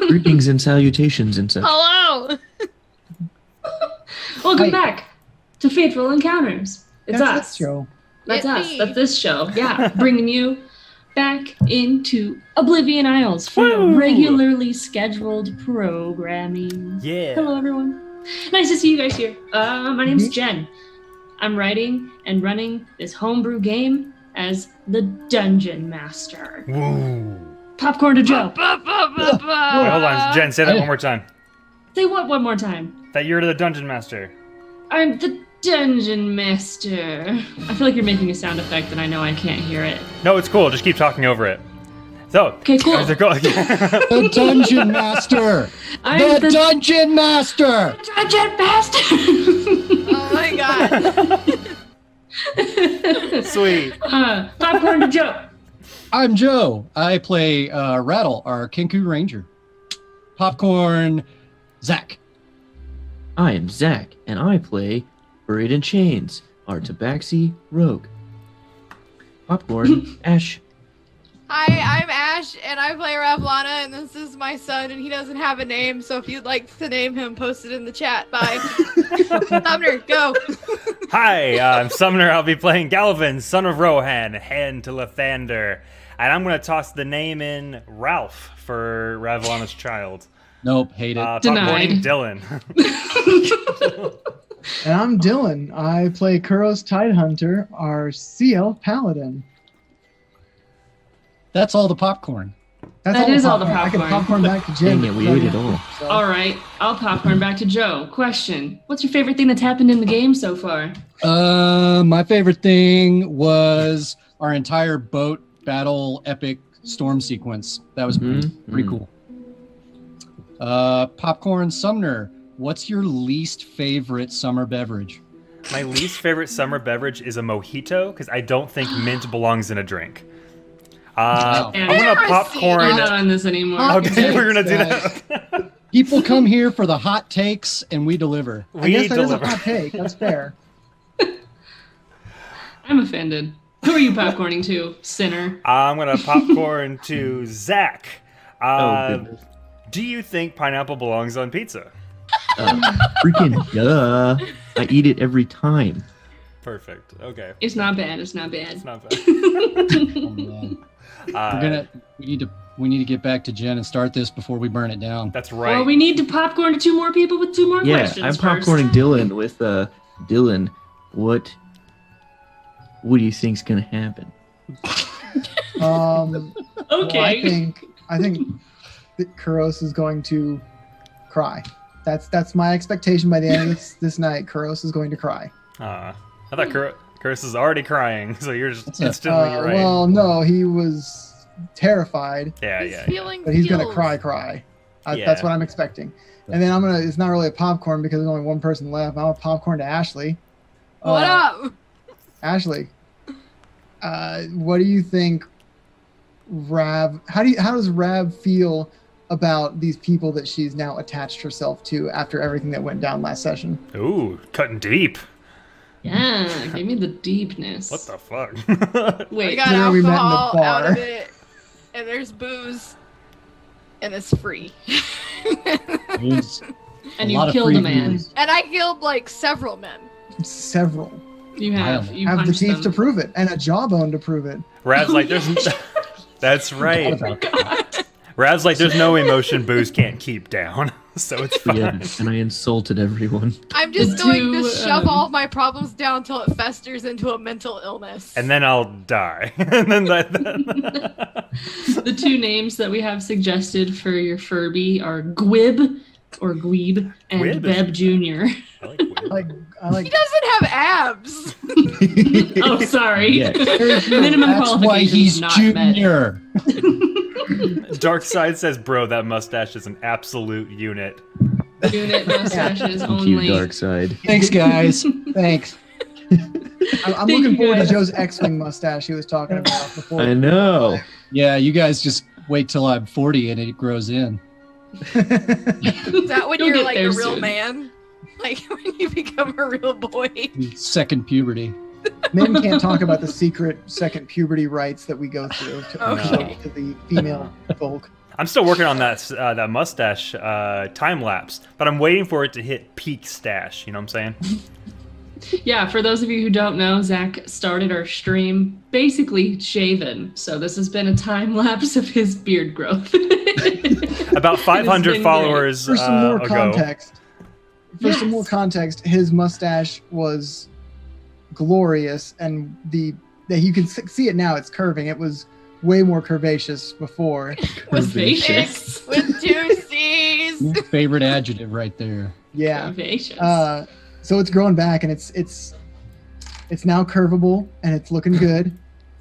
Greetings and salutations and such. Hello! Welcome back to Faithful Encounters. It's That's us. this show. That's It's us. me. That's this show. Yeah, bringing you back into Oblivion Isles for Woo! regularly scheduled programming. Yeah. Hello, everyone. Nice to see you guys here. My name's Jen. I'm writing and running this homebrew game as the Dungeon Master. Woo. Popcorn to Joe. Wait, hold on, Jen. Say that one more time. Say what one more time? That you're the dungeon master. I'm the Dungeon Master. I feel like you're making a sound effect and I know I can't hear it. No, it's cool. Just keep talking over it. So. Okay, cool. How's it going? The Dungeon Master! I'm the Dungeon Master! Dungeon Master! Oh my god. Sweet. Popcorn to Joe. I'm Joe. I play Rattle, our Kenku Ranger. Popcorn, Zach. I am Zach, and I play Buried in Chains, our Tabaxi Rogue. Popcorn, Ash. Hi, I'm Ash, and I play Ravlana, and this is my son, and he doesn't have a name, so if you'd like to name him, post it in the chat. Bye. Sumner, go. Hi, I'm Sumner. I'll be playing Galvin, son of Rohan, hand to Lathander. And I'm going to toss the name in Ralph for Ravlana's child. Nope, hate it. Denied. Dylan. And I'm Dylan. I play Kuro's Tidehunter, our CL Paladin. That's all the popcorn. That is all the I can popcorn. popcorn back to Jen. Dang it, we ate it all. So, All right, I'll popcorn back to Joe. Question: what's your favorite thing that's happened in the game so far? My favorite thing was our entire boat battle epic storm sequence. That was pretty cool. Popcorn Sumner, what's your least favorite summer beverage? My least favorite summer beverage is a mojito because I don't think mint belongs in a drink. I'm And going to we're popcorn. not on this anymore. Okay, we're going to do that. People come here for the hot takes and we deliver. I guess that is a deliver. hot take. That's fair. I'm offended. Who are you popcorning to, sinner? I'm going to popcorn to Zach. Goodness. Do you think pineapple belongs on pizza? Freaking duh. I eat it every time. Perfect. Okay. It's not bad. It's not bad. It's not bad. Oh, man. Uh, We need to get back to Jen and start this before we burn it down. That's right. Well, we need to popcorn to two more people with two more Yeah, questions. I'm first. popcorning Dylan with Dylan. What do you think's gonna happen? Well, Okay. I think that Kuros is going to cry. That's my expectation by the end of this night. Kuros is going to cry. I thought Curse is already crying, so you're just instantly right. Well, no, he was terrified, yeah, He's yeah. feeling but he's going to feels. cry. Yeah. That's what I'm expecting. And then it's not really a popcorn because there's only one person left. I'm a popcorn to Ashley. What up? Ashley, what do you think Rav, how does Rav feel about these people that she's now attached herself to after everything that went down last session? Ooh, cutting deep. Yeah, give me the deepness. What the fuck? We Wait, got Where we met in the alcohol out bar. of it, and there's booze, and it's free. There's and a you lot of killed free a man. booze. And I killed like several men. Several. You have. You Have the punched teeth them. to prove it and a jawbone to prove it. Rav's like, there's. That's right. Forgot about that. Rav's like, there's no emotion booze can't keep down, so it's fine. Yeah, and I insulted everyone. I'm just The going two, to shove all of my problems down until it festers into a mental illness. And then I'll die. And then The two names that we have suggested for your Furby are Gwib or Gweeb and Gwib is- Beb Jr. I like weird. I like He doesn't have abs. Oh, sorry. Yeah. Minimum That's why qualifications he's not met. junior. Dark Side says, bro, that mustache is an absolute unit. Unit mustaches Thank you, only. Dark Side. Thanks, guys. thanks. I'm Thank looking you, forward to guys. Joe's X-Wing mustache he was talking about before. I know. Yeah, you guys just wait till I'm 40 and it grows in. Is that when You'll you're get like there a real soon. man? Like when you become a real boy? Second puberty. Men can't talk about the secret second puberty rites that we go through to, Okay. to the female folk. I'm still working on that mustache time lapse, but I'm waiting for it to hit peak stash. You know what I'm saying? Yeah, for those of you who don't know, Zach started our stream basically shaven. So this has been a time lapse of his beard growth. About 500 been followers For some more ago. context, Yes. his mustache was glorious, and you can see it now. It's curving. It was way more curvaceous before. Curvaceous. With 2 C's. Your favorite adjective right there. Yeah. Curvaceous. So it's growing back, and it's now curvable, and it's looking good.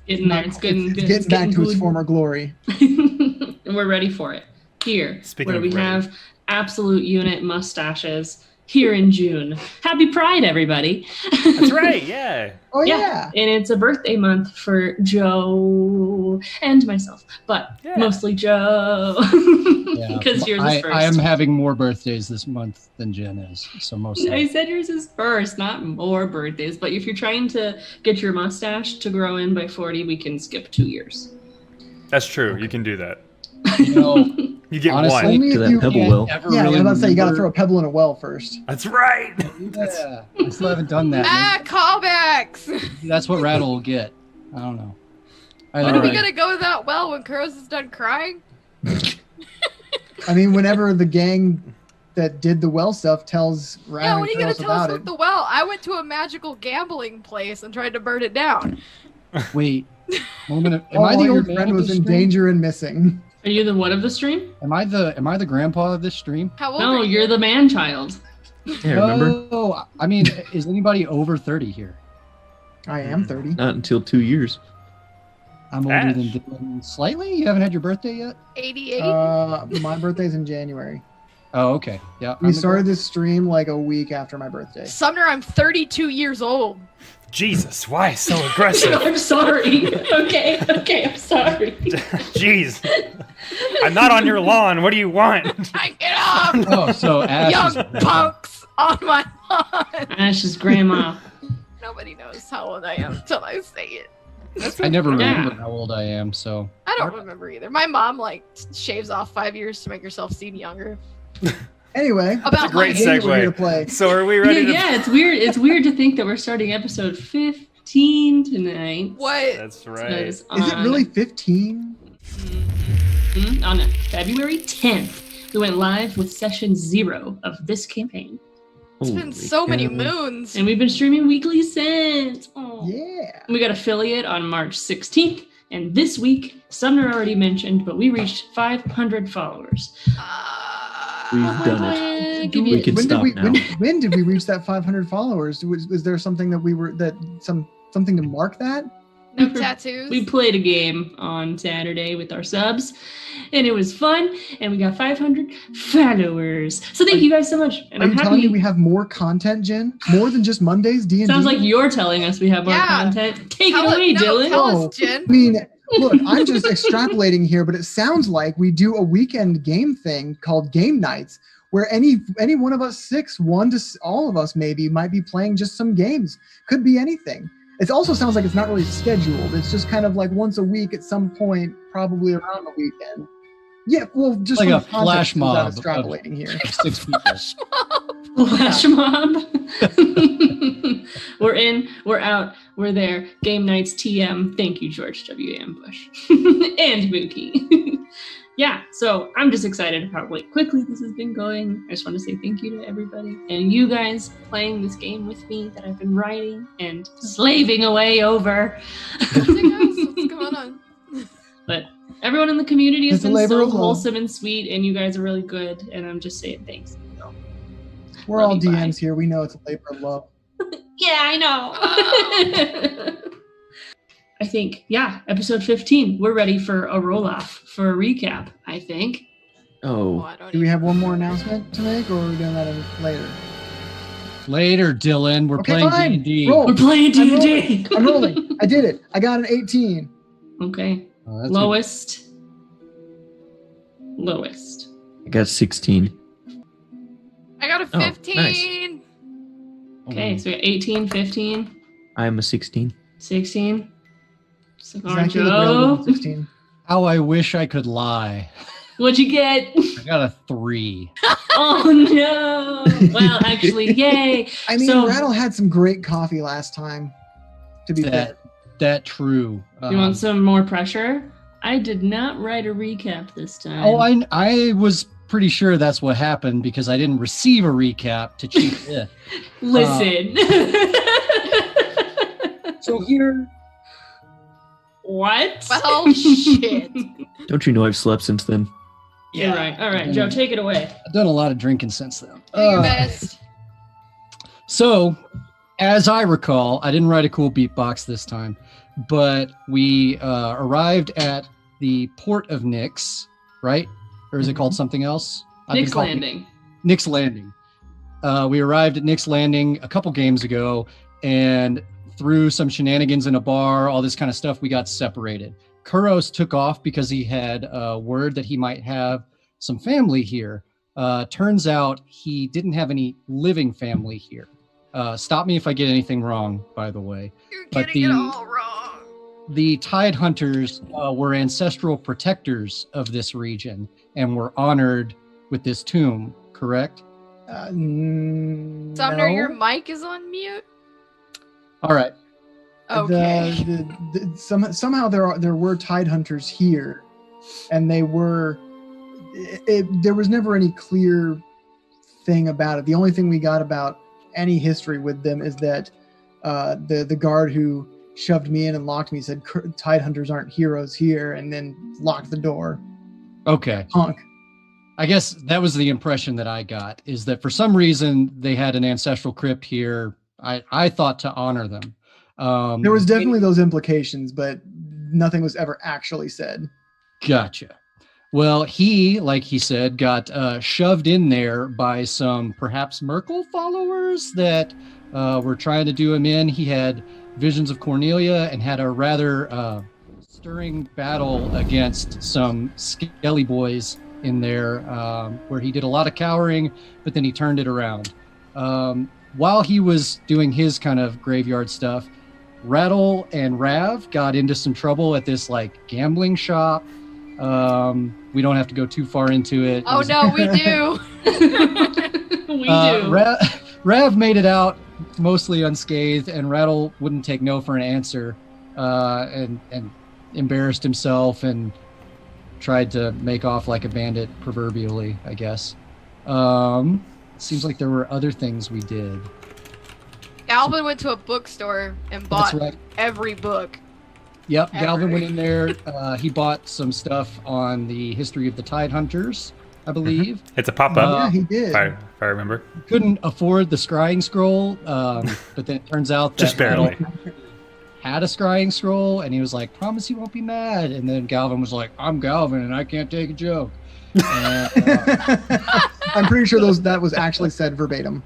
Getting there. It's getting good. Getting back to its good. former glory. And we're ready for it. Here, Speaking where of we ready. have absolute unit mustaches here in June. Happy Pride, everybody. That's right. Yeah. Oh yeah. And it's a birthday month for Joe and myself, but Yeah. mostly Joe. Yeah. Because yours is first. I am having more birthdays this month than Jen is, so mostly. I said yours is first, not more birthdays. But if you're trying to get your mustache to grow in by 40, we can skip 2 years. That's true. You can do that. You know, You get honestly, one. Only To if that you pebble can't- well. Never Yeah, I was really about to say you got to remember- throw a pebble in a well first. That's right. Yeah, I still haven't done that. Callbacks. That's what Rattle will get. I don't know. When Either are we way. gonna go that well when Kuros is done crying? I mean, whenever the gang that did the well stuff tells Yeah, Ryan when are you and gonna Kuros tell us about with it. the well? I went to a magical gambling place and tried to burn it down. Wait. Am I While the your old man friend of was the in stream? danger and missing. Are you the what of the stream? Am I the grandpa of this stream? How old No, are you? you're the man child. Yeah, remember? Oh, I mean, is anybody over 30 here? I am 30. Not until 2 years. I'm older Ash. than Dylan slightly. You haven't had your birthday yet? 88. My birthday's in January. Oh, okay. Yeah. We started this stream like a week after my birthday. Sumner, I'm 32 years old. Jesus, why so aggressive? I'm sorry. Okay, I'm sorry. Jeez. I'm not on your lawn. What do you want? I get off, Oh, so Ash young is punks on my lawn. Ash's grandma. Nobody knows how old I am until I say it. I never Yeah. remember how old I am, so I don't remember either. My mom shaves off 5 years to make herself seem younger. Anyway, About a great my game we're here to segue. play. So are we ready to? Yeah, it's weird. It's weird to think that we're starting episode 15 tonight. What? That's So right. it's Is it on- really 15? On February 10th, we went live with session 0 of this campaign. It's been so many moons. And we've been streaming weekly since. Aw. Yeah. We got affiliate on March 16th. And this week, Sumner already mentioned, but we reached 500 followers. We've done it. Give We you can When stop did we now. when did we reach that 500 followers? Was there something that we were something to mark that? No tattoos. We played a game on Saturday with our subs, and it was fun, and we got 500 followers. So thank you guys so much. And Are I'm you telling me happy. we have more content, Jen? More than just Mondays D&D? Sounds like you're telling us we have more Yeah. content. Take Tell it away, no, Dylan. Tell Oh, us, Jen. I mean, look, I'm just extrapolating here, but it sounds like we do a weekend game thing called game nights, where any one of us all of us maybe might be playing just some games. Could be anything. It also sounds like it's not really scheduled. It's just kind of like once a week at some point, probably around the weekend. Yeah, well, just Like from a the context flash is what I'm mob extrapolating here. of 6 people. Flash mob. We're in, we're out, we're there. Game nights TM. Thank you, George W. Ambush. And Mookie. Yeah, so I'm just excited how quickly this has been going. I just want to say thank you to everybody and you guys playing this game with me that I've been writing and slaving away over. What's going on? But everyone in the community has It's a been labor so of love. wholesome and sweet, and you guys are really good, and I'm just saying thanks. So, We're Love all you, bye. DMs here. We know it's a labor of love. yeah, I know. I think, yeah, episode 15. We're ready for a roll-off, for a recap, I think. Oh, Oh, I don't Do we even- have one more announcement to make, or are we doing that later? Later, Dylan. We're Okay, playing fine. D&D. Roll. We're playing I'm D&D. I'm rolling. I did it. I got an 18. Okay. Oh, that's Lowest. Lowest. I got 16. I got a Oh, 15. good. Okay, so we got 18, 15, I'm a 16. 16. Cigar Zach, you look real good Joe. with 16. How I wish I could lie. What'd you get? I got a 3. Oh no! Well, actually, yay! I mean, So- Rattle had some great coffee last time. To be fair, That true. You want some more pressure? I did not write a recap this time. Oh, I was pretty sure that's what happened because I didn't receive a recap to cheat it. Listen. So here, What? Well, shit. Don't you know I've slept since then? You're right. All right, Joe, take it away. I've done a lot of drinking since then. Do your best. So, as I recall, I didn't write a cool beatbox this time, but we arrived at the port of Nyx, right? Or is it called something else? Nick's Landing. Nyx Landing. We arrived at Nyx Landing a couple games ago, and through some shenanigans in a bar, all this kind of stuff, we got separated. Kuros took off because he had word that he might have some family here. Turns out he didn't have any living family here. Stop me if I get anything wrong, by the way. You're But getting it all wrong. The Tidehunters were ancestral protectors of this region and were honored with this tomb, correct? Sumner, your mic is on mute. All right. Okay. Somehow there were Tidehunters here, and they were. There was never any clear thing about it. The only thing we got about any history with them is that the guard who shoved me in and locked me said Tidehunters aren't heroes here, and then locked the door. Okay. Punk. I guess that was the impression that I got, is that for some reason they had an ancestral crypt here. I thought to honor them. There was definitely those implications, but nothing was ever actually said. Gotcha. Well, he, like he said, got shoved in there by some perhaps Merkel followers that were trying to do him in. He had visions of Cornelia and had a rather stirring battle against some skelly boys in there, where he did a lot of cowering, but then he turned it around. While he was doing his kind of graveyard stuff, Rattle and Rav got into some trouble at this like gambling shop. We don't have to go too far into it. Oh no, we do. We do. Rav made it out mostly unscathed, and Rattle wouldn't take no for an answer, and embarrassed himself and tried to make off like a bandit, proverbially, I guess. Seems like there were other things we did. Alvin went to a bookstore and bought That's right. every book. Yep, Ever. Galvin went in there. He bought some stuff on the history of the Tidehunters, I believe. It's a pop-up, Yeah, he did. if I remember. Couldn't afford the scrying scroll, but then it turns out that Just barely. Rattle had a scrying scroll, and he was like, promise you won't be mad. And then Galvin was like, I'm Galvin, and I can't take a joke. I'm pretty sure that was actually said verbatim.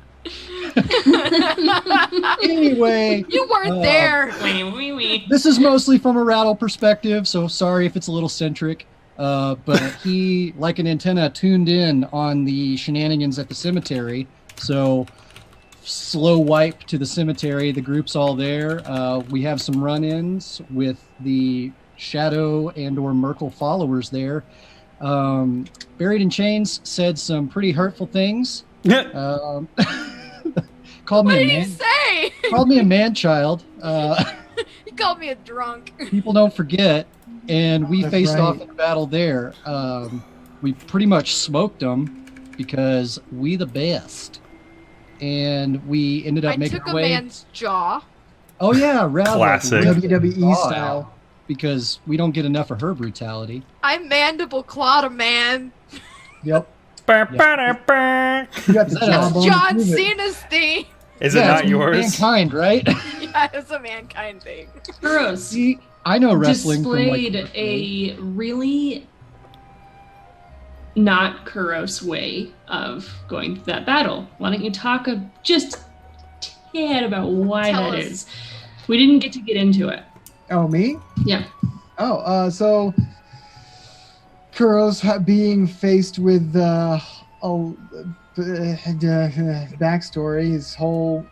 Anyway, You weren't there. Wee. this is mostly from a Rattle perspective, so sorry if it's a little centric. But he, like an antenna, tuned in on the shenanigans at the cemetery. So slow wipe to the cemetery. The group's all there. We have some run-ins with the Shadow and/or Merkel followers there. Buried in Chains said some pretty hurtful things. Called What me a did he man. say? Called me a man-child. He called me a drunk. People don't forget, and we That's faced right. off in a battle there. We pretty much smoked them because we the best, and we ended up I making took our a way. man's jaw. Oh yeah, Ralph, Classic. WWE style. because we don't get enough of her brutality. I mandible clawed a man. Yep. Ba-ba-da-ba. You got the Is that a- jawbone to John prove it. Cena's thing. Is it Yeah, not it's yours? Mankind, right? Yeah, it's a mankind thing. Gross. See, I know wrestling Displayed from like a really not Kuros way of going through that battle. Why don't you talk just a tad about why Tell that us. is? We didn't get to get into it. Oh, me? Yeah. So Kuros being faced with backstory, his whole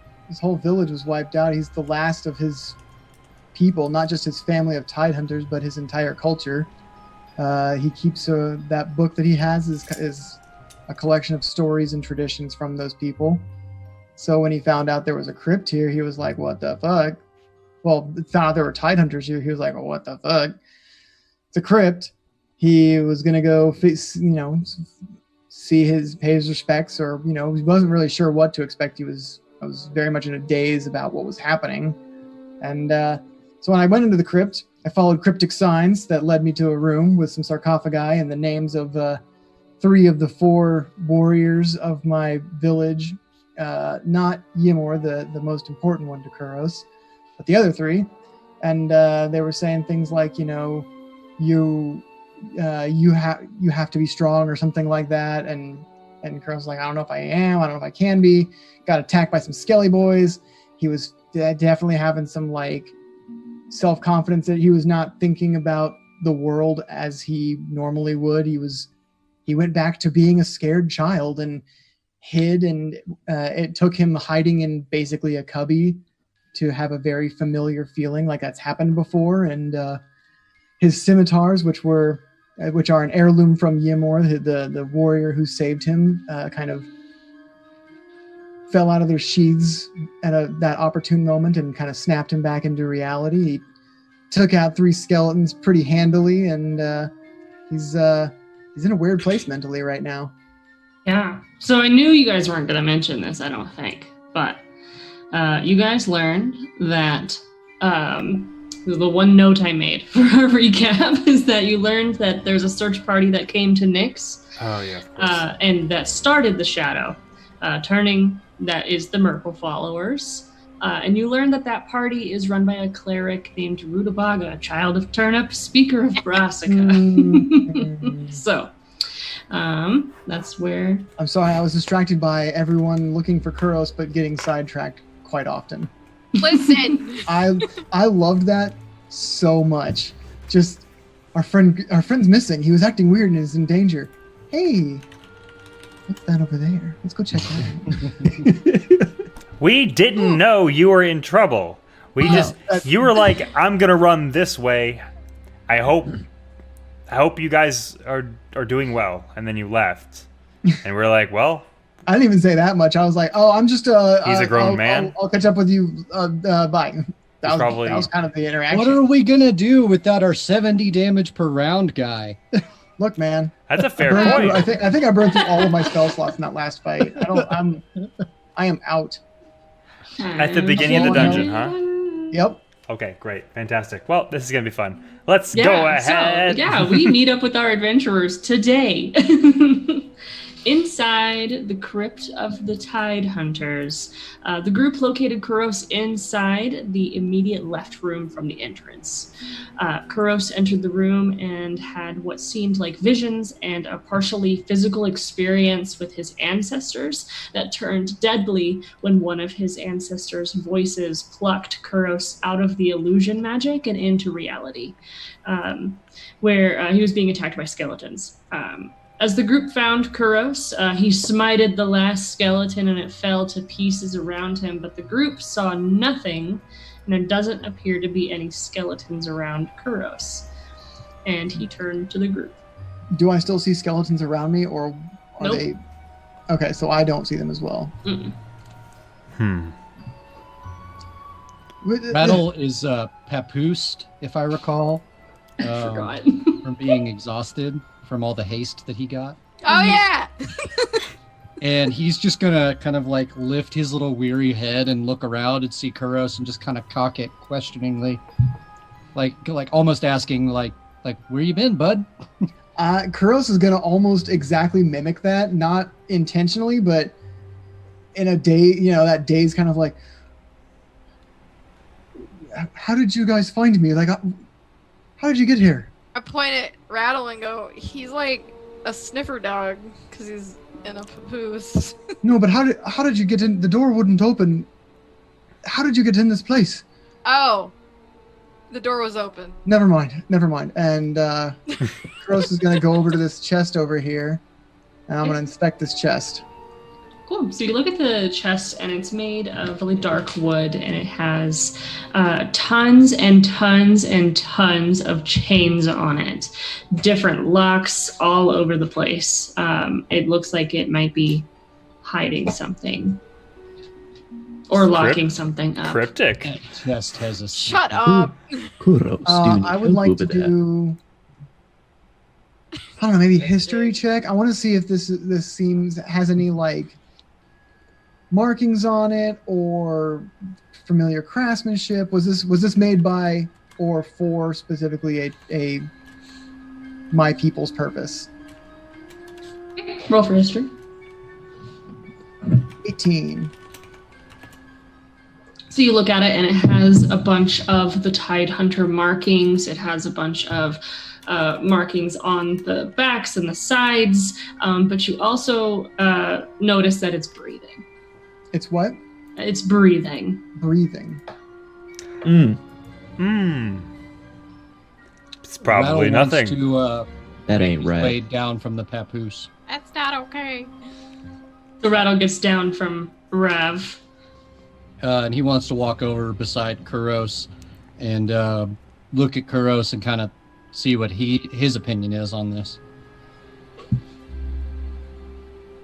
village was wiped out. He's the last of his people, not just his family of Tidehunters, but his entire culture. He keeps that book that he has is a collection of stories and traditions from those people. So when he found out there was a crypt here, he was like, "What the fuck?" Well, found out there were Tidehunters here. He was like, "Oh, what the fuck? It's a crypt." He was gonna go, pay his respects, or he wasn't really sure what to expect. I was very much in a daze about what was happening, and so when I went into the crypt, I followed cryptic signs that led me to a room with some sarcophagi and the names of 3 of the 4 warriors of my village. Not Ymor, the most important one to Kuros, but the other 3. And they were saying things like, you have to be strong or something like that. And Kuros was like, I don't know if I am. I don't know if I can be. Got attacked by some skelly boys. He was definitely having some self-confidence that he was not thinking about the world as he normally would. He went back to being a scared child and hid, and it took him hiding in basically a cubby to have a very familiar feeling like that's happened before. And his scimitars, which are an heirloom from Ymor, the warrior who saved him, kind of fell out of their sheaths at that opportune moment and kind of snapped him back into reality. He took out 3 skeletons pretty handily, and he's in a weird place mentally right now. Yeah. So I knew you guys weren't going to mention this, I don't think. But you guys learned that the one note I made for our recap is that you learned that there's a search party that came to Nyx. Oh, yeah, of course. And that started the shadow, turning that is the Merkle followers. And you learned that party is run by a cleric named Rutabaga, child of Turnip, speaker of Brassica. So, that's where... I'm sorry, I was distracted by everyone looking for Kuros, but getting sidetracked quite often. Listen. I loved that so much. Just, our friend's missing. He was acting weird and is in danger. Hey, what's that over there? Let's go check that out. We didn't know you were in trouble. You were like, I'm gonna run this way. I hope you guys are doing well. And then you left. And we're like, well, I didn't even say that much. I was like, oh, I'm just he's a grown man. I'll catch up with you. Bye. That was kind of the interaction. What are we gonna do without our 70 damage per round guy? Look, man. That's a fair point. I think I burned through all of my spell slots in that last fight. I am out. At the beginning of the dungeon, huh? Yep. Okay, great. Fantastic. Well, this is going to be fun. Let's go ahead. So, we meet up with our adventurers today. Inside the crypt of the Tidehunters, the group located Kuros inside the immediate left room from the entrance. Kuros entered the room and had what seemed like visions and a partially physical experience with his ancestors that turned deadly when one of his ancestors' voices plucked Kuros out of the illusion magic and into reality, where he was being attacked by skeletons. As the group found Kuros, he smited the last skeleton and it fell to pieces around him, but the group saw nothing, and there doesn't appear to be any skeletons around Kuros. And he turned to the group. Do I still see skeletons around me, or are Nope. they... Okay, so I don't see them as well. Battle is papoosed, if I recall, Forgot. from being exhausted from all the haste that he got. Oh yeah. And he's just gonna kind of lift his little weary head and look around and see Kuros and just kind of cock it questioningly, like almost asking like where you been, bud? Kuros is gonna almost exactly mimic that, not intentionally, but in a day, that day's kind of like, how did you guys find me? Like, how did you get here? I point at Rattle and go, he's like a sniffer dog because he's in a papoose. No, but how did you get in? The door wouldn't open. How did you get in this place? Oh, the door was open. Never mind. And Kuros is gonna go over to this chest over here, and I'm gonna inspect this chest. Cool. So you look at the chest, and it's made of really dark wood, and it has tons and tons and tons of chains on it. Different locks all over the place. It looks like it might be hiding something or locking something up. Cryptic. That chest has a Shut up. Kudos. I would like to do. I don't know, maybe history check. I want to see if this has any like markings on it or familiar craftsmanship. Was this made by or for specifically a my people's purpose? Roll for history. 18. So you look at it, and it has a bunch of the Tidehunter markings. It has a bunch of markings on the backs and the sides, but you also notice that it's breathing. It's what? It's breathing. Breathing. It's probably Rattle wants nothing. To, That ain't weighed right. down from the papoose. That's not okay. The rattle gets down from Rav. And he wants to walk over beside Kuros and look at Kuros and kind of see what his opinion is on this.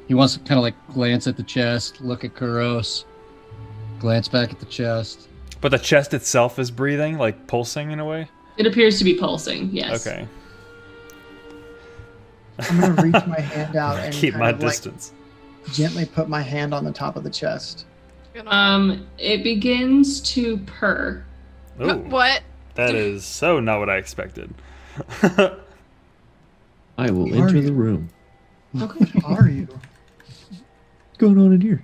He wants to kind of like glance at the chest, look at Kuros, glance back at the chest. But the chest itself is breathing, like pulsing in a way? It appears to be pulsing, yes. Okay. I'm gonna reach my hand out and Keep kind my of, like, distance. gently put my hand on the top of the chest. It begins to purr. Ooh, What? that is so not what I expected. I will Who are enter you? the room. What are you? What's going on in here?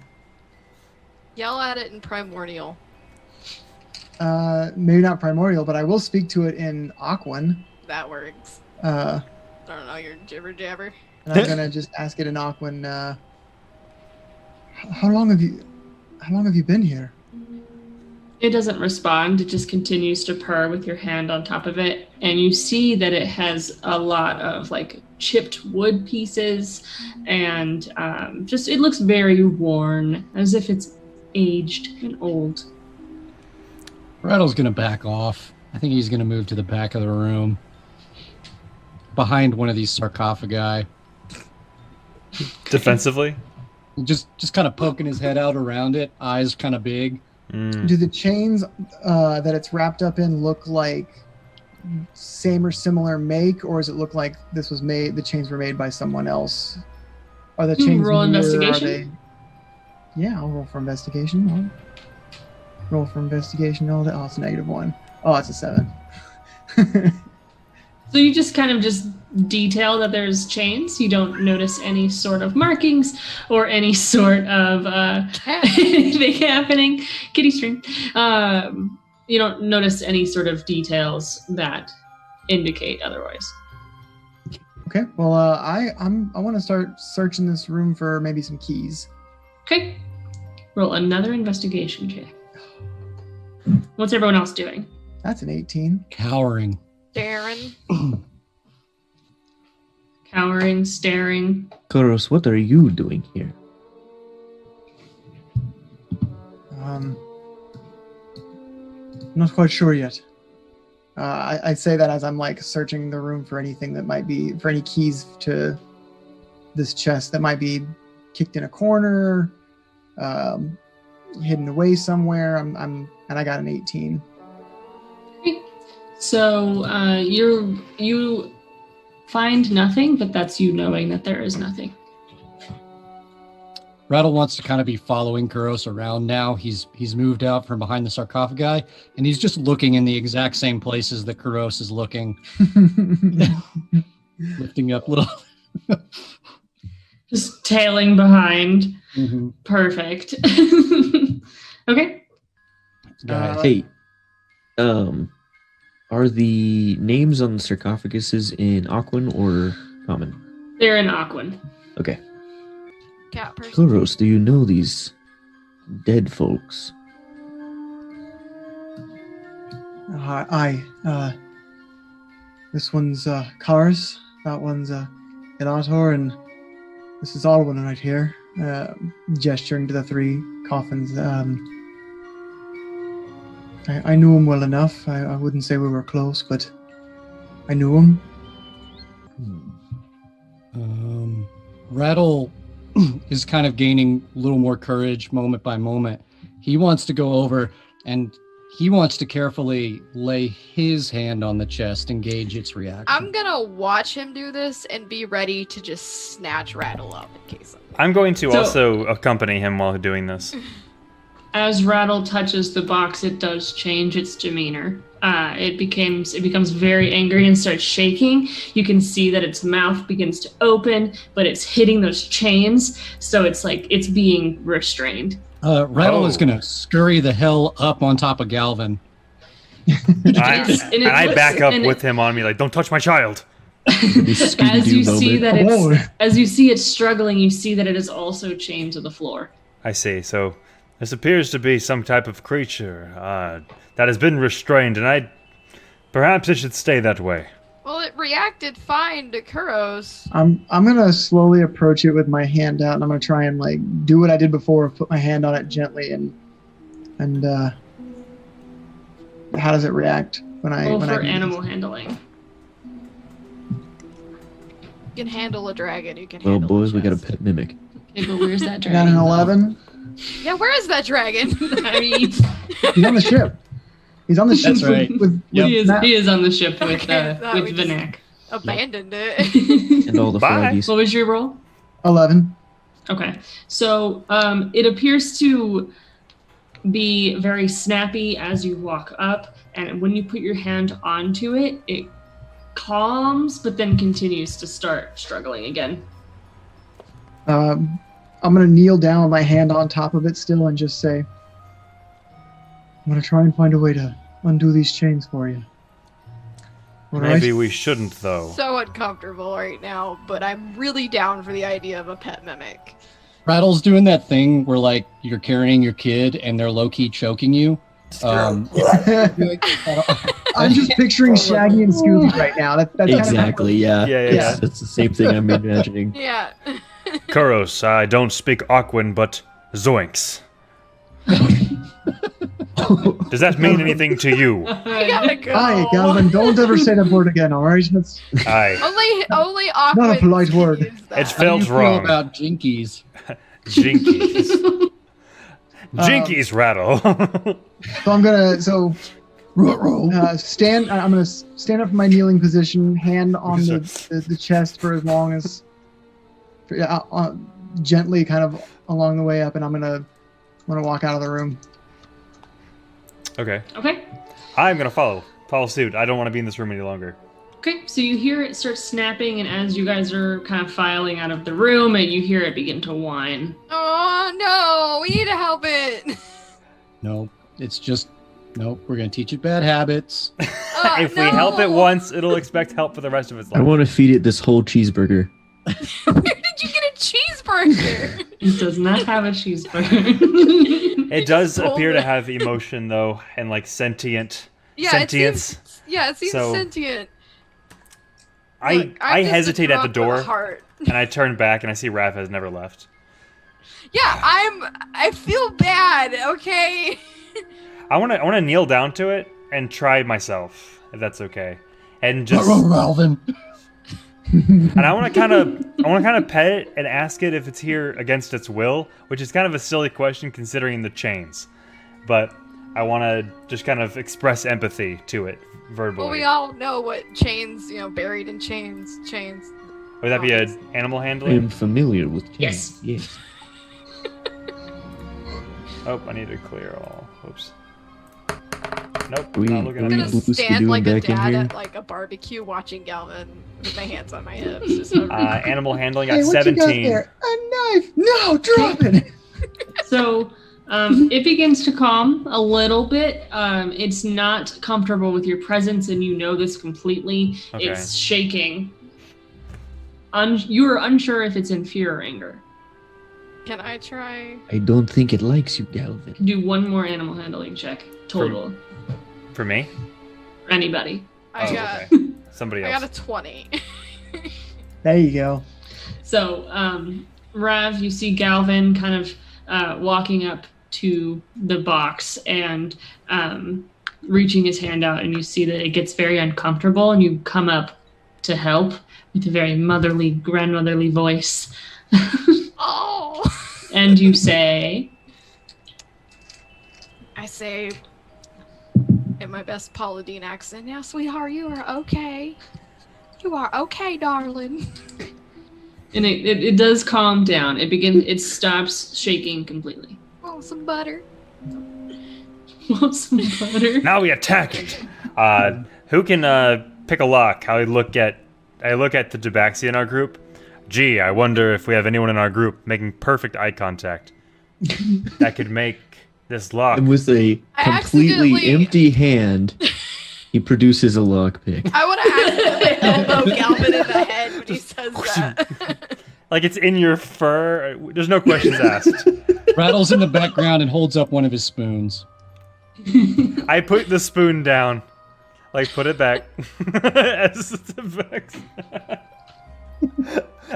Yell at it in primordial. Maybe not primordial, but I will speak to it in Aquan. That works. Uh, I don't know, you're jibber jabber. and I'm gonna just ask it in Aquan. How long have you been here? It doesn't respond. It just continues to purr with your hand on top of it. And you see that it has a lot of like chipped wood pieces and just it looks very worn, as if it's aged and old. Rattle's going to back off. I think he's going to move to the back of the room behind one of these sarcophagi. Defensively? Just kind of poking his head out around it, eyes kind of big. Do the chains that it's wrapped up in look like same or similar make, or does it look like the chains were made by someone else? Are the chains Roll newer? investigation. Yeah, I'll roll for investigation. Roll for investigation. Oh, it's a -1. Oh, it's a 7. So you just kind of just detail that there's chains. You don't notice any sort of markings or any sort of anything happening. Kitty stream. You don't notice any sort of details that indicate otherwise. Okay. Well, I want to start searching this room for maybe some keys. Okay. Roll another investigation check. What's everyone else doing? That's an 18. Cowering. Darren. Cowering, staring. Kuros, what are you doing here? Not quite sure yet. I say that as I'm like searching the room for anything that might be for any keys to this chest that might be kicked in a corner, hidden away somewhere. And I got an 18. So you find nothing, but that's you knowing that there is nothing. Rattle wants to kind of be following Kuros around now. He's moved out from behind the sarcophagi, and he's just looking in the exact same places that Kuros is looking, lifting up little. Just tailing behind. Mm-hmm. Perfect. Okay. Hey, are the names on the sarcophaguses in Aquan or common? They're in Aquan. Okay. Cat person. Kuros, do you know these dead folks? This one's Kars, that one's Ilator, and this is Alwyn right here. gesturing to the 3 coffins. I knew him well enough. I wouldn't say we were close, but I knew him. Rattle is kind of gaining a little more courage moment by moment. He wants to go over and he wants to carefully lay his hand on the chest and gauge its reaction. I'm gonna watch him do this and be ready to just snatch Rattle up in case I'm going to also accompany him while doing this. As Rattle touches the box, it does change its demeanor. It becomes very angry and starts shaking. You can see that its mouth begins to open, but it's hitting those chains, so it's like it's being restrained. Rattle is going to scurry the hell up on top of Galvin. I back up with him on me, like, don't touch my child. As you see it's struggling, you see that it is also chained to the floor. I see. So this appears to be some type of creature that has been restrained, and perhaps it should stay that way. Well, it reacted fine to Kuros. I'm gonna slowly approach it with my hand out, and I'm gonna try and like do what I did before, put my hand on it gently, and how does it react when I? For animal handling. You can handle a dragon. You can. Well, handle boys, a we got a chest. pet mimic. Okay, but where's that I dragon? got an 11. Yeah, where is that dragon? I mean, He's on the ship. He's on the ship. That's right. With he Matt. is on the ship with Okay, I thought we just- Vinak. Abandoned it. And all the Bye. froggies. What was your roll? 11. Okay, so it appears to be very snappy as you walk up, and when you put your hand onto it, it calms, but then continues to start struggling again. I'm gonna kneel down with my hand on top of it still and just say, I'm gonna try and find a way to undo these chains for you. All Maybe right? we shouldn't, though. So uncomfortable right now, but I'm really down for the idea of a pet mimic. Rattle's doing that thing where like you're carrying your kid and they're low-key choking you. I'm just picturing Shaggy and Scooby right now. That's Exactly, yeah. Yeah. That's the same thing I'm imagining. Yeah. Kuros, I don't speak Aquan, but Zoinks. Does that mean anything to you? I gotta go. Hi, Galvin. Don't ever say that word again, all right? That's Aye. Only awkward. not a polite word. It's How do you felt feel wrong. about jinkies? Jinkies. Jinkies rattle. So I'm gonna stand. I'm gonna stand up from my kneeling position, hand on the chest for as long as, gently, kind of along the way up, and I'm gonna walk out of the room. Okay. Okay. I'm gonna follow suit. I don't want to be in this room any longer. Okay, so you hear it start snapping, and as you guys are kind of filing out of the room, and you hear it begin to whine. Oh no, we need to help it. No, it's just nope. We're gonna teach it bad habits. If we help it once, it'll expect help for the rest of its I life. want to feed it this whole cheeseburger. Where did you get a cheeseburger? It does not have a cheeseburger. It does Just appear hold to it. have emotion, though, and like sentience. It seems So- sentient. I Look, I'm just a hesitate at the drunk with a door, heart. and I turn back, and I see Raph has never left. Yeah, I feel bad. Okay. I want to kneel down to it and try myself, if that's okay, and just Alvin. and I want to kind of pet it and ask it if it's here against its will, which is kind of a silly question considering the chains, but I want to just kind of express empathy to it verbally. Well, we all know what chains, buried in chains. Would that be an animal I handling? am familiar with Yes. chains. Yes. Oh, I need to clear all. Oops. Nope. We- not looking are I'm at we gonna this. Bluesky stand doing like a back in dad here? at like a barbecue watching Galvin with my hands on my hips. Just over- Animal handling got Hey, what you got 17. there? A knife? No, drop it. So it begins to calm a little bit. It's not comfortable with your presence, and you know this completely. Okay. It's shaking. You are unsure if it's in fear or anger. Can I try? I don't think it likes you, Galvin. Do one more animal handling check total. For me? Anybody. I got Somebody I else. got a 20. There you go. So Rav, you see Galvin kind of walking up to the box and reaching his hand out, and you see that it gets very uncomfortable, and you come up to help with a very motherly, grandmotherly voice. Oh! And you say... I say, in my best Paula Deen accent, yeah, sweetheart, you are okay. You are okay, darling. And it does calm down. It stops shaking completely. Oh, some butter. Want some butter? Now we attack it. Who can pick a lock? I look at the Tabaxi in our group. Gee, I wonder if we have anyone in our group making perfect eye contact that could make this lock. And with a completely accidentally- empty hand, he produces a lockpick. I want to accidentally elbow Galvin in the head when he says that. Like it's in your fur. There's no questions asked. Rattles in the background and holds up one of his spoons. I put the spoon down. Like, put it back. As the vex.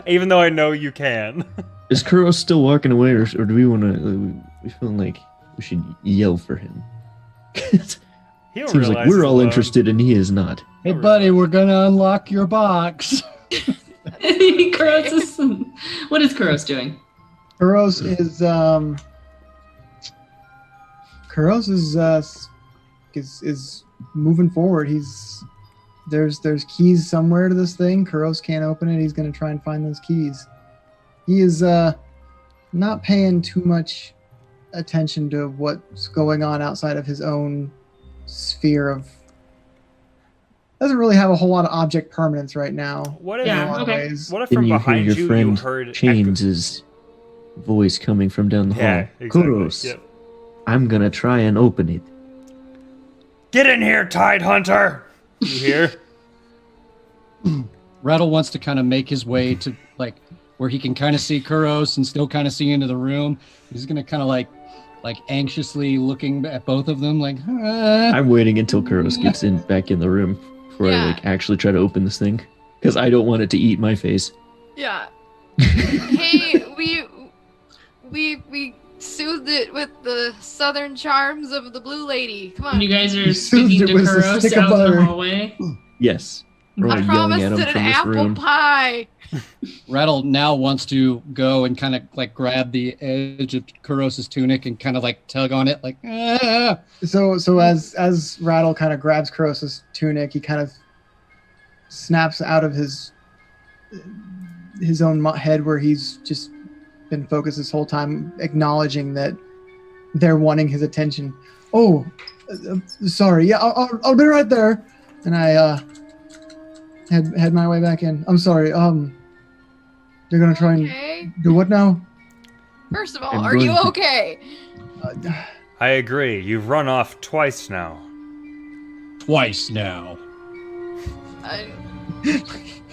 Even though I know you can. Is Kuros still walking away, or do we want to? We feel like we should yell for him. He don't Seems like realize we're he's all alone. interested, and he is not. Hey, buddy, we're gonna unlock your box. Kuros is... What is Kuros doing? Kuros is moving forward. There's keys somewhere to this thing. Kuros can't open it. He's gonna try and find those keys. He is not paying too much attention to what's going on outside of his own sphere of. Doesn't really have a whole lot of object permanence right now. What if, in Yeah, a lot of okay. ways. what if Then from you hear behind your you friend heard Chains' voice coming from down the Yeah, hall. exactly. Kuros, Yep. I'm gonna try and open it. Get in here, Tidehunter! You hear? Rattle wants to kind of make his way to like where he can kind of see Kuros and still kind of see into the room. He's gonna kind of like anxiously looking at both of them, like. I'm waiting until Kuros gets back in the room before Yeah. I actually try to open this thing, because I don't want it to eat my face. Yeah. Hey, we soothed it with the southern charms of the blue lady. Come And on. you guys are You speaking soothed to it with a Kuros stick of out in the butter. hallway. Yes. We're I like yelling promised at him it an from this apple room. pie. Rattle now wants to go and kind of like grab the edge of Kuros's tunic and kind of like tug on it, like. So as Rattle kind of grabs Kuros's tunic, he kind of snaps out of his own head where he's just been focused this whole time, acknowledging that they're wanting his attention. Oh, sorry. Yeah, I'll be right there. And I head my way back in. I'm sorry. They're gonna try and Okay. do what now? First of all, I'm are you going to- okay? I agree. You've run off twice now. Twice now.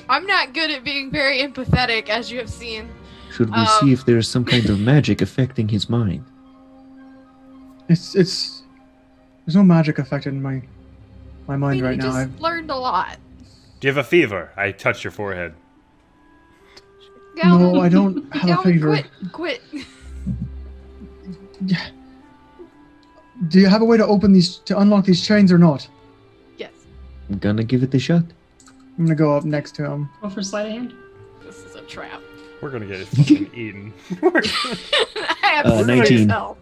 I'm not good at being very empathetic, as you have seen. Should we see if there's some kind of magic affecting his mind? It's there's no magic affected my I mind mean, right you now. just learned a lot. Do you have a fever? I touch your forehead. Galvin, No, I don't have a Galvin, fever. Quit. Do you have a way to unlock these chains or not? Yes. I'm gonna give it a shot. I'm gonna go up next to him. Go for sleight of hand. This is a trap. We're gonna get fucking eaten. I have 19. help.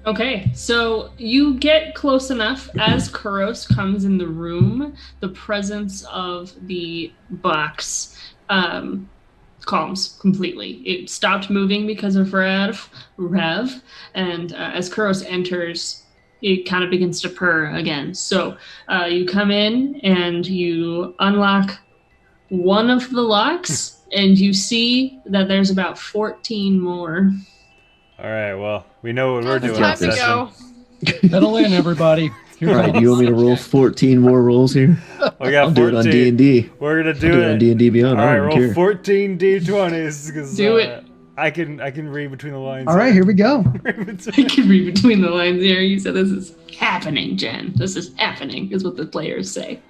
Okay, so you get close enough as Kuros comes in the room. The presence of the box calms completely. It stopped moving because of Rev, and as Kuros enters, it kind of begins to purr again. So you come in and you unlock one of the locks, and you see that there's about 14 more. All right, well, we know what we're It's doing. time this to go. session. Settle in, everybody. Here All right, do you want me to roll 14 more rolls here? We got I'll do it on 14. D&D. We're gonna I'll do do it on it. D&D Beyond. All I right, don't roll care. 14 d20s because Do it. I can read between the lines. All right, here we go. I can read between the lines here. You said this is happening, Jen. This is happening, is what the players say.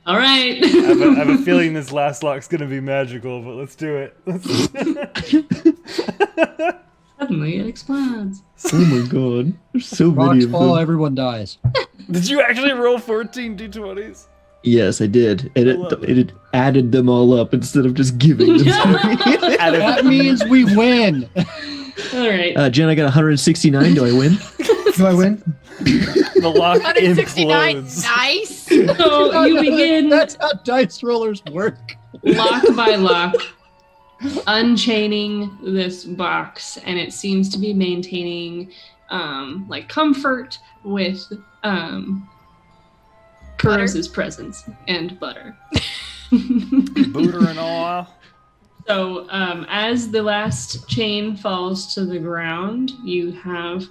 All right. I have a feeling this last lock's gonna be magical, but let's do it. Suddenly it explodes. Oh my god. There's so many Rocks of fall, them. everyone dies. Did you actually roll 14 d20s? Yes, I did. And I love it added them all up instead of just giving them to me. That means we win. All right. Jen, I got 169. Do I win? Do I win? The lock 169. implodes. Nice. So you begin That's how dice rollers work. lock by lock, unchaining this box, and it seems to be maintaining like comfort with Kuros's presence and butter. Booter and all. So as the last chain falls to the ground, you have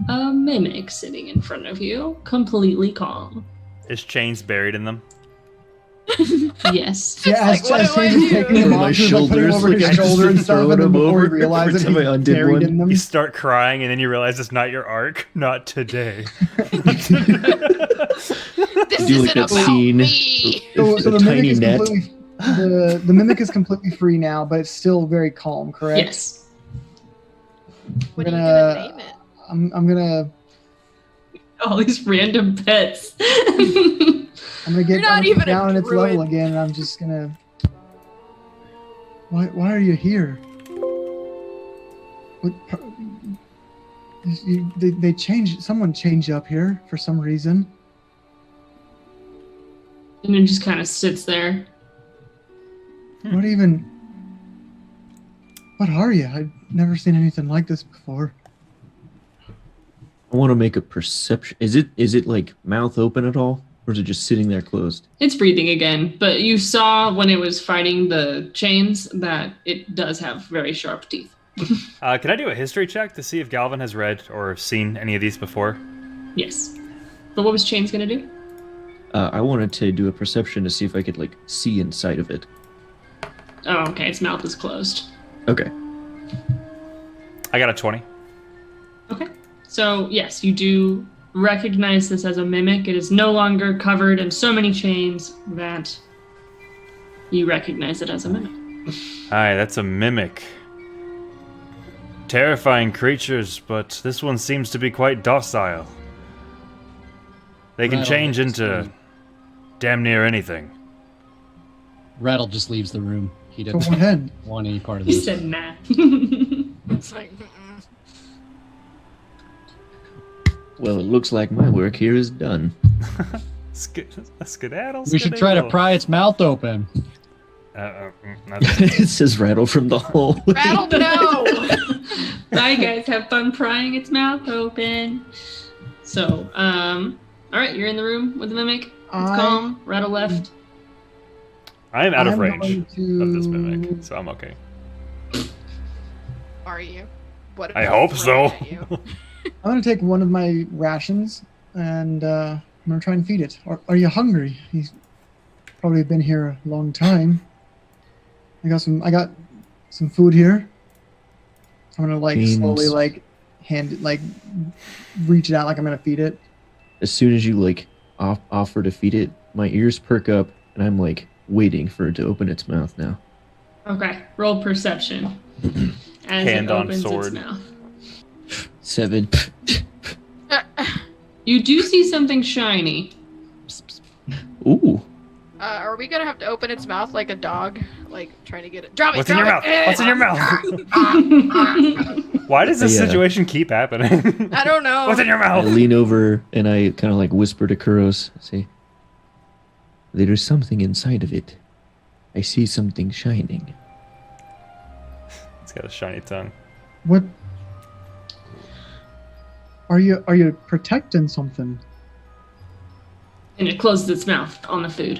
a mimic sitting in front of you, completely calm. Is chains buried in them? Yes. Yeah, Like, what as do I Shane's do? taking him My off, he's like putting him shoulders, over like, his I just shoulder and been stuff, throwing and then him before he over realizes every time I he's undid buried one. in them. You start crying, and then you realize it's not your arc. Not today. This Do isn't like that about scene. me. So A the mimic tiny is net. completely the mimic is completely free now, but it's still very calm. Correct. Yes. What are you gonna- gonna name it? I'm gonna All these random pets. I'm gonna get You're not I'm gonna even get a down in its level druid. again, and I'm just gonna. Why are you here? What? They changed. Someone changed up here for some reason. And it just kind of sits there. What even? What are you? I've never seen anything like this before. I want to make a perception. Is it like mouth open at all? Or is it just sitting there closed? It's breathing again, but you saw when it was fighting the chains that it does have very sharp teeth. Can I do a history check to see if Galvin has read or seen any of these before? Yes. But what was Chains gonna do? I wanted to do a perception to see if I could like see inside of it. Oh, okay, its mouth is closed. Okay. I got a 20. Okay. So, yes, you do recognize this as a mimic. It is no longer covered in so many chains that you recognize it as a mimic. Aye, that's a mimic. Terrifying creatures, but this one seems to be quite docile. They can Rattle change makes into sense. damn near anything. Rattle just leaves the room. He Go doesn't ahead. want any part of He this. said nah. It's like, mm-mm. Well, it looks like my work here is done. Skedaddle. We should try to pry its mouth open. It says rattle from the hole. Rattle, no. Bye, guys. Have fun prying its mouth open. So, all right, you're in the room with the mimic. It's calm. Rattle left. I am out of I'm range going to- of this mimic, so I'm okay. Are you? What? I if hope it's so. thrown at you? I'm gonna take one of my rations and I'm gonna try and feed it. Are you hungry? He's probably been here a long time. I got some food here. I'm gonna like Beans. slowly like hand it, like reach it out like I'm gonna feed it. As soon as you like offer to feed it, my ears perk up and I'm like waiting for it to open its mouth now. Okay, roll perception. As Hand it on opens sword. its mouth. 7. You do see something shiny. Ooh. Are we gonna have to open its mouth like a dog, like trying to get it? Drop it. What's in your drop mouth? it. What's in your mouth? Why does this Yeah. situation keep happening? I don't know. What's in your I mouth? lean over and I kind of like whisper to Kuros, say, "There's something inside of it. I see something shining." It's got a shiny tongue. What? Are you protecting something? And it closes its mouth on the food.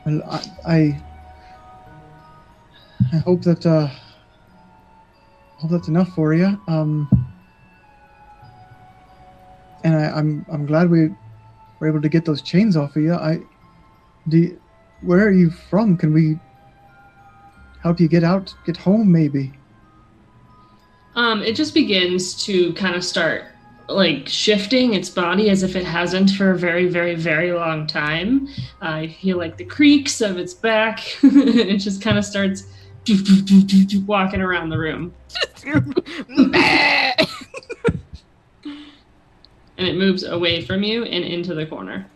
Well, I hope that hope that's enough for you. And I'm glad we were able to get those chains off of you. Where are you from? Can we help you get home maybe? It just begins to kind of start like shifting its body as if it hasn't for a very, very, very long time. You feel like the creaks of its back. It just kind of starts walking around the room. And it moves away from you and into the corner.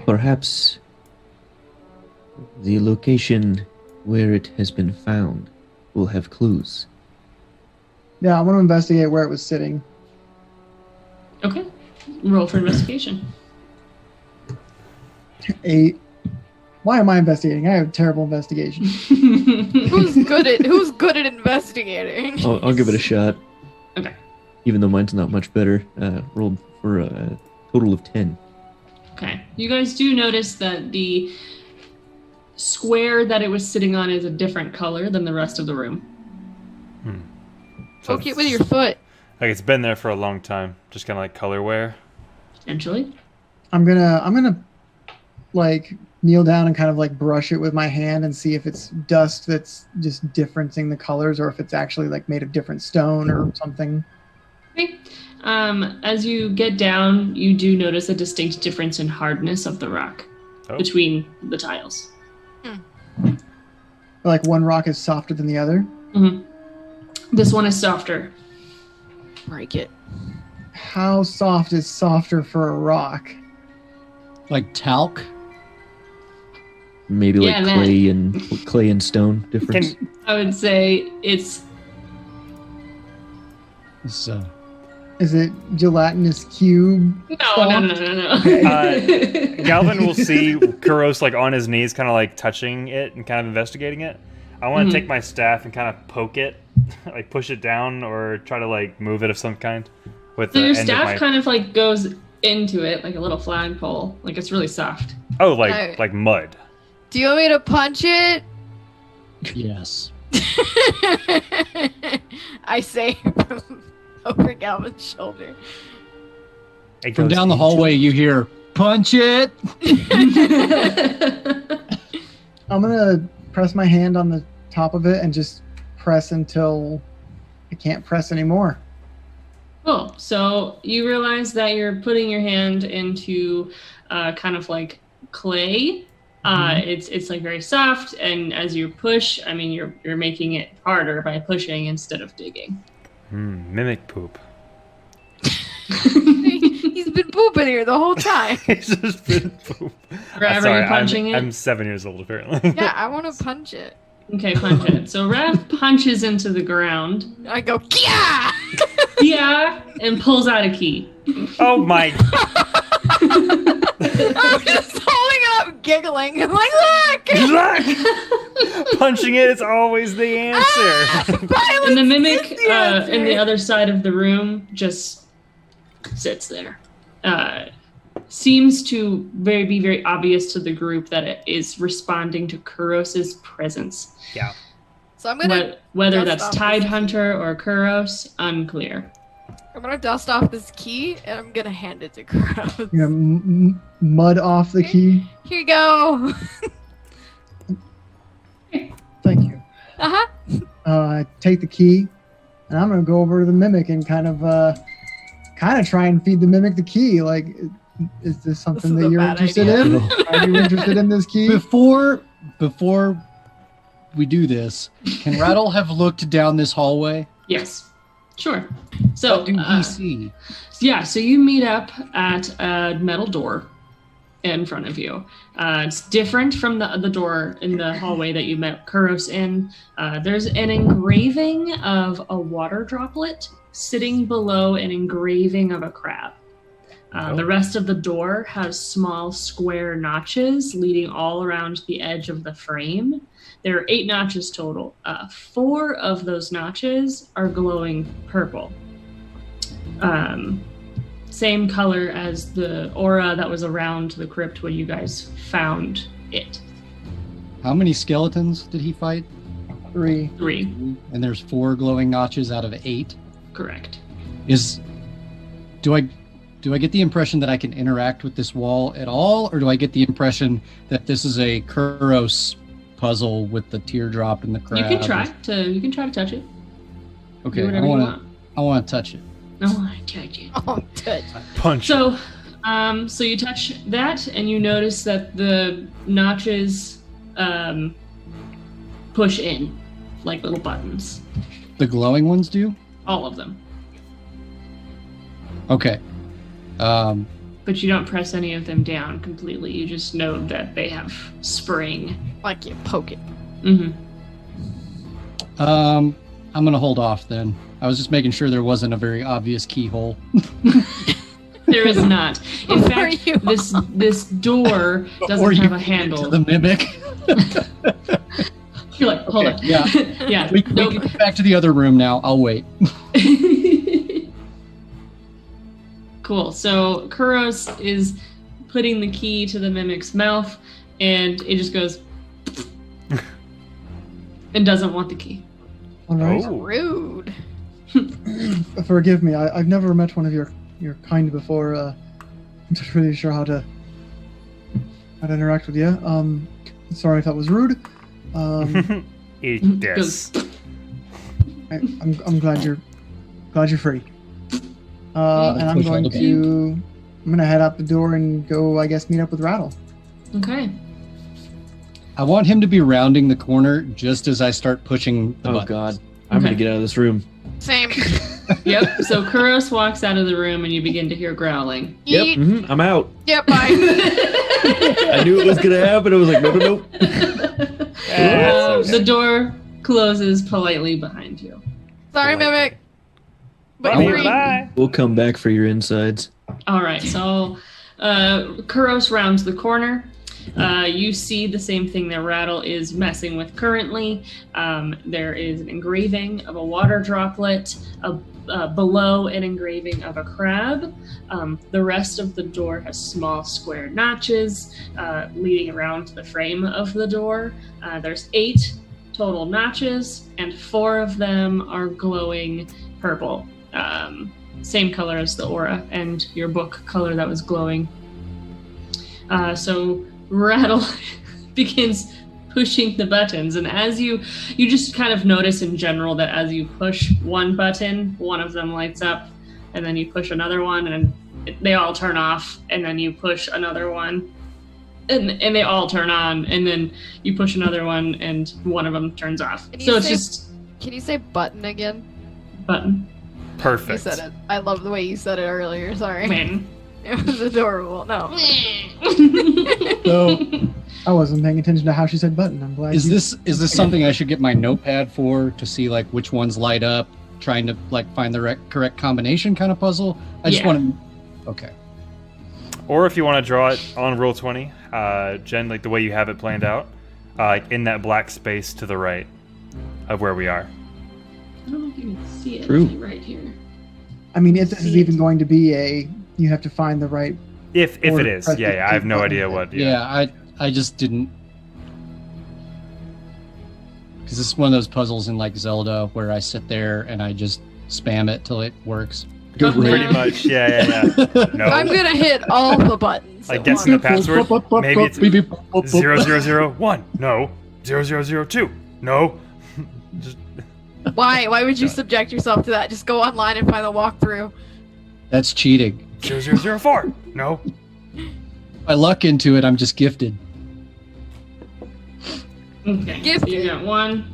Perhaps the location where it has been found will have clues. Yeah, I want to investigate where it was sitting. Okay. Roll for investigation. 8. Why am I investigating? I have terrible investigation. Who's good at investigating? I'll give it a shot. Okay. Even though mine's not much better. Rolled for a total of 10. Okay. You guys do notice that the square that it was sitting on is a different color than the rest of the room. So Poke it with your foot. Like it's been there for a long time. Just kind of like color wear. Potentially. I'm gonna like kneel down and kind of like brush it with my hand and see if it's dust that's just differencing the colors or if it's actually like made of different stone or something. Okay. As you get down, you do notice a distinct difference in hardness of the rock between the tiles. Like one rock is softer than the other. Mm-hmm. This one is softer. Break it. How soft is softer for a rock? Like talc? Maybe Yeah, like clay and stone difference. I would say it's Is it gelatinous cube? no. Galvin will see Kuros like on his knees, kind of like touching it and kind of investigating it. I want to take my staff and kind of poke it, like push it down or try to like move it of some kind. With So the your end staff of my... kind of like goes into it like a little flagpole. Like it's really soft. Oh, Alright. like mud. Do you want me to punch it? Yes. I say from over Galvin's shoulder. It From goes down the into- hallway, you hear, punch it! I'm gonna press my hand on the top of it and just press until I can't press anymore. Cool. So you realize that you're putting your hand into kind of like clay. It's like very soft, and as you push, I mean you're making it harder by pushing instead of digging. Mimic poop. He's been pooping here the whole time. It's just been poop. Rav, are you punching it? I'm 7 years old apparently. Yeah, I want to punch it. Okay, punch it. So Rav punches into the ground. I go, yeah! Yeah, and pulls out a key. Oh my! I'm just holding it up, giggling. I'm like, look! Look! Punching it is always the answer. And the mimic in the other side of the room just sits there. Seems to be very obvious to the group that it is responding to Kuros's presence. Yeah. So I'm gonna Whether dust that's off Tidehunter or Kuros, unclear. I'm gonna dust off this key and I'm gonna hand it to Kuros. You know, mud off the key. Here you go. Thank you. Uh-huh. Take the key, and I'm gonna go over to the mimic and kind of try and feed the mimic the key. Like, is this something This is that a you're bad interested idea. in? Are you interested in this key? Before we do this, can Rattle have looked down this hallway? Yes. Sure. So What do he see? yeah, so you meet up at a metal door in front of you. It's different from the door in the hallway that you met Kuros in. There's an engraving of a water droplet sitting below an engraving of a crab. The rest of the door has small square notches leading all around the edge of the frame. There are 8 notches total. 4 of those notches are glowing purple. Same color as the aura that was around the crypt when you guys found it. How many skeletons did he fight? 3. 3, And there's 4 glowing notches out of 8. correct. Do I get the impression that I can interact with this wall at all, or do I get the impression that this is a Kuros puzzle with the teardrop and the crab? You can try to touch it. Okay, Do whatever you want. I want to touch it. Oh, I touch it. Oh, good. Punch. So, so you touch that, and you notice that the notches push in like little buttons. The glowing ones do? All of them. Okay. But you don't press any of them down completely. You just know that they have spring. Like you poke it. Mm-hmm. I'm gonna hold off then. I was just making sure there wasn't a very obvious keyhole. There is not. In Before fact, you- this door Before doesn't you have a get handle. into the mimic. You're like, hold Okay, on. yeah. Yeah. We can get back to the other room now. I'll wait. Cool. So Kuros is putting the key to the mimic's mouth, and it just goes and doesn't want the key. All right. Oh. Rude. Forgive me. I've never met one of your kind before. I'm not really sure how to interact with you. Sorry if that was rude. Eat this. I'm glad you're free. And I'm Push all going the to head out the door and go, I guess, meet up with Rattle. Okay. I want him to be rounding the corner just as I start pushing the Oh buttons. God, I'm gonna Okay. get out of this room. Same. Yep. So Kuros walks out of the room, and you begin to hear growling. Eat. Yep, I'm out. Yep, bye. I knew it was gonna happen. I was like, no. That's okay. The door closes politely behind you. Sorry, Like- Mimic. But Love you're you, free. bye. We'll come back for your insides. All right, so Kuros rounds the corner. You see the same thing that Rattle is messing with currently. There is an engraving of a water droplet, below an engraving of a crab. The rest of the door has small square notches leading around the frame of the door. There's 8 total notches, and 4 of them are glowing purple. Same color as the aura and your book color that was glowing. So Rattle begins pushing the buttons, and as you just kind of notice in general that as you push one button, one of them lights up, and then you push another one, and they all turn off, and then you push another one, and they all turn on, and then you push another one, and one of them turns off. Can you So it's say- just Can you say button again? button. Perfect. You said it. I love the way you said it earlier. Sorry. Man. It was adorable. No. So I wasn't paying attention to how she said button. I'm glad. Is you- this something I should get my notepad for to see like which ones light up, trying to like find the correct combination kind of puzzle? I just Yeah. want to. Okay. Or if you want to draw it on Roll20, Jen, like the way you have it planned out, like in that black space to the right of where we are. I don't know if you can see it True. right here. I mean, if this is even going to be you have to find the right. If Or it is, press yeah, the I have no button. idea what. Yeah, I just didn't. Because this is one of those puzzles in like Zelda where I sit there and I just spam it till it works. Good Pretty Yeah. much, yeah. No, I'm gonna hit all the buttons. like at guessing the once. password. Maybe it's 0001. No, 0002. No. Just Why? Why would you subject yourself to that? Just go online and find the walkthrough. That's cheating. 0004. No. If I luck into it, I'm just gifted. Okay. So Gifted. you got 1,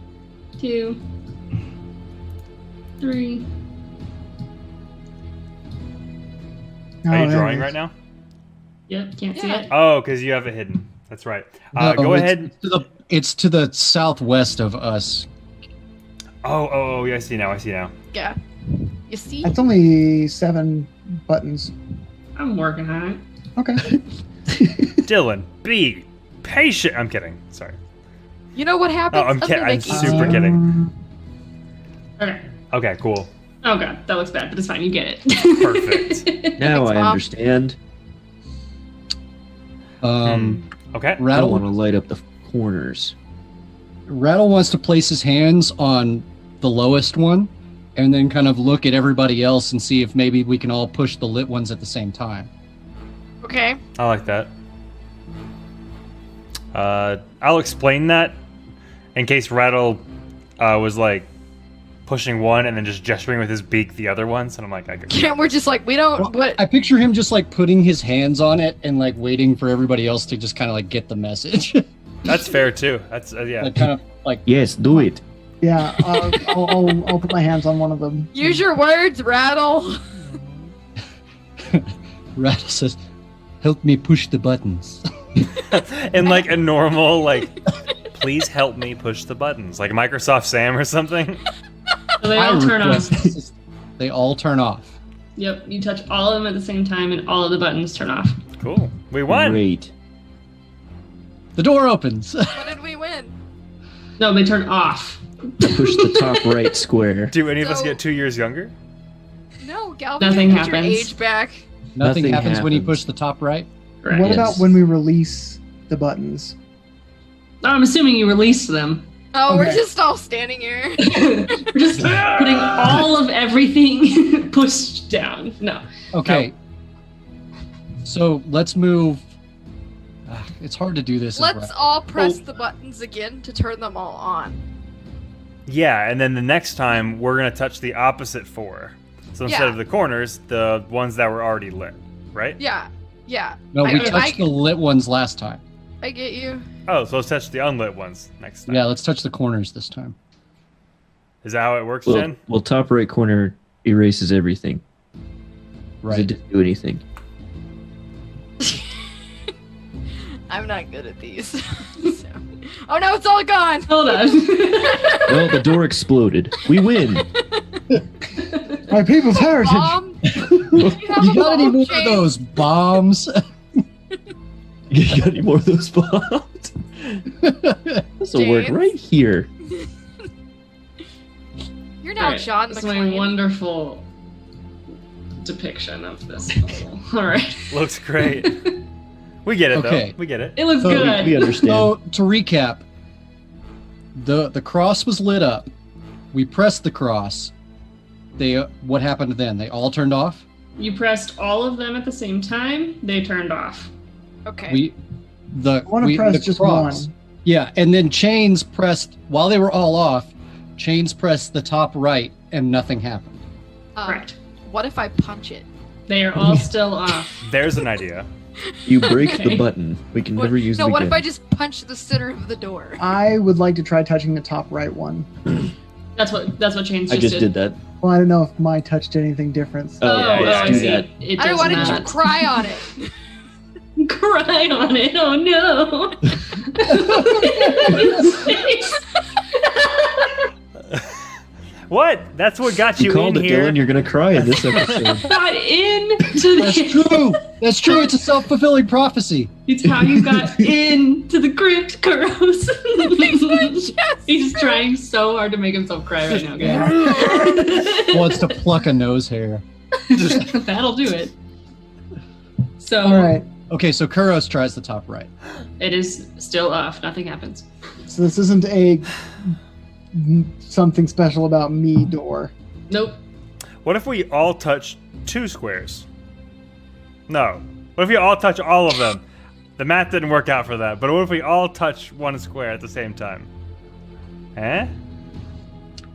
2, 3. Are you Oh, drawing there right it now? Yep, can't see Yeah. it. Oh, because you have it hidden. That's right. No, Go it's ahead. It's to the southwest of us. Oh, yeah, I see now. Yeah. You see? is. It's only 7 buttons. I'm working on it. Okay. Dylan, be patient. I'm kidding. Sorry. You know what happens? Oh, I'm A kidding. I'm mimic super eats you. kidding. Okay. Okay, cool. Oh god, that looks bad, but it's fine. You get it. Perfect. Now Thanks, I Mom. understand. Okay. I don't Rattle want to light up the corners. Rattle wants to place his hands on the lowest one and then kind of look at everybody else and see if maybe we can all push the lit ones at the same time. Okay. I like that. I'll explain that in case Rattle was like pushing one and then just gesturing with his beak the other ones, and I'm like, I could. And we're just like, we don't. Well, What? I picture him just like putting his hands on it and like waiting for everybody else to just kind of like get the message. That's fair too. That's yeah. Like kind of like Yes, do it. Yeah, I'll put my hands on one of them. Use your words, Rattle. Rattle says, "Help me push the buttons." In like a normal like, please help me push the buttons, like Microsoft Sam or something. So they all turn off. They all turn off. Yep, you touch all of them at the same time, and all of the buttons turn off. Cool. We won. Great. The door opens. What did we win? No, they turn off. Push the top right square. Do any of us So- get 2 years younger? No, Galvin, Nothing you get your happens. age back. Nothing Nothing happens when you happens. push the top right. Correct. What Yes. about when we release the buttons? I'm assuming you released them. Oh, we're Okay. just all standing here. We're just putting all of everything pushed down. No. Okay. So let's move. It's hard to do this. as Let's Rattle. all press the buttons again to turn them all on. Yeah, and then the next time we're gonna touch the opposite 4. So instead Yeah. of the corners, the ones that were already lit, right? Yeah, yeah. No, we I- touched the lit ones last time. I get you. Oh, so let's touch the unlit ones next time. Yeah, let's touch the corners this time. Is that how it works, Well, Jen? well, top right corner erases everything. 'Cause It Right. didn't do anything. I'm not good at these. So- Oh no, it's all gone. Hold on. Well, the door exploded. We win. My people's heritage. Bomb. You have You a got any bomb, more of James? those bombs? You got any more of those bombs? This will work James? right here. You're now Alright, John This is my McClane. wonderful depiction of this puzzle. All right. Looks great. We get it Okay. though. We get it. It looks So good. We understand. So to recap, the cross was lit up. We pressed the cross. They what happened then? They all turned off. You pressed all of them at the same time. They turned off. Okay. We the I wanna we, press the just cross. one. Yeah, and then Chains pressed while they were all off. Chains pressed the top right, and nothing happened. Correct. What if I punch it? They are all still off. There's an idea. You break Okay. the button. We can What, never use no, it what again. if I just punch the center of the door? I would like to try touching the top right one. That's what Chains I just did that. Well, I don't know if my touch did anything different. So. Oh, yeah, yeah, I do see. that. It I don't does want to not. cry on it. Cry on it. Oh no. What? That's what got You you, called in it, here. Dylan. You're gonna cry in this episode. Got into That's the. true. That's true. It's a self-fulfilling prophecy. It's how you got into the crypt, Kuros. He's trying so hard to make himself cry right now, guys. Wants to pluck a nose hair. That'll do it. So All right. Okay, so Kuros tries the top right. it is still off. Nothing happens. So this isn't a something special about me door. Nope. What if we all touch 2 squares? No. What if we all touch all of them? The math didn't work out for that. But what if we all touch 1 square at the same time? Eh? There's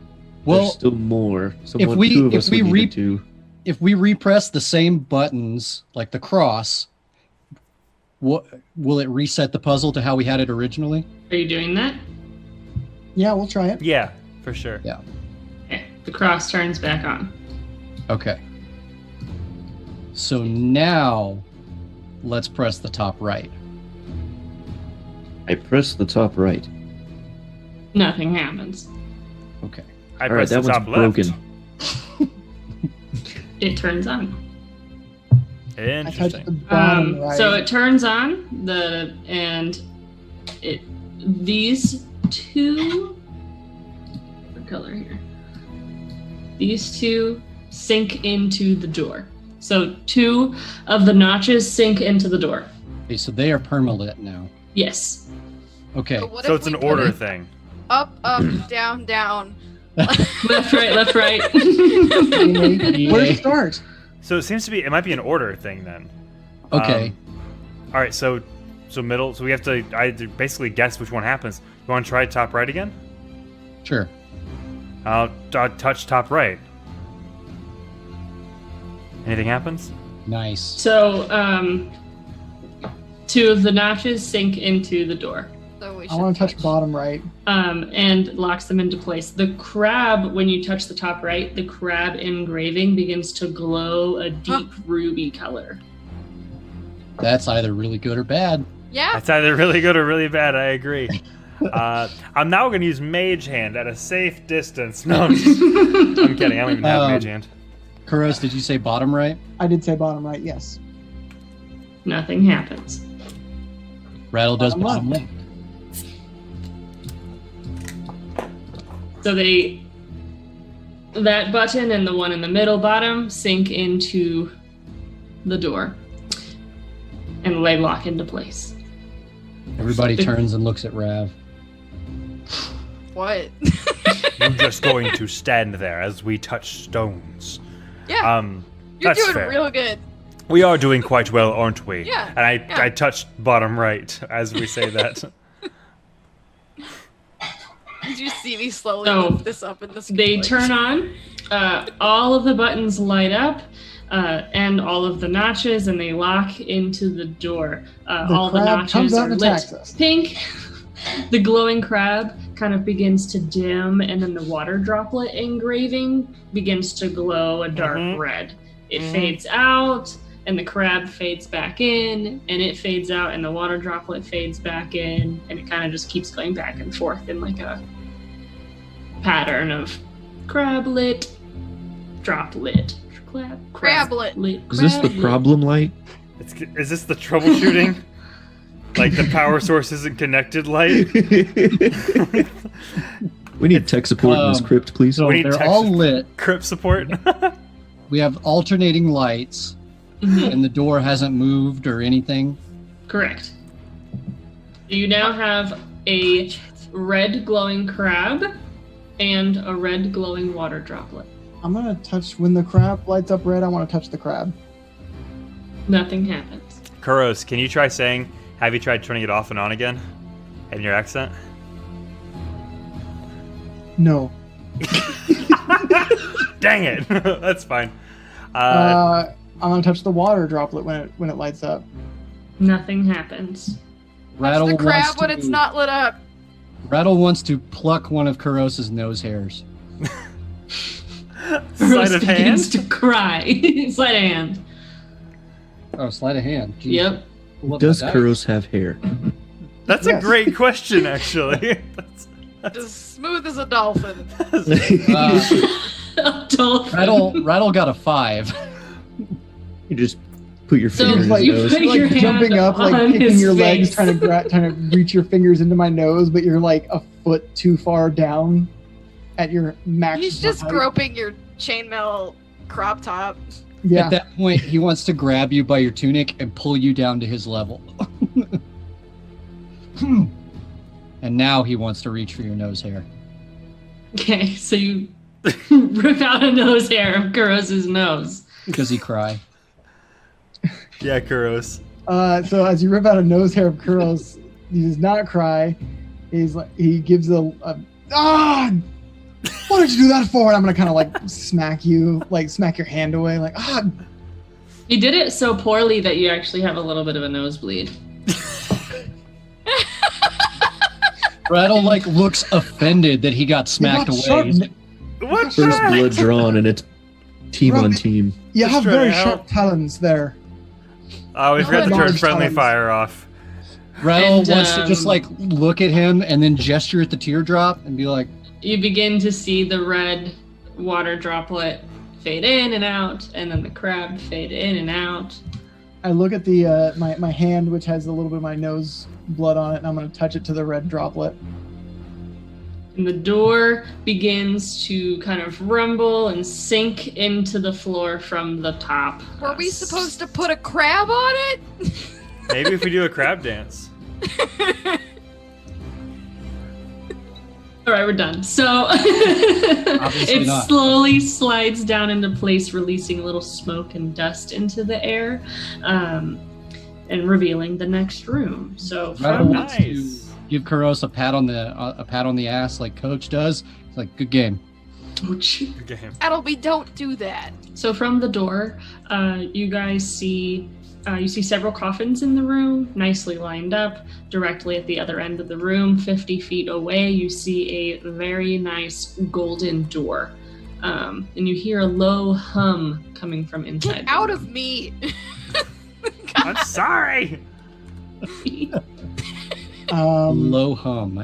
Well, still more. So if one, we- two of if us we would re- need to. if we repress the same buttons, like the cross, what will it reset the puzzle to how we had it originally? Are you doing that? Yeah, we'll try it. Yeah, for sure. Okay. The cross turns back on. Okay. So now, let's press the top right. I press the top right. Nothing happens. Okay. I All right, pressed that the one's top left. broken. It turns on. I touched Interesting. the bottom right. So it turns on these 2. What color here? These 2 sink into the door. So 2 of the notches sink into the door. Okay, so they are permalit now. Yes. Okay. But what So if it's we an put order it thing. Up, down, down. Left, right, left, right. Where to start? So it seems to be, it might be an order thing then. Okay. All right, so middle, so we have to basically guess which one happens. You want to try top right again? Sure. I'll touch top right. Anything happens? Nice. So, 2 of the notches sink into the door. So we I want to touch bottom right. And locks them into place. The crab, when you touch the top right, the crab engraving begins to glow a deep ruby color. That's either really good or bad. Yeah. That's either really good or really bad. I agree. I'm now going to use Mage Hand at a safe distance. No, I'm kidding. I don't even have Mage Hand. Kuros, did you say bottom right? I did say bottom right, yes. Nothing happens. Rattle does Bottom bottom left. So that button and the one in the middle bottom sink into the door. And they lock into place. Everybody turns and looks at Rav. What? I'm just going to stand there as we touch stones. Yeah. You're That's doing fair. real good. We are doing quite well, aren't we? Yeah, And yeah. I touched bottom right as we say that. Did you see me slowly So, lift this up in this? They turn on. All of the buttons light up. And all of the notches, and they lock into the door. All the crab comes notches out are and lit attacks us. pink. The glowing crab kind of begins to dim, and then the water droplet engraving begins to glow a dark red. It fades out, and the crab fades back in, and it fades out, and the water droplet fades back in, and it kind of just keeps going back and forth in like a pattern of crab lit, drop lit, Crablet. lit. Is this the crab lit. problem light? Is this the troubleshooting? Like the power source isn't connected light? We need tech support in this crypt, please. So We need they're text- all lit. Crypt support? We have alternating lights, Mhm. and the door hasn't moved or anything. Correct. You now have a red glowing crab and a red glowing water droplet. I'm going to touch, when the crab lights up red, I want to touch the crab. Nothing happens. Kuros, can you try saying, have you tried turning it off and on again? In your accent? No. Dang it! That's fine. I'm going to touch the water droplet when it lights up. Nothing happens. That's Rattle the crab wants when to, it's not lit up. Rattle wants to pluck one of Kuros's nose hairs. Sleight Rose of begins hand? to cry. Sleight of hand. Oh, sleight of hand. Jeez. Yep. Pull up Does my dice. Kuros have hair? That's Yes. a great question, actually. As smooth as a dolphin. Dolphin. Rattle got a 5. You just put your So, finger in like, his you nose. put You're your like hand jumping up, like on kicking his your legs, face. trying to reach your fingers into my nose, but you're like a foot too far down at your max. He's just height. groping your chainmail crop top. Yeah. At that point, he wants to grab you by your tunic and pull you down to his level. And now he wants to reach for your nose hair. Okay, so you rip out a nose hair of Kuros's nose. Does he cry? Yeah, Kuros. So as you rip out a nose hair of Kuros, he does not cry. He gives a ah. What did you do that for? And I'm gonna kind of like smack you, like smack your hand away, like ah. You did it so poorly that you actually have a little bit of a nosebleed. Rattle looks offended that he got smacked You got sharp away. n- What? First the heck? blood drawn, and it's team on team. You Just have trying very to help. sharp talons there. Oh, we forgot to turn Large friendly times. fire off. Rattle And, wants to just look at him and then gesture at the teardrop and be like, You begin to see the red water droplet fade in and out, and then the crab fade in and out. I look at the my hand, which has a little bit of my nose blood on it, and I'm gonna touch it to the red droplet. And the door begins to kind of rumble and sink into the floor from the top. Were we supposed to put a crab on it? Maybe if we do a crab dance. All right, we're done. So Obviously it not. slowly slides down into place, releasing a little smoke and dust into the air, and revealing the next room. So Rattle from wants to give Kuros a pat on the ass like Coach does. It's like, good game. Ouch. Okay. Adelby, don't do that. So from the door, you guys see you see several coffins in the room, nicely lined up. Directly at the other end of the room, 50 feet away, you see a very nice golden door. And you hear a low hum coming from inside. Get the out room. of me. I'm sorry. Low hum,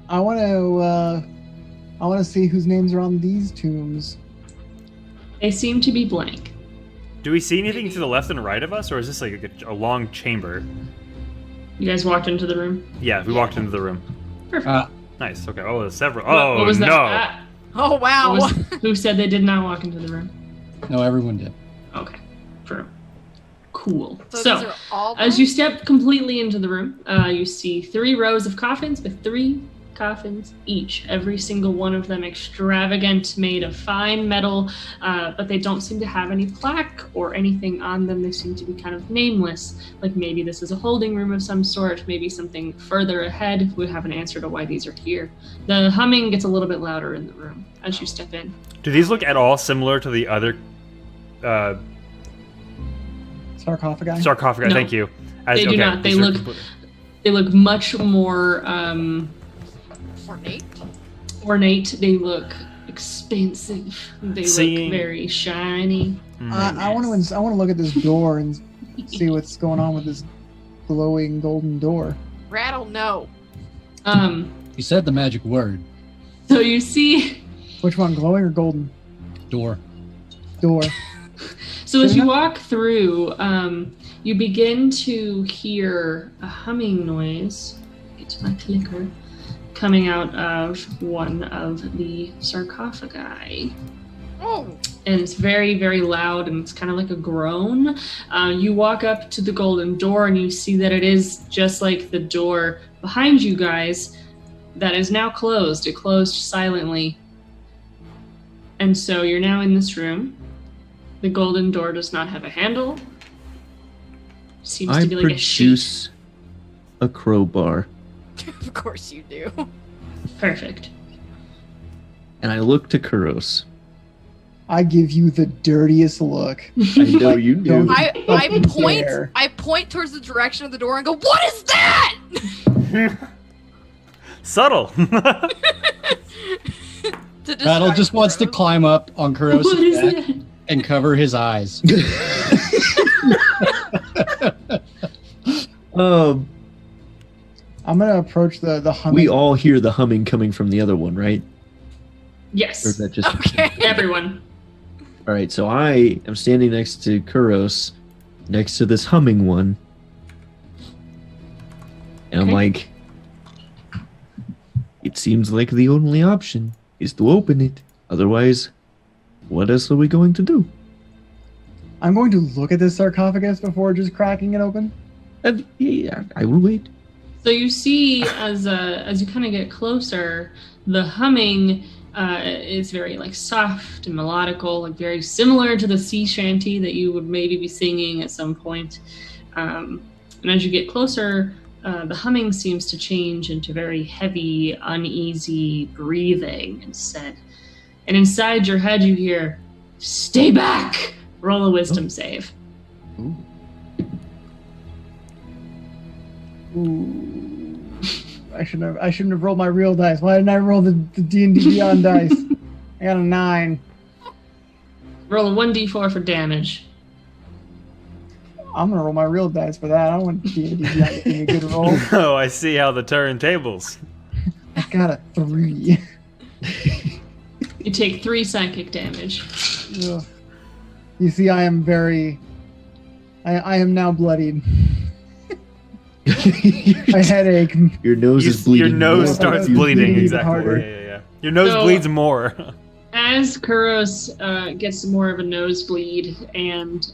I want to see whose names are on these tombs. They seem to be blank. Do we see anything to the left and right of us, or is this like a long chamber? You guys walked into the room? Yeah, we walked into the room. Perfect. Nice. Okay. Oh, there's several. What- Oh what was that? no. Oh, wow. Who said they did not walk into the room? No, everyone did. Okay. Cool. So, So, these are all as you step completely into the room, you see 3 rows of coffins with 3 coffins each. Every single one of them extravagant, made of fine metal, but they don't seem to have any plaque or anything on them. They seem to be kind of nameless. Like maybe this is a holding room of some sort, maybe something further ahead. We have an answer to why these are here. The humming gets a little bit louder in the room as you step in. Do these look at all similar to the other Sarcophagi? sarcophagi? No. Thank you. They do not. these are They look much more ornate. ornate. They look expensive. They Seeing- look very shiny. I want to look at this door and see what's going on with this glowing golden door. Rattle, no. You said the magic word. So you see, Which one, glowing or golden? Door. Door. so as you walk through, you begin to hear a humming noise. Get to my clicker. Coming out of one of the sarcophagi. Oh, And it's very, very loud, and it's kind of like a groan. You walk up to the golden door, and you see that it is just like the door behind you guys that is now closed. It closed silently. And so you're now in this room. The golden door does not have a handle. Seems I to be like a sheet. produce a crowbar, of course you do. Perfect. and I look to Kuros. I give you the dirtiest look. I know you do. Don't- I point. There. I point towards the direction of the door and go, "What is that?" Subtle. To Battle distract just wants to Kuros. climb up on What Kuros' is back that? and cover his eyes. Um, I'm gonna approach the humming. we all hear the humming coming from the other one, right? Or Yes. is that just Okay. Everyone. all right? So I am standing next to Kuros, next to this humming one, and I'm Okay. like, it seems like the only option is to open it. Otherwise, what else are we going to do? I'm going to look at this sarcophagus before just cracking it open. And yeah, I will wait. So you see, as you kind of get closer, the humming is very like soft and melodical, like very similar to the sea shanty that you would maybe be singing at some point. And as you get closer, the humming seems to change into very heavy, uneasy breathing instead. And inside your head, you hear, "Stay back!" Roll a wisdom save. Ooh. Ooh. I shouldn't have rolled my real dice. Why didn't I roll the D&D Beyond dice? I got a 9. Roll a 1d4 for damage. I'm gonna roll my real dice for that. I don't want D&D Beyond to give me a good roll. Oh, I see how the turntables. I got a 3. You take 3 psychic damage. Ugh. You see, I am very. I am now bloodied. My headache. Your nose is bleeding. Your nose more. starts It's bleeding. bleeding Exactly. harder. Yeah. Your nose So- bleeds more. As Kuros gets more of a nosebleed and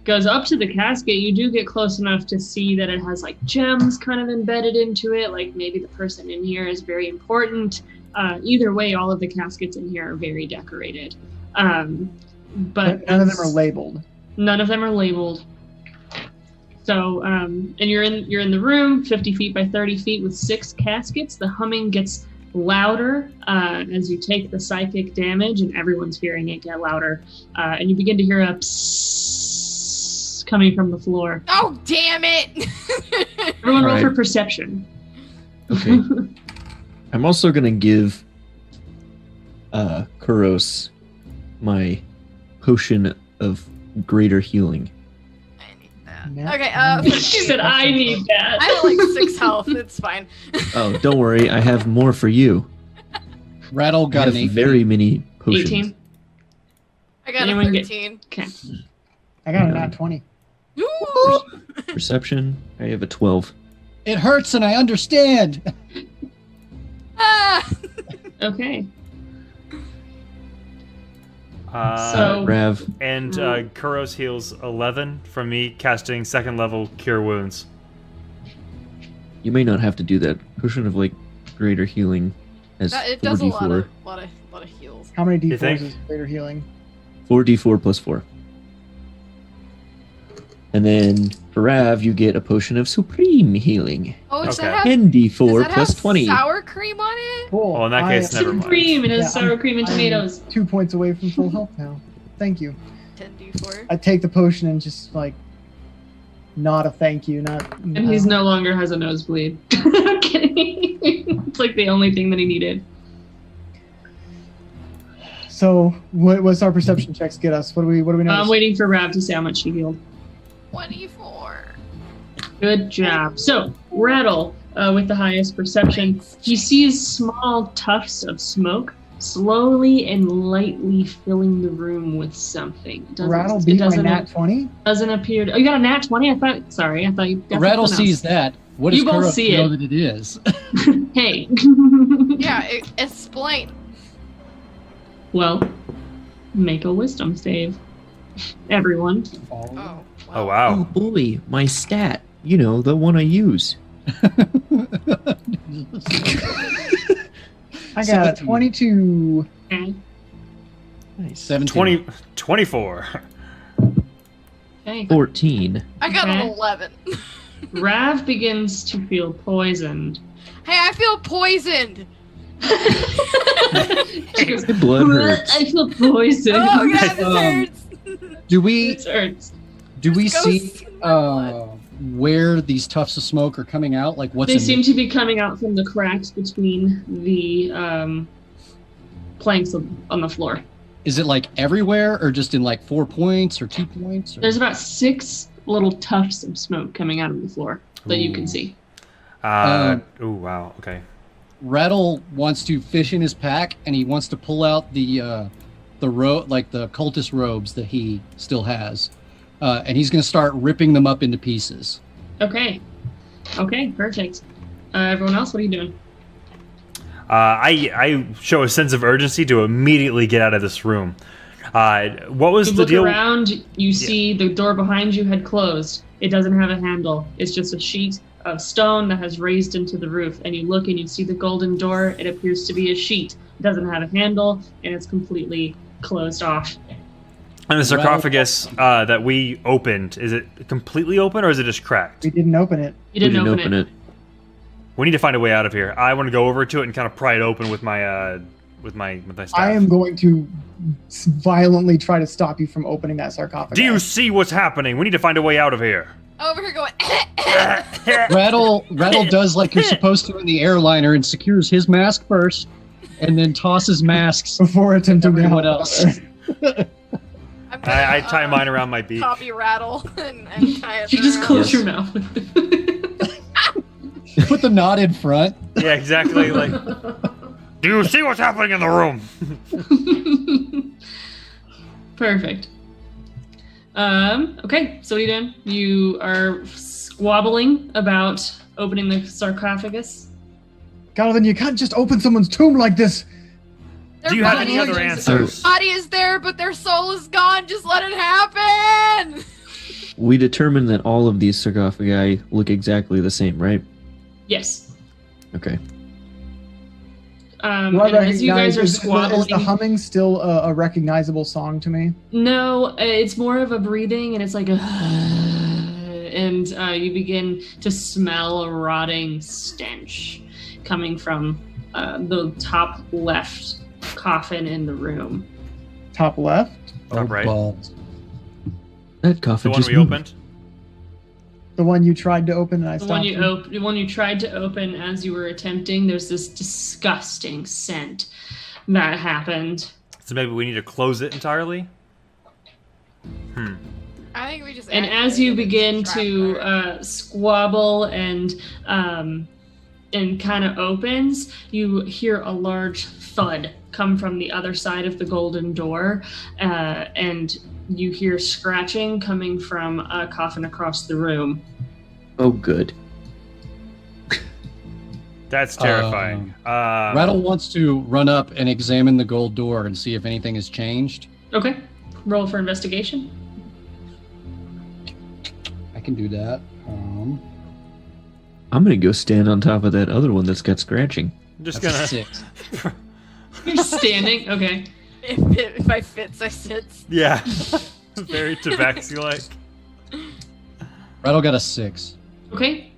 goes up to the casket, you do get close enough to see that it has like gems kind of embedded into it, like maybe the person in here is very important. Either way, all of the caskets in here are very decorated. But None of them are labeled. None of them are labeled. So, and you're in the room, 50 feet by 30 feet with 6 caskets. The humming gets louder as you take the psychic damage, and everyone's hearing it get louder. And you begin to hear a psss coming from the floor. Oh, damn it! Everyone roll Alright. for perception. Okay. I'm also gonna give Kuros my potion of greater healing. I need that. Nat Okay, She said, I need that. I have like 6 health. It's fine. Oh, don't worry, I have more for you. Rattle I got have an 18. very many potions. 18. I got Anyone a get- 13. Okay. I got a nat 20. Ooh! Perception, I have a 12. It hurts and I understand. Ah! Okay. So Rav, and Kuros heals 11 from me casting 2nd level Cure Wounds. you may not have to do that. Potion of like greater healing has It does a 4d4. lot of heals. How many You d4s think? is greater healing? 4d4 plus 4. And then for Rav, you get a potion of supreme healing. Oh, does Okay. that have, 10d4 does that plus have 20. sour cream on it? Cool. Well, in that case, never mind. Supreme, it has Yeah, sour cream and I'm tomatoes. 2 points away from full health now. Thank you. 10d4. I take the potion and just like not a thank you, not. And he's no longer has a nosebleed. I'm kidding. It's like the only thing that he needed. So what's our perception checks get us? What do we know? I'm waiting for Rav to say how much she healed. 24. Good job. So, Rattle, with the highest perception, he sees small tufts of smoke slowly and lightly filling the room with something. It doesn't- Rattle it beat my doesn't- nat 20. Doesn't appear. Oh, you got a nat 20? I thought you got Rattle something sees that. What does You both Kuros see know it. that it is? else. Hey. Yeah, explain. Well, make a wisdom save. Everyone. Oh, Oh Oh wow. boy, my stat. You know, the one I use. I got a 17. 22. Okay. Nice. 17. 24. Okay. 14. I got an Okay. 11. Rav begins to feel poisoned. Hey, I feel poisoned. She goes, My blood hurts. I feel poisoned. Oh god, this hurts. Do we It hurts. Just go see see my blood. where these tufts of smoke are coming out? Like what's They in seem to be coming out from the cracks between the planks on the floor. Is it like everywhere or just in like 4 points or 2 points? Or? There's about 6 little tufts of smoke coming out of the floor that you can Ooh. see. Oh wow. Okay. Rattle wants to fish in his pack and he wants to pull out the like the cultist robes that he still has. And he's going to start ripping them up into pieces. Okay. Okay, perfect. Everyone else, what are you doing? I show a sense of urgency to immediately get out of this room. What was You the look deal? around, you see the door behind you had closed. It doesn't have a handle. It's just a sheet of stone that has raised into the roof. And you look and you see the golden door. It appears to be a sheet. It doesn't have a handle, and it's completely closed off. And the sarcophagus that we opened, is it completely open or is it just cracked? We didn't open it. You didn't open it. We need to find a way out of here. I want to go over to it and kind of pry it open with my staff. I am going to violently try to stop you from opening that sarcophagus. Do you see what's happening? We need to find a way out of here. Over here going. Rattle does like you're supposed to in the airliner and secures his mask first and then tosses masks Before attempting to everyone help else. I'm gonna, I tie mine around my beak. Copy rattle and tie it You just around. close Yes. your mouth. Put the knot in front. Yeah, exactly. Like, do you see what's happening in the room? Perfect. Okay, so what are you doing? You are squabbling about opening the sarcophagus. Jonathan, you can't just open someone's tomb like this. Their Do you have body any other is- answers? Body is there, but their soul is gone. Just let it happen. We determined that all of these sarcophagi look exactly the same, right? Yes. Okay. Do I And as you guys recognize- are is squabbling, the humming still a recognizable song to me? no, it's more of a breathing, and it's like a, and you begin to smell a rotting stench coming from the top left coffin in the room. Top left. Top right. balls. That coffin The one just we moved. opened. The one you tried to open and I The stopped you. the one you tried to open as you were attempting. There's this disgusting scent that happened. So maybe we need to close it entirely. I think we just. And as you activated begin the to trap squabble and kind of opens, you hear a large thud come from the other side of the golden door, and you hear scratching coming from a coffin across the room. Oh, good. That's terrifying. Rattle wants to run up and examine the gold door and see if anything has changed. Okay, roll for investigation. I can do that. I'm gonna go stand on top of that other one that's got scratching. I'm just That's a gonna. 6. You're standing. Okay. If I fits, I sits. Yeah. Very Tabaxi-like. Rattle got a 6. Okay.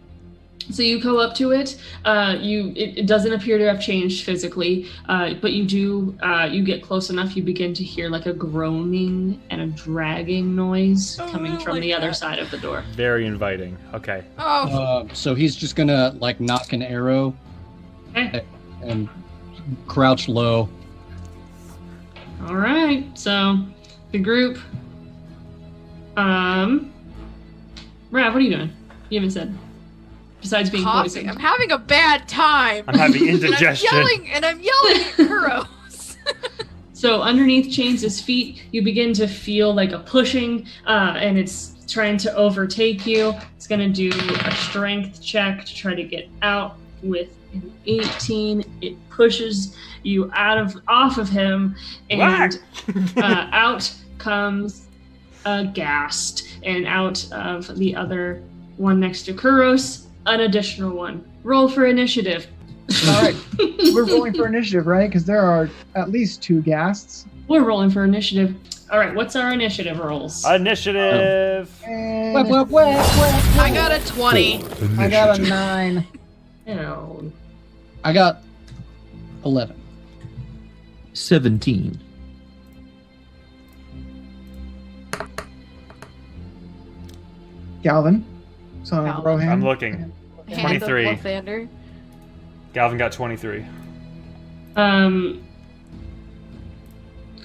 So you go up to it. It doesn't appear to have changed physically, but you do. You get close enough. You begin to hear like a groaning and a dragging noise Oh, I coming don't from like the other that. side of the door. Very inviting. Okay. Oh, So he's just gonna like knock an arrow Okay. and crouch low. All right. So the group. Rav, what are you doing? You haven't said. Besides being coffee. poisoned. I'm having a bad time. I'm having indigestion. and I'm yelling at Kuros. So underneath Chains' feet, you begin to feel like a pushing, and it's trying to overtake you. It's going to do a strength check to try to get out with an 18. It pushes you off of him, and out comes a Ghast, and out of the other one next to Kuros, an additional one. Roll for initiative. All right. We're rolling for initiative, right? Because there are at least 2 ghasts. We're rolling for initiative. All right, what's our initiative rolls? Initiative. And I got a 20. I got a 9. Ew. I got 11. 17. Galvin. So Galvin. Rohan. I'm looking. Hand of 23. Lathander. Galvin got 23.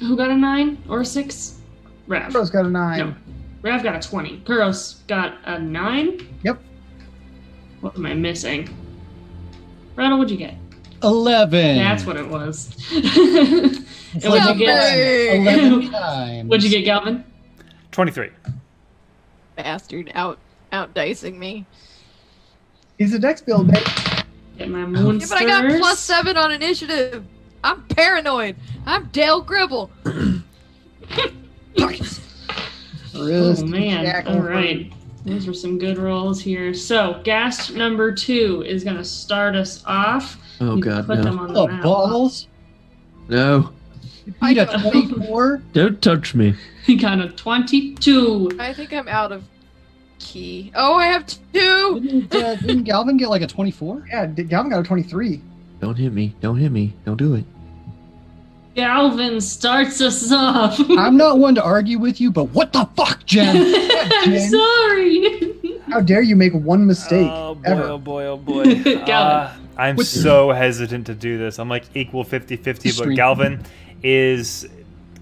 Who got a 9 or a 6? Rav. Kuros got a 9. No. Rav got a 20. Kuros got a 9? Yep. What am I missing? Rattle, what'd you get? 11. That's what it was. And what'd you get? Yay! 11 times. What'd you get, Galvin? 23. Bastard out dicing me. He's a dex build, babe. Get my Yeah, monsters. but I got +7 on initiative. I'm paranoid. I'm Dale Gribble. Oh man! All right, those were some good rolls here. So, Ghast number 2 is gonna start us off. Oh You god, put them no. on the Oh, map. balls. No. Beat a don't- 24. Don't touch me. He got a 22. I think I'm out of key. Oh, I have 2. Didn't Galvin get like a 24? Yeah, Galvin got a 23. Don't hit me. Don't hit me. Don't do it. Galvin starts us off. I'm not one to argue with you, but what the fuck, Jen? I'm Jen. sorry. How dare you make one mistake Oh boy, ever? oh boy, oh boy. Galvin. I'm What- so hesitant to do this. I'm like equal 50-50, but Stream. Galvin is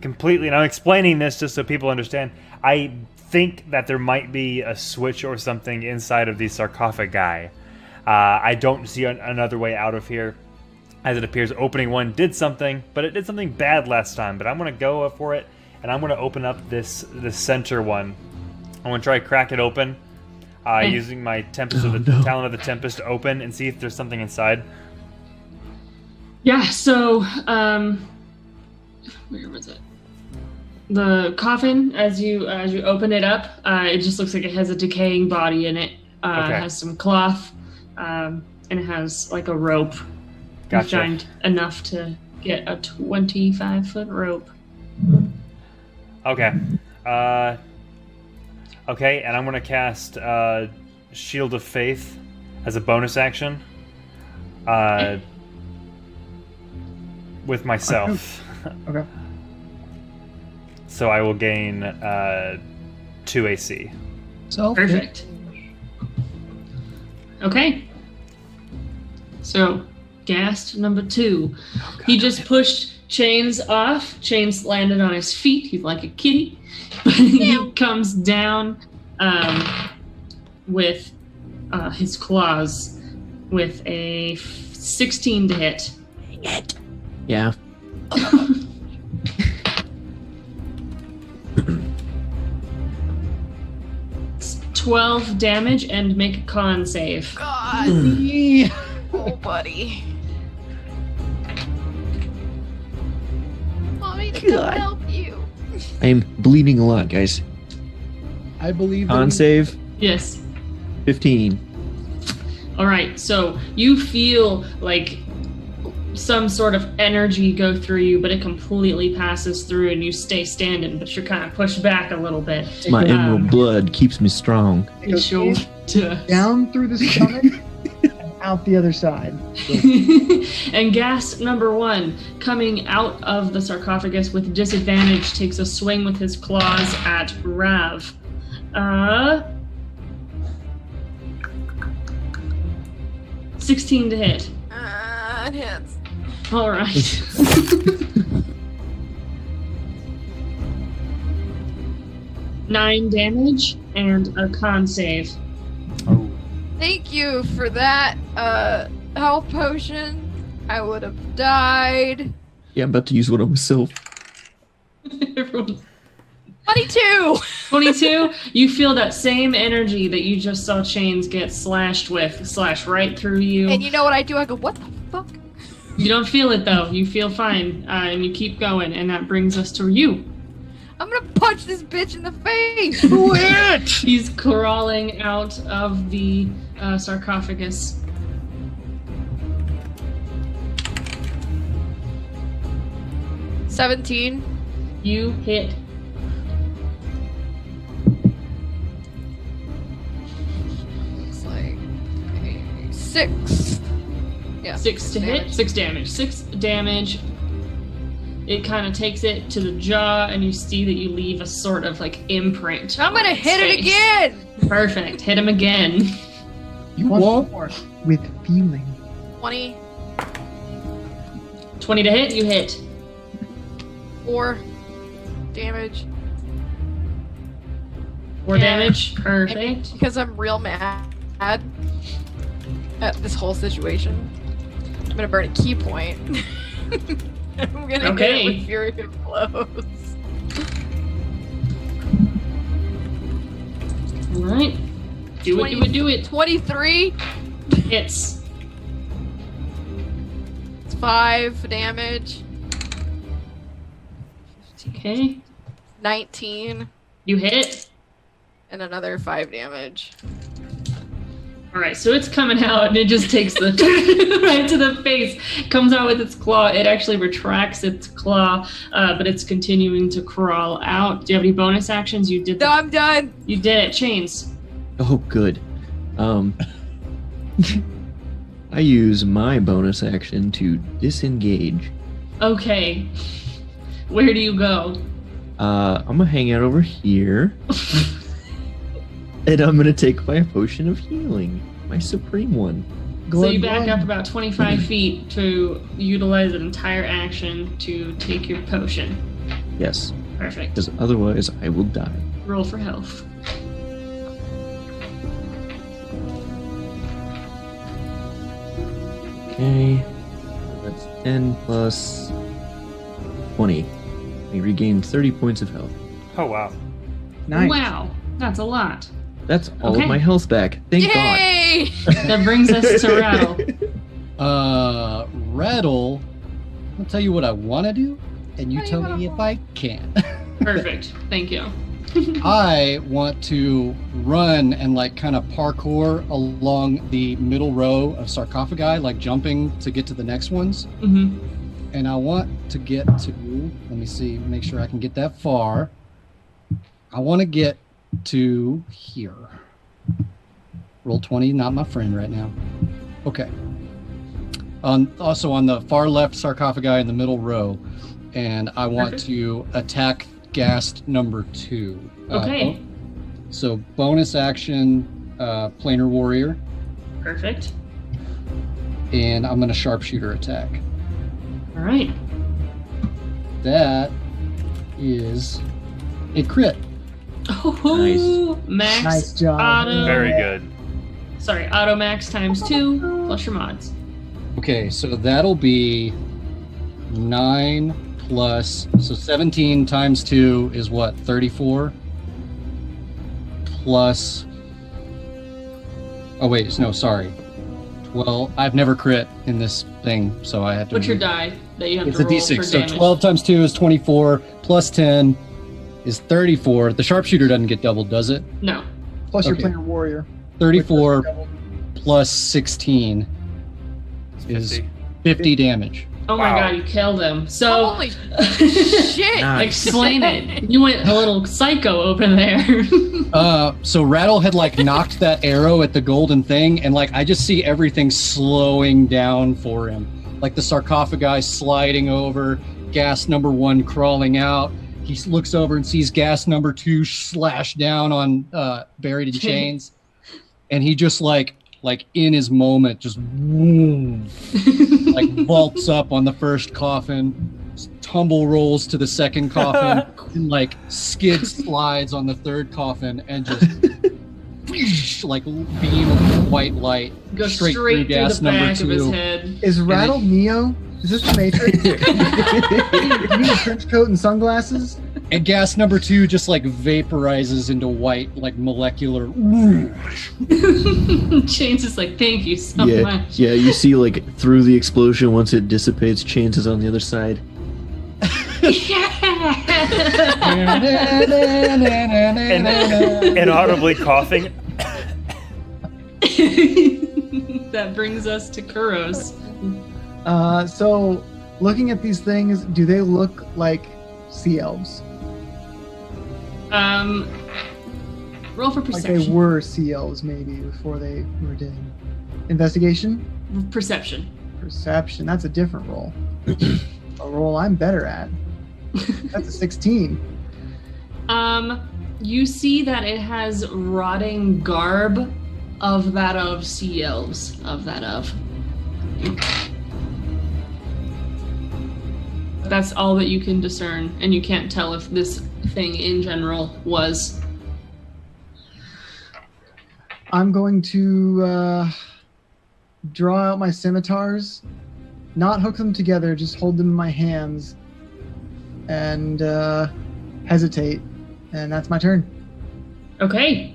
completely, and I'm explaining this just so people understand. I think that there might be a switch or something inside of the sarcophagi. I don't see another way out of here. As it appears, opening one did something, but it did something bad last time. But I'm going to go for it, and I'm going to open up this center one. I'm going to try to crack it open using my Tempest of the Talent of the Tempest to open and see if there's something inside. Yeah. So, where was it? The coffin. As you open it up, it just looks like it has a decaying body in it. Okay. It has some cloth, and it has like a rope. Gotcha. Giant enough to get a 25-foot rope. Okay. Okay, and I'm going to cast Shield of Faith as a bonus action. with myself. Okay. So I will gain 2 AC. So Perfect. Okay. So, Ghast number 2. He just pushed Chains off. Chains landed on his feet. He's like a kitty. He comes down with his claws with a 16 to hit. Yeah. It's 12 damage and make a con save. God. Oh, buddy. Mommy, don't God. help you. I am bleeding a lot, guys. I believe that On we- save, Yes. 15. All right. So you feel like some sort of energy go through you, but it completely passes through and you stay standing, but you're kind of pushed back a little bit. My Um, emerald blood keeps me strong. It goes It's your in, turn. down through the stomach and out the other side. And Ghast number 1, coming out of the sarcophagus with disadvantage, takes a swing with his claws at Rav. 16 to hit. It hits. All right. Nine damage and a con save. Oh. Thank you for that health potion. I would have died. Yeah, I'm about to use one on myself. Everyone 22! 22, you feel that same energy that you just saw Chains get slashed with, slash right through you. And you know what I do? I go, what the fuck? You don't feel it though, you feel fine, and you keep going, and that brings us to you. I'm gonna punch this bitch in the face! He's crawling out of the sarcophagus. $17. You hit. Looks like 6. Yeah. 6 to hit, 6 damage. 6 damage. It kind of takes it to the jaw, and you see that you leave a sort of like imprint. I'm on gonna its hit it face. again! Perfect. Hit him again. You Once won't. more, with feeling. 20. 20 to hit, you hit. 4 damage. 4 Yeah. damage. And Perfect. because I'm real mad at this whole situation, I'm gonna burn a key point. I'm gonna Okay. hit it with Fury of Blows. Alright. Do it. 23. Hits. It's 5 damage. Okay. 19. You hit. And another 5 damage. Alright, so it's coming out and it just takes the right to the face. Comes out with its claw. It actually retracts its claw, but it's continuing to crawl out. Do you have any bonus actions? You did No, I'm done. You did it. Chains. Oh, good. I use my bonus action to disengage. Okay. Where do you go? I'm gonna hang out over here. And I'm gonna take my potion of healing. My supreme one. So you Glug, back glug. up about 25 feet to utilize an entire action to take your potion. Yes, Perfect. because otherwise I will die. Roll for health. Okay. That's 10 plus 20. I regain 30 points of health. Oh, wow. Nice. Wow, that's a lot. That's all Okay. of my health back. Thank God. Yay! That brings us to Rattle. Rattle, I'll tell you what I want to do, and you What do tell you me wanna if I can. Perfect. Thank you. I want to run and like kind of parkour along the middle row of sarcophagi, like jumping to get to the next ones. hmm And I want to get to, let me see, make sure I can get that far. I want to get to here. Roll 20, not my friend right now. Okay. also on the far left sarcophagi in the middle row, and I want Perfect. to attack ghast number 2. Okay. So bonus action, planar warrior, Perfect. and I'm gonna sharpshooter attack. All right. That is a crit. Oh, max. Nice job. Auto. Very good. Sorry, auto max times 2 plus your mods. Okay, so that'll be 9 plus, so 17 times 2 is what, 34? Plus, oh wait, no, sorry. Well, I've never crit in this thing, so I had to. What's your die that you have It's to a roll d6, for so damage? 12 times 2 is 24, plus 10 is 34. The sharpshooter doesn't get doubled, does it? No. Plus your Okay. planar warrior. 34 Double. plus 16 is 50 damage. Oh my Wow. god, you killed him. So Holy shit! Nice. explain it. You went a little psycho over there. So Rattle had like knocked that arrow at the golden thing, and like I just see everything slowing down for him. Like the sarcophagi sliding over, gas number 1 crawling out. He looks over and sees gas number 2 slash down on buried in chains, and he just like in his moment just boom, like vaults up on the first coffin, tumble rolls to the second coffin, and like skid slides on the third coffin, and just like beam of white light Go straight straight through through gas the number back of his 2. head. Is Rattle Neo? Is this the Matrix? You need a trench coat and sunglasses? And gas number 2 just like vaporizes into white, like molecular. Chains is like, thank you so Yeah, much. yeah. You see, like through the explosion, once it dissipates, Chains is on the other side. And inaudibly coughing. That brings us to Kuros. So, looking at these things, do they look like sea elves? Roll for Like perception. they were sea elves, maybe, before they were dead. Investigation? Perception. Perception. That's a different roll. A roll I'm better at. That's a 16. You see that it has rotting garb of that of sea elves. That's all that you can discern, and you can't tell if this thing in general was. I'm going to draw out my scimitars, not hook them together, just hold them in my hands, and hesitate. And that's my turn. Okay.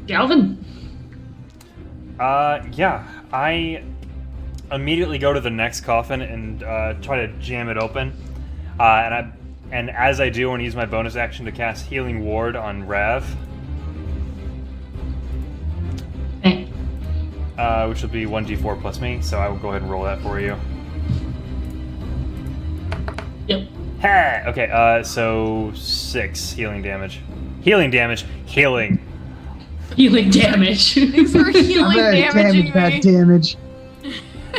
Galvin. Yeah, I immediately go to the next coffin and try to jam it open. And as I do, I want to use my bonus action to cast Healing Ward on Rav, Hey. which will be 1d4 plus me. So I will go ahead and roll that for you. Yep. Hey, okay. So 6 healing damage. Healing. Healing damage. Thanks for I'm healing gonna damaging damage that me. damage.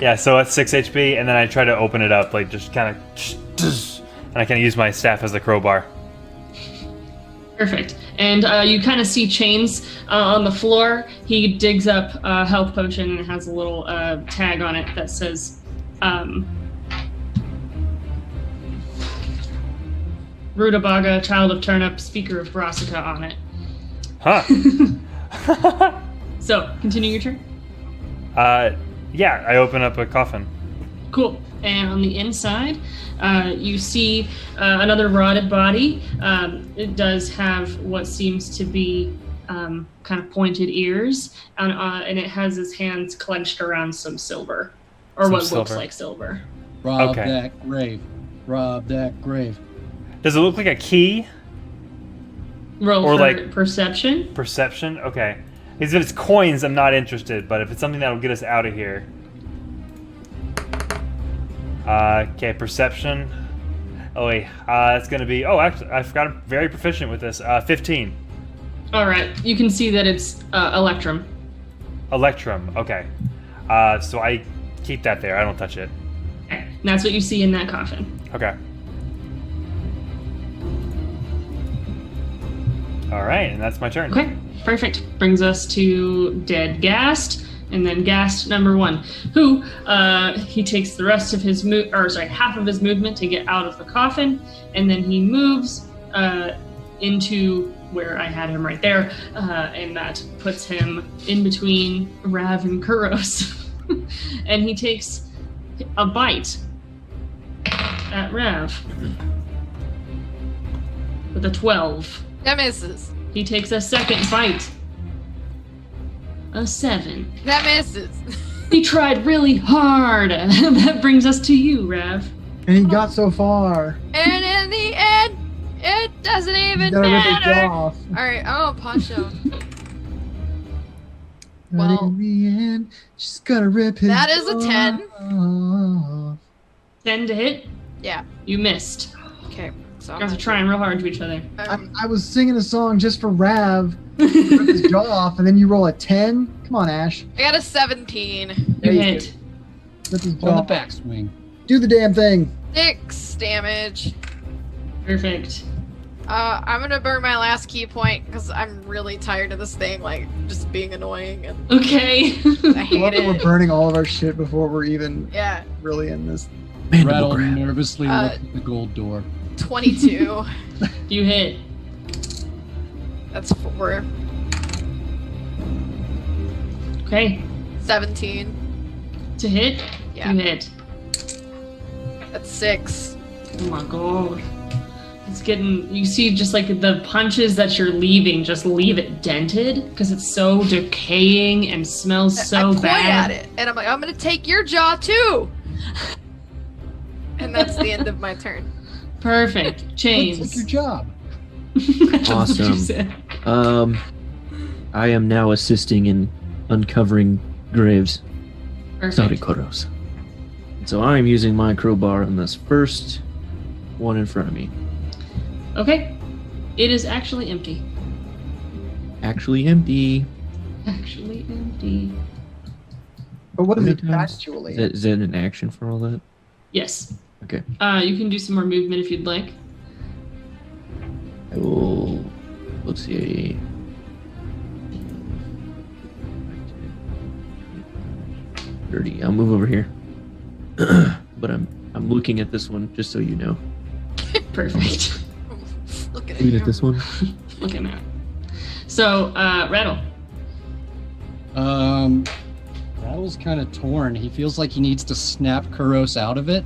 Yeah, so that's 6 HP, and then I try to open it up, like just kind of, and I kind of use my staff as a crowbar. Perfect. And you kind of see Chains on the floor. He digs up a health potion and it has a little tag on it that says Rutabaga, Child of Turnip, Speaker of Brassica on it. Huh. So, continue your turn. Yeah, I open up a coffin. Cool. And on the inside, you see another rotted body. It does have what seems to be kind of pointed ears, and it has his hands clenched around some silver, or Some what looks silver. like silver. Rob Okay. that grave. Rob that grave. Does it look like a key? Roll Or for like- perception. Perception? Okay. Because if it's coins, I'm not interested, but if it's something that'll get us out of here. Okay, perception. Oh wait, it's gonna be, oh actually, I forgot I'm very proficient with this. 15. All right. You can see that it's Electrum. Electrum, okay. So I keep that there. I don't touch it. Okay. And that's what you see in that coffin. Okay. All right, and that's my turn. Okay, perfect. Brings us to dead Gast, and then Gast number 1, who he takes the rest of his half of his movement to get out of the coffin, and then he moves into where I had him right there, and that puts him in between Rav and Kuros. And he takes a bite at Rav with a 12. That misses. He takes a second bite. A 7. That misses. He tried really hard. That brings us to you, Rav. And he got so far. And in the end, it doesn't even Gotta rip his matter. jaw All off. right, I'm gonna punch him. But Well, in the end, she's gonna rip his that is a 10. jaw off. 10 to hit. Yeah. You missed. Okay. So You guys are trying real hard to each other. I was singing a song just for Rav to rip his jaw off, and then you roll a 10? Come on, Ash. I got a 17. You There you hit. Rip his On jaw the off. backswing. Do the damn thing. 6 damage. Perfect. I'm gonna burn my last key point because I'm really tired of this thing, like, just being annoying and Okay. I I love hate that we're it. burning all of our shit before we're even Yeah. really in this. Mandible Rattle grab. nervously looked at the gold door. 22. You hit. That's 4. Okay. 17. To hit. Yeah. You hit. That's 6. Oh my god. It's getting, you see just like the punches that you're leaving, just leave it dented because it's so decaying and smells so I point bad. at it and I'm like, I'm gonna take your jaw too. And that's the end of my turn. Perfect. That's Chains. your job. That's what you Awesome. said. I am now assisting in uncovering graves. Sorry, Perfect. Koros. So I'm using my crowbar on this first one in front of me. Okay. It is actually empty. Actually empty. Actually empty. But what is How it many times? actually? Is that an action for all that? Yes. Okay. You can do some more movement if you'd like. I will. Let's see. 30. I'll move over here. But I'm looking at this one just so you know. Perfect. Look at Looking it. at this one. Look at that. So, Rattle. Rattle's kind of torn. He feels like he needs to snap Kuros out of it.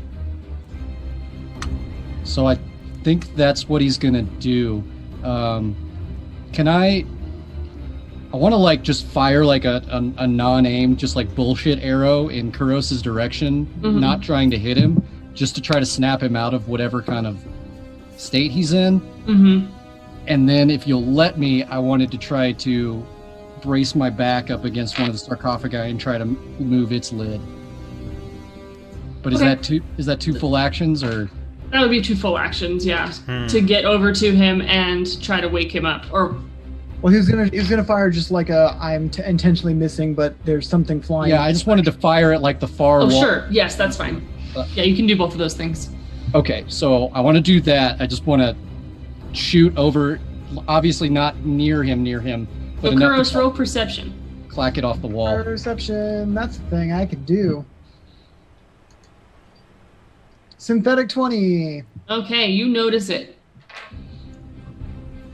So I think that's what he's gonna do. Can I want to like just fire like a non-aim, just like bullshit arrow in Kuros's direction, Mhm. not trying to hit him, just to try to snap him out of whatever kind of state he's in. Mm-hmm. And then if you'll let me, I wanted to try to brace my back up against one of the sarcophagi and try to move its lid. But Okay. is that two full actions or? That would be 2 full actions, yeah. To get over to him and try to wake him up. Or Well, he was gonna fire just like a I'm intentionally missing, but there's something flying. Yeah, I just wanted to fire at like the far wall. sure, yes, that's fine. Yeah, you can do both of those things. Okay, so I want to do that. I just want to shoot over, obviously not near him, but So enough Kuros, to roll perception. clack it off the wall. Reception. That's the thing I could do. Synthetic 20. Okay, you notice it.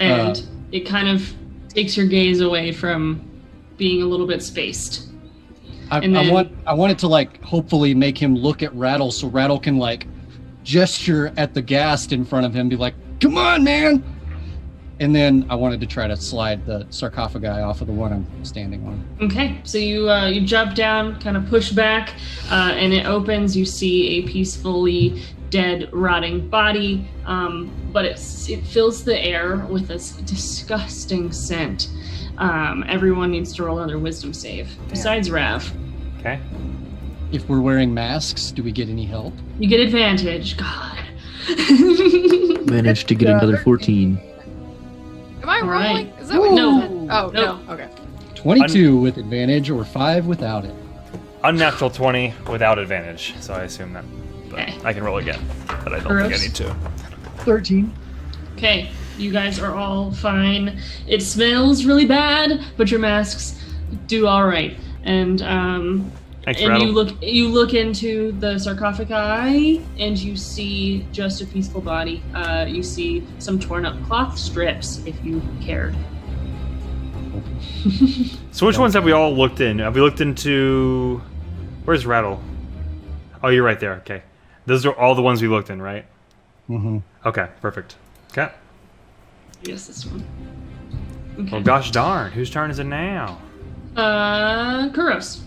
And it kind of takes your gaze away from being a little bit spaced. And then- I want it to like hopefully make him look at Rattle so Rattle can like gesture at the Ghast in front of him, be like, "Come on, man!" And then I wanted to try to slide the sarcophagi off of the one I'm standing on. Okay, so you jump down, kind of push back, and it opens. You see a peacefully dead, rotting body, but it fills the air with this disgusting scent. Everyone needs to roll another wisdom save, besides Rav. Okay. If we're wearing masks, do we get any help? You get advantage. God. Managed to get another 14. Am I All rolling? right. Is that what you No. said? Oh, No. no. Okay. 22 with advantage or 5 without it. Unnatural 20 without advantage, so I assume that. But Okay. I can roll again, but I don't think I need to. 13. Okay, you guys are all fine. It smells really bad, but your masks do all right. And Thanks, and Rattle. you look into the sarcophagi, and you see just a peaceful body. You see some torn up cloth strips, if you cared. So which ones have we all looked in? Have we looked into... Where's Rattle? Oh, you're right there. Okay. Those are all the ones we looked in, right? Mm-hmm. Okay, perfect. Okay. Yes, this one. Okay. Well, gosh darn. Whose turn is it now? Kuros.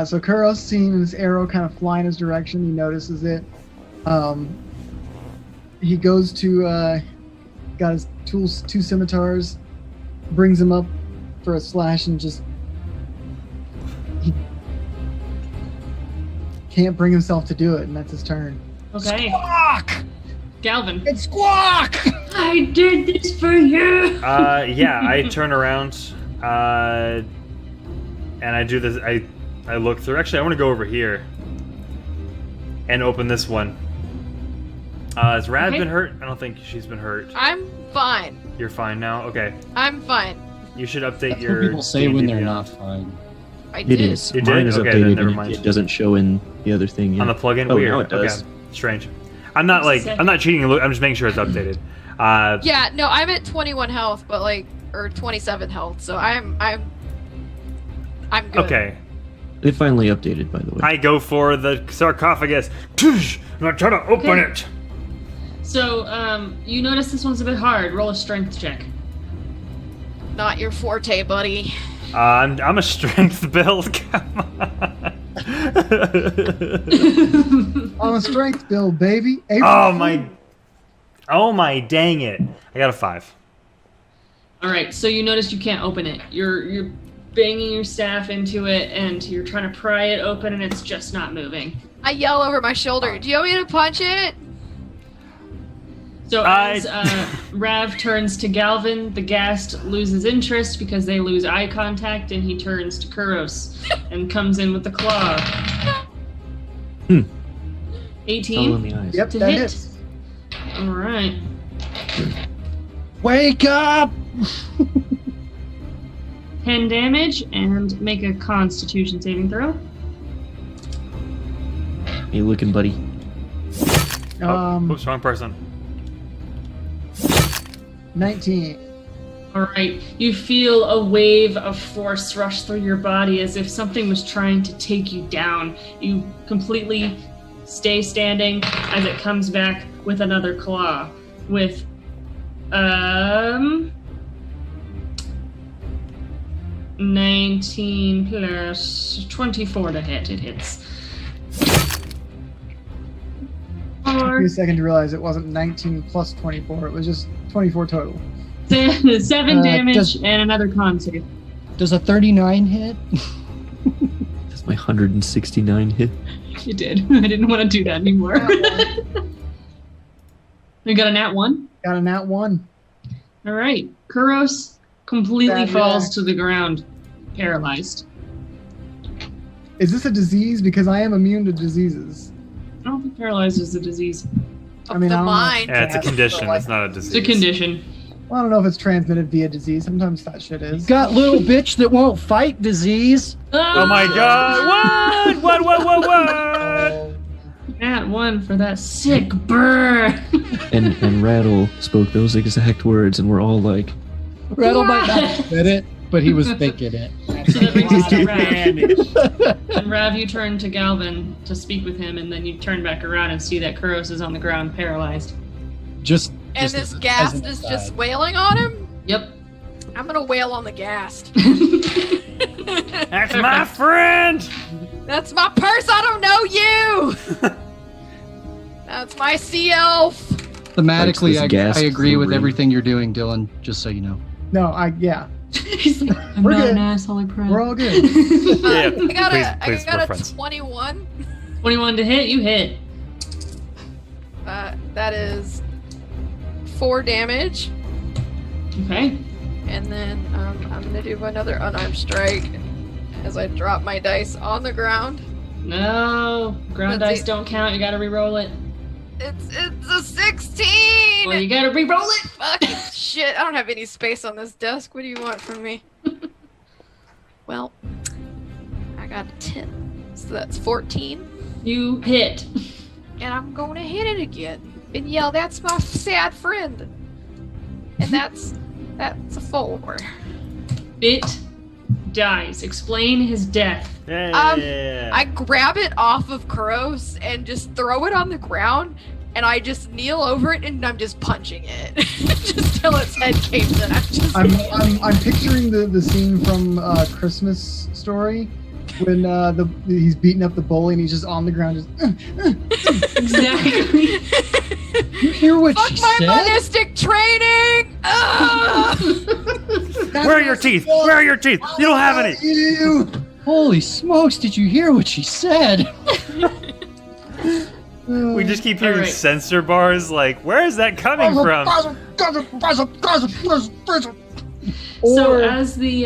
So Kuros, seeing this arrow kind of fly in his direction, he notices it. He goes to, got his tools, 2 scimitars, brings him up for a slash, and just he can't bring himself to do it, and that's his turn. Okay. Squawk! Galvin. It's squawk! I did this for you! Yeah, I turn around, and I do this. I look through. Actually, I want to go over here and open this one. Has Rad Okay. been hurt? I don't think she's been hurt. I'm fine. You're fine now? Okay. I'm fine. You should update That's your... what people say when they're D&D not fine. I It did. is. You Mine did? is Okay, then updated never and mind. it doesn't show in the other thing yet. On the plugin? Oh, Weird. now it does. Okay. Strange. I'm not cheating. I'm just making sure it's updated. Yeah, no, I'm at 21 health, but like, or 27 health, so I'm good. Okay. It finally updated, by the way. I go for the sarcophagus. Tush! And I try to open Okay. it. So, you notice this one's a bit hard. Roll a strength check. Not your forte, buddy. I'm a strength build. Come on. On a strength build, baby. Oh my dang it. I got a 5. Alright, so you notice you can't open it. You're banging your staff into it, and you're trying to pry it open, and it's just not moving. I yell over my shoulder. Do you want me to punch it? So as Rav turns to Galvin, the Ghast loses interest because they lose eye contact, and he turns to Kuros and comes in with the claw. Hmm. All 18 in the eyes. Yep, to that hit. hits. All right. Wake up! 10 damage, and make a Constitution saving throw. Hey, looking, buddy. Oops, wrong person. 19. All right. You feel a wave of force rush through your body as if something was trying to take you down. You completely stay standing as it comes back with another claw with 19 plus 24 to hit. It hits. Took me a second to realize it wasn't 19 plus 24. It was just 24 total. 7 damage does- and another con save. Does a 39 hit? That's my 169 hit. You did. I didn't want to do that anymore. You got a nat 1? Got a nat 1. All right. Kuros completely Bad falls reaction. to the ground, paralyzed. Is this a disease? Because I am immune to diseases. I don't think paralyzed is a disease. I mean, the I don't know. mind. Yeah, it's a Yeah, condition. so, like- It's not a It's disease. a condition. Well, I don't know if it's transmitted via disease. Sometimes that shit is. Got little bitch that won't fight disease. Oh my god! What? Nat 1 for that sick burn. And Rattle spoke those exact words, and we're all like, Rattle might not have said it, but he was thinking it. So that brings us to Rav. And Rav, you turn to Galvin to speak with him, and then you turn back around and see that Kuros is on the ground, paralyzed. Just And just this as ghast an is aside. just wailing on him? Yep. I'm gonna wail on the ghast. That's my friend! That's my purse, I don't know you! That's my sea elf! Thematically, Likes this gas I agree with ring. everything you're doing, Dylan, just so you know. No, yeah. He's like, I'm We're not good. an asshole, I promise. We're all good. Yeah, I please, got we're a friends. 21. 21 to hit, you hit. That is 4 damage. Okay. And then I'm gonna do another unarmed strike. as I drop my dice on the ground. No, ground Let's dice see. don't count. You gotta re-roll it. It's a 16! Well, you gotta re-roll it. Fucking shit, I don't have any space on this desk. What do you want from me? Well, I got a 10. So that's 14. You hit. And I'm going to hit it again. And yell, that's my sad friend. And that's a 4. It dies. Explain his death. Yeah. I grab it off of Kuros and just throw it on the ground, and I just kneel over it and I'm just punching it, just till its head caves in. I'm picturing the scene from Christmas Story when he's beating up the bully and he's just on the ground just. Exactly. You hear what Fuck she my said? monistic training! Where are your teeth? Where are your teeth? You don't have any. You. Holy smokes! Did you hear what she said? We just keep hearing Alright. sensor bars. Like, where is that coming from? So Or as the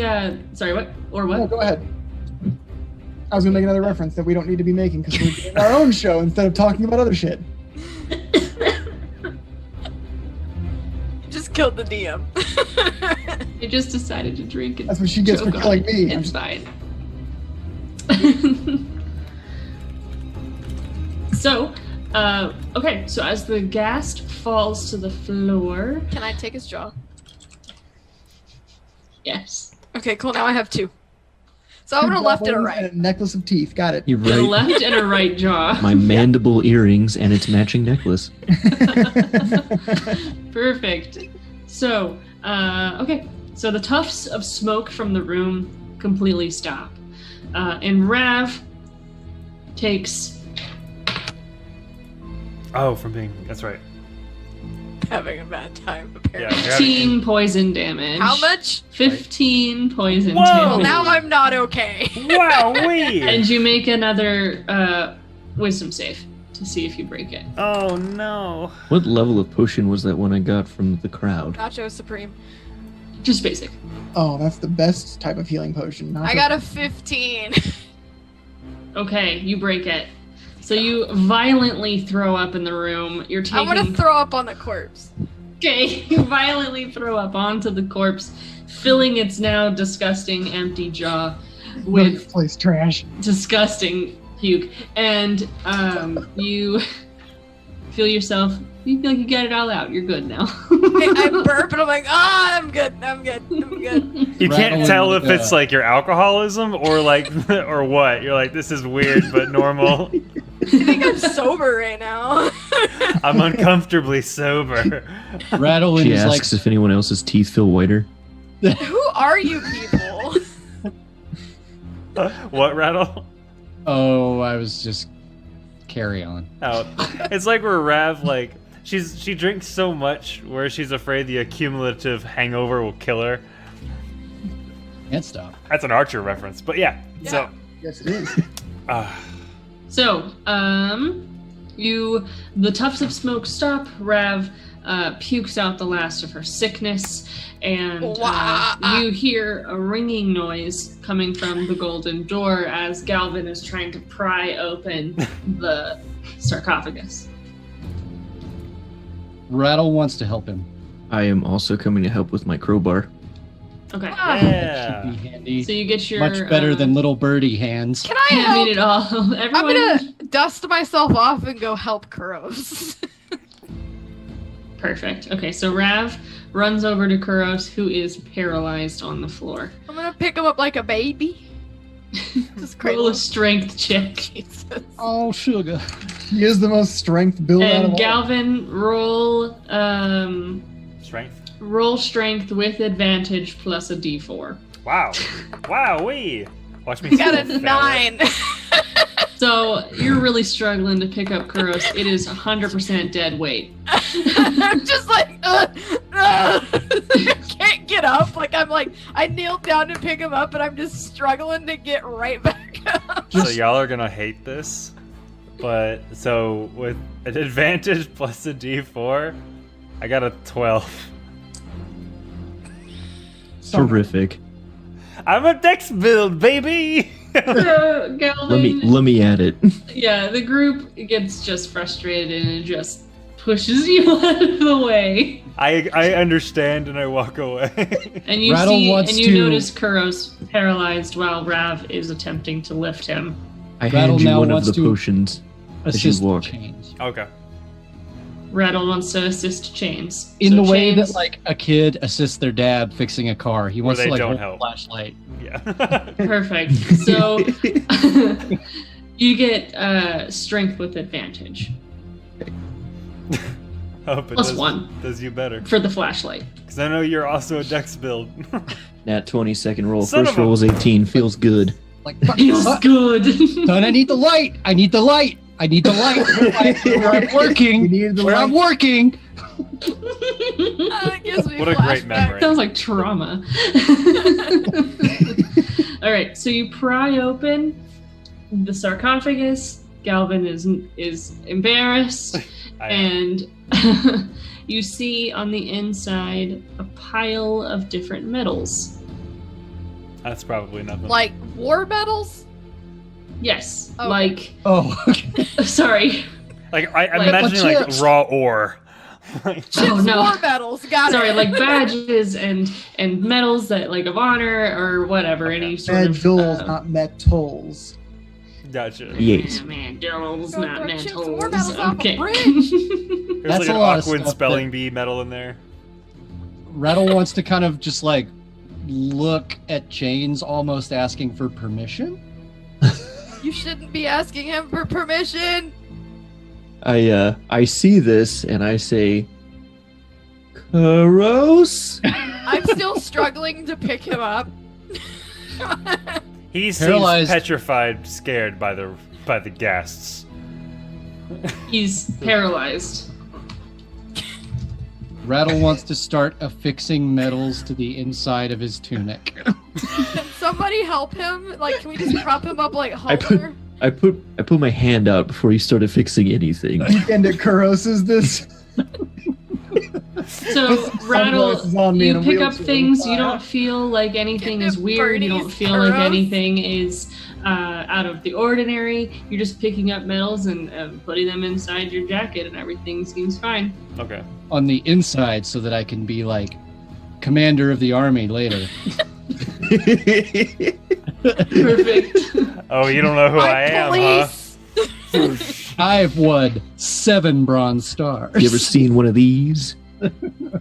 sorry, what? Or no, what? go ahead. I was gonna make another reference that we don't need to be making because we're doing our own show instead of talking about other shit. Just killed the DM. I just decided to drink and That's what she gets for choke on killing it. me. I'm It's just- fine. So, okay, so as the ghast falls to the floor, Can I take his jaw? yes, Okay, cool. Now I have 2. So I would have left it or right. And a necklace of teeth. Got it. You're a right. left and a right jaw. My mandible earrings and its matching necklace. Perfect. So, okay, so the tufts of smoke from the room completely stop. And Rav takes From being. That's right. Having a bad time, Yeah. apparently. you're having- 15 poison damage. How much? 15 poison Whoa! Well, damage. now I'm not okay. Wow, wee! And you make another wisdom save to see if you break it. Oh no. What level of potion was that one I got from the crowd? Nacho Supreme. Just basic. Oh, that's the best type of healing potion. I got a 15. Okay, you break it. So you violently throw up in the room. You're I'm taking. gonna throw up on the corpse. Okay, you violently throw up onto the corpse, filling its now disgusting empty jaw with This place trash. disgusting puke, and you feel yourself. You feel like you got it all out. You're good now. I burp and I'm like, I'm good. I'm good. You can't Rattling tell if the- it's like your alcoholism or like or what. You're like, this is weird but normal. I think I'm sober right now. I'm uncomfortably sober. Rattling She is like, asks if anyone else's teeth feel whiter. Who are you people? What rattle? oh, I was just carry on. Oh, it's like where Rav like she drinks so much where she's afraid the accumulative hangover will kill her. Can't stop. That's an Archer reference, but yeah. So, Yes, it is. So, the tufts of smoke stop. Rav pukes out the last of her sickness, and you hear a ringing noise coming from the golden door as Galvin is trying to pry open the sarcophagus. Rattle wants to help him. I am also coming to help with my crowbar. Okay. Should yeah. be handy. So you get your Much better than little birdie hands. Can I I help? mean it all. Everyone. I'm gonna dust myself off and go help Kuros. Perfect. Okay, so Rav runs over to Kuros, who is paralyzed on the floor. I'm gonna pick him up like a baby. Just Roll cradle a him. strength check. Jesus. Oh, sugar. He is the most strength build out of And all. Galvin, roll Strength. roll strength with advantage plus a d4. Wow. Wow, wee. Watch me. I got a fail. 9. So you're really struggling to pick up Kuros. It is 100% dead weight. I'm just like, I can't get up. I kneeled down to pick him up, and I'm just struggling to get right back up. So y'all are gonna hate this, but so with an advantage plus a D4, I got a 12. Somehow. Terrific. I'm a dex build, baby. So, Galvin, Let me add it. yeah, the group gets just frustrated and just pushes you out of the way. I understand and I walk away. And you Rattle wants you to- notice Kuros paralyzed while Rav is attempting to lift him. I Rattle hand you now one of wants the to potions. As you Assist walk. Chains. Okay. Rattle wants to assist Chains. In So the way Chains- that like a kid assists their dad fixing a car. He wants they to like don't hold help. a flashlight. Yeah. Perfect. So you get strength with advantage Hope it Plus does, 1 does you better. for the flashlight. Because I know you're also a dex build. Nat 20 second roll. Son First of a- roll was 18. Feels good. Like, Feels good. son, I need the light. I need the light. I need the light where I'm You working. needed the Where I'm light. working. That gives me What a great flashbacks. memory. Sounds like trauma. All right, so you pry open the sarcophagus. Galvin is embarrassed, I am. and you see on the inside a pile of different metals. That's probably nothing. Like war medals? Yes, Okay. like Oh, okay. sorry, Like I'm like imagining like chips. raw ore. Like, Chips Oh, no. war medals. Got sorry, it. like badges and medals that like of honor or whatever, Okay. any sort of Medals, not metals. gotcha. Yes. Medals, Go not throw chips and metals. war medals off a Okay. bridge. There's That's like a an lot of awkward stuff spelling bee medal in there. Rattle wants to kind of just like look at Chains, almost asking for permission. You shouldn't be asking him for permission. I see this and I say, Kuros? I'm still struggling to pick him up. He seems Paralyzed. petrified, scared by the guests. He's paralyzed. Rattle wants to start affixing medals to the inside of his tunic. Can somebody help him? Like, can we just prop him up like I put- Homer? I put my hand out before he started fixing anything. Weekend at Kuros is this. So Rattle, Sunglasses on me you and a pick up wheelchair. things. You don't feel like anything is weird. You don't Bernie's feel like Kuros. anything is out of the ordinary. You're just picking up medals and putting them inside your jacket, and everything seems fine. Okay. On the inside so that I can be like commander of the army later. Perfect. Oh, you don't know who I am, huh? Police. I've won 7 bronze stars. You ever seen one of these?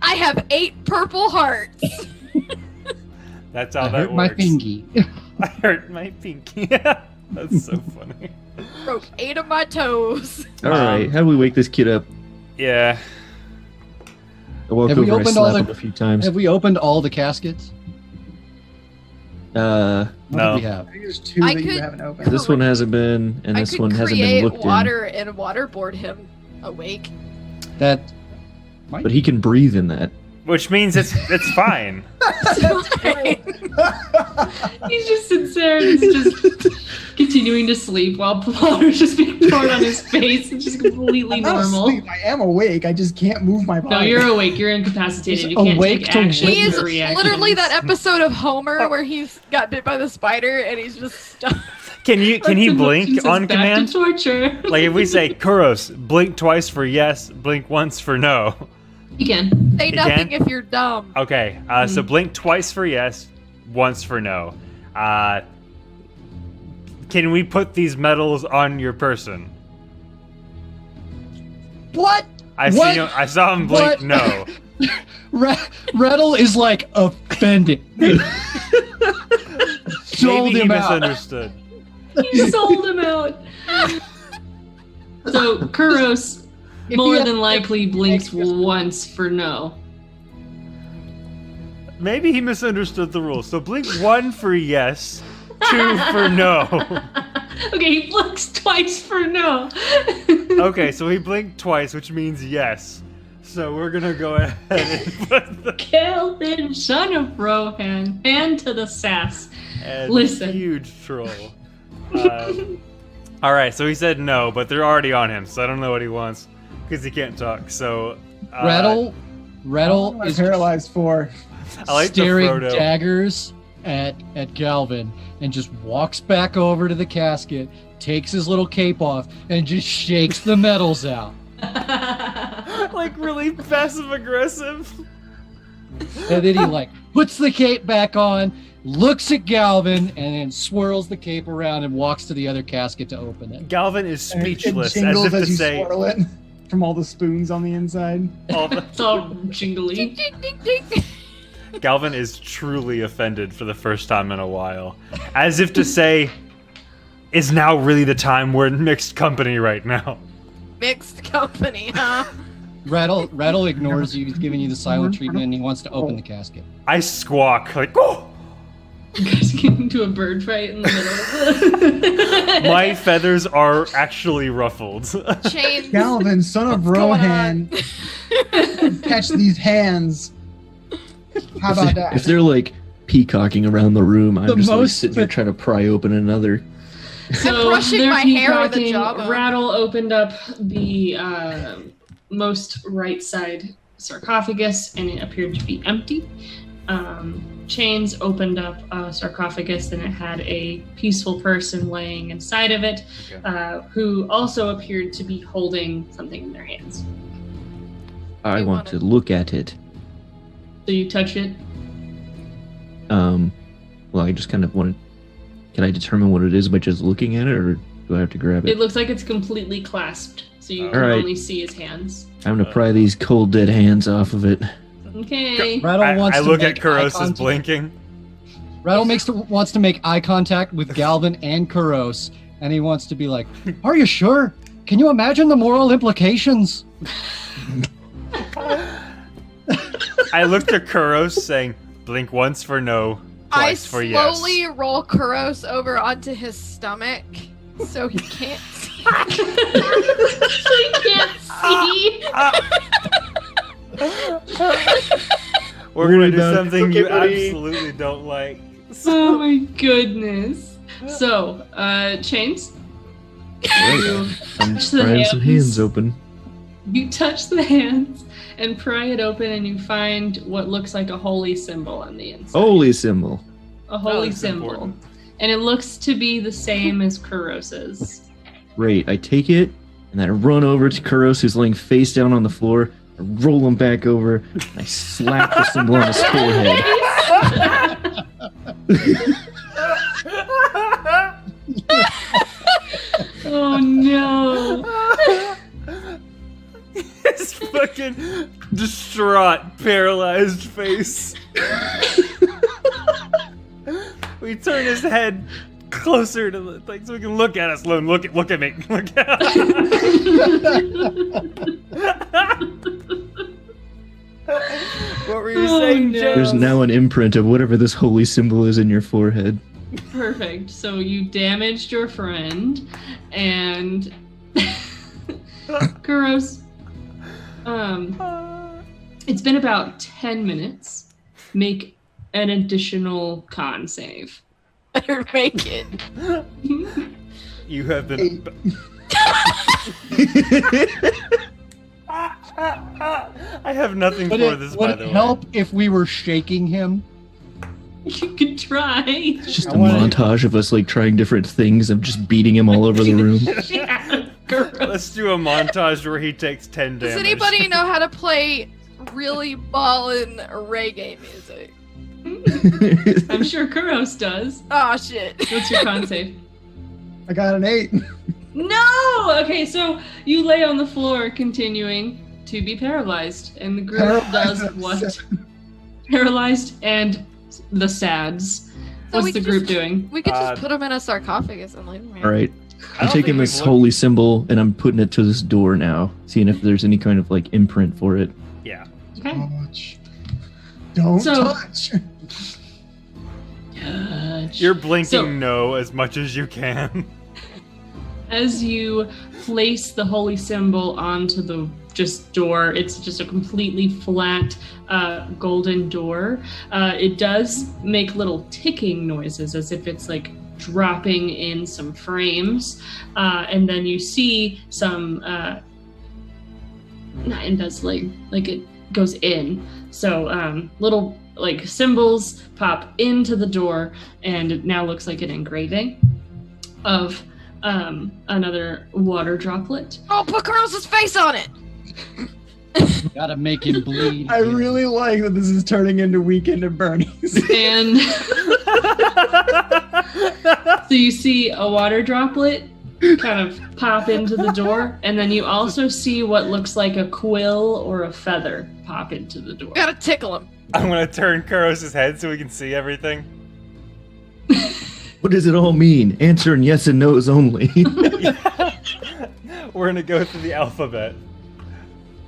I have 8 purple hearts. That's how I that hurt my works. pinky. I hurt my pinky. That's so funny. Broke 8 of my toes. All right, how do we wake this kid up? Yeah. I walk Have we over, I opened all slap the- him a few times. Have we opened all the caskets? What No. did we have? I think there's 2 I that you could- haven't opened. this one hasn't been, and I this could one hasn't create been looked water and waterboard him awake. That might in. But he can breathe in that. Which means it's fine. He's just sits there and he's just continuing to sleep while water's just being poured on his face. It's just completely I'm not normal. asleep. I am awake. I just can't move my body. No, you're awake. You're incapacitated. You can't Awake take to action. He is or reactions. literally that episode of Homer where he's got bit by the spider and he's just stuck. Can he That's blink emotions on back command? to torture. Like if we say Kuros, blink twice for yes, blink once for no. You can. Say He nothing can? if you're dumb. Okay, so blink twice for yes, once for no. Can we put these medals on your person? What? I saw him blink What? no. Rattle is like offended. Sold Maybe he him out. misunderstood. You sold him out. So Kuros more than likely blinks once for no. Maybe he misunderstood the rules. So blink 1 for yes, 2 for no. Okay, he blinks twice for no. Okay, so he blinked twice, which means yes. So we're gonna go ahead and put the Kelvin, son of Rohan, hand to the sass. and Listen. huge troll. All right, so he said no, but they're already on him, so I don't know what he wants because he can't talk. So Rattle I'm is paralyzed for. I like the staring Frodo. daggers at Galvin and just walks back over to the casket, takes his little cape off, and just shakes the metals out. Like really passive aggressive. And then he like puts the cape back on, looks at Galvin, and then swirls the cape around and walks to the other casket to open it. Galvin is And speechless, it jingles as if as to you say, swirl it from all the spoons on the inside. all the- It's all Ding, jingly. ding, ding, ding. Galvin is truly offended for the first time in a while, as if to say, is now really the time? We're in mixed company right now. Mixed company, huh? Rattle ignores you. He's giving you the silent treatment, and he wants to open the casket. I squawk like, oh! You guys get into a bird fight in the middle. My feathers are actually ruffled. Chains. Galvin, son of What's going Rohan, catch these hands. How about that? If they're like peacocking around the room, I'm The just like most- sitting here trying to pry open another. So brushing they're my hair with a peacocking. jawbone. Rattle opened up the most right side sarcophagus, and it appeared to be empty. Chains opened up a sarcophagus, and it had a peaceful person laying inside of it, who also appeared to be holding something in their hands. I You want wanna- to look at it. So you touch it. Well, I just kind of want to. Can I determine what it is by just looking at it, or do I have to grab it? It looks like it's completely clasped, so you can Alright. only see his hands. I'm gonna pry these cold dead hands off of it. Okay. Rattle wants I to look make at Kuros eye as contact. blinking. Rattle wants to make eye contact with Galvin and Kuros, and he wants to be like, "Are you sure? Can you imagine the moral implications?" I looked at Kuros saying, blink once for no, I twice for yes. slowly roll Kuros over onto his stomach so he can't see. So you can't see. We're gonna Worry do about something you everybody. absolutely don't like. Oh my goodness. So, Chains, I'm Touch the prying some hands. hands open. you touch the hands and pry it open, and you find what looks like a holy symbol on the inside. Holy symbol. A holy that's symbol. important. And it looks to be the same as Kuros's. Great. I take it and then I run over to Kuros, who's laying face down on the floor. I roll him back over. And I slap the symbol on his forehead. Oh no. His fucking distraught, paralyzed face. We turn his head closer to the thing so we can look at us. Look at me. Look at What were you Oh, saying, no. Joe? There's now an imprint of whatever this holy symbol is in your forehead. Perfect. So you damaged your friend, and Kuros. It's been about 10 minutes. Make an additional con save. Better make it. You have been. I have nothing Would for this, it, by would the it way. help if we were shaking him? You could try. It's just I a wanna- montage of us like trying different things of just beating him all over the room. Yeah, Kuros. Let's do a montage where he takes 10 damage. Does anybody know how to play really ballin' reggae music? I'm sure Kuros does. Oh shit. What's your con save? I got an 8. No! Okay, so you lay on the floor, continuing to be paralyzed, and the group Paralyzed. does what? Paralyzed and the SADS. So we What's the could group just- doing? We could just Uh, put him in a sarcophagus and leave him here. All right. I I'm don't taking think this we've holy symbol and I'm putting it to this door now, seeing if there's any kind of like imprint for it. Yeah. Okay. Touch. Don't So- touch. Touch. You're blinking So- no as much as you can. As you place the holy symbol onto the door, it's just a completely flat golden door. It does make little ticking noises as if it's like dropping in some frames, and then you see some. It does like it goes in. So little like symbols pop into the door, and it now looks like an engraving of another water droplet. Oh, put Carlos's face on it. Gotta make him bleed. I really like that this is turning into Weekend at Bernie's. And so you see a water droplet kind of pop into the door, and then you also see what looks like a quill or a feather pop into the door. Gotta tickle him. I'm gonna turn Kuros' head so we can see everything. What does it all mean? Answering yes and no's only. We're gonna go through the alphabet.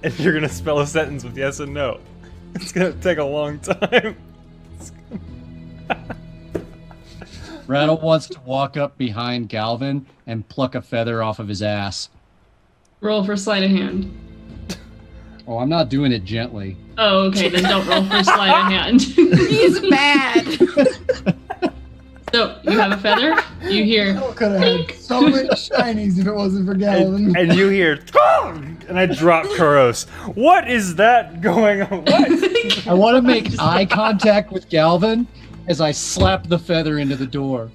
And you're gonna spell a sentence with yes and no. It's gonna take a long time. Rattle wants to walk up behind Galvin and pluck a feather off of his ass. Roll for sleight of hand. Oh, I'm not doing it gently. Oh, okay, then don't roll for sleight of hand. He's mad. So you have a feather. You hear. Could have had so many shinies if it wasn't for Galvin. And you hear, and I drop Kuros. What is that going on? What? I want to make eye contact with Galvin as I slap the feather into the door.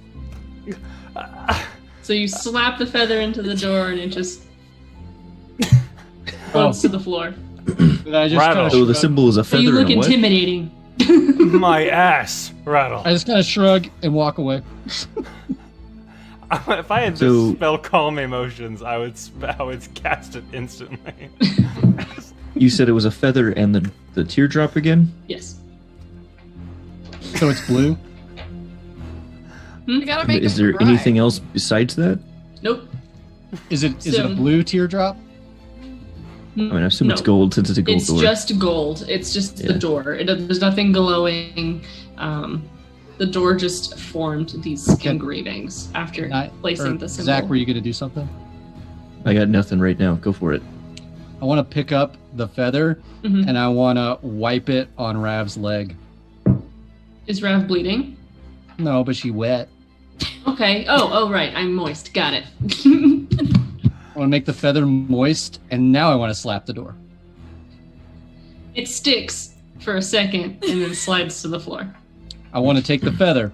So you slap the feather into the door, and it just falls to the floor. And I just Rattle. kinda So the shrug. symbol is a So feather you look and a what? intimidating. My ass, Rattle. I just kind of shrug and walk away. If I had So- to spell calm emotions, I would cast it instantly. You said it was a feather and the teardrop again? Yes. So it's blue. You gotta make Is him there cry. anything else besides that? Nope. Is it a So- blue teardrop? I mean, I assume it's gold since it's a gold It's door. just gold. It's just the Yeah. door. There's nothing glowing. The door just formed these Okay. engravings after Can I- placing or the symbol. Zach, were you going to do something? I got nothing right now. Go for it. I want to pick up the feather Mhm. and I want to wipe it on Rav's leg. Is Rav bleeding? No, but she wet. Okay. Oh, right. I'm moist. Got it. I want to make the feather moist, and now I want to slap the door. It sticks for a second and then slides to the floor. I want to take the feather.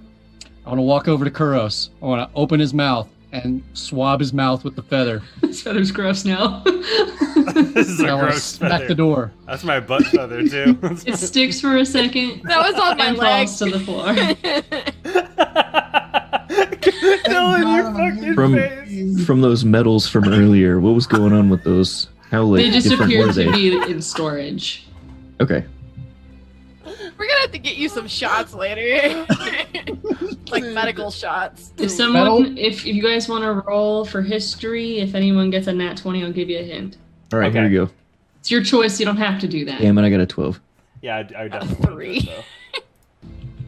I want to walk over to Kuros. I want to open his mouth and swab his mouth with the feather. This feather's gross now. This is a And I want to gross smack feather. the door. That's my butt feather too. It sticks for a second That was on my and leg. falls to the floor. Still in your fucking From- face. From those medals from earlier, what was going on with those? How like They just different appear were to they? be in storage. Okay. We're gonna have to get you some shots later. Like medical shots. If someone, if you guys want to roll for history, if anyone gets a nat 20, I'll give you a hint. All right, Okay. here we go. It's your choice. You don't have to do that. Damn it, I got a 12. Yeah, I definitely want Three. this,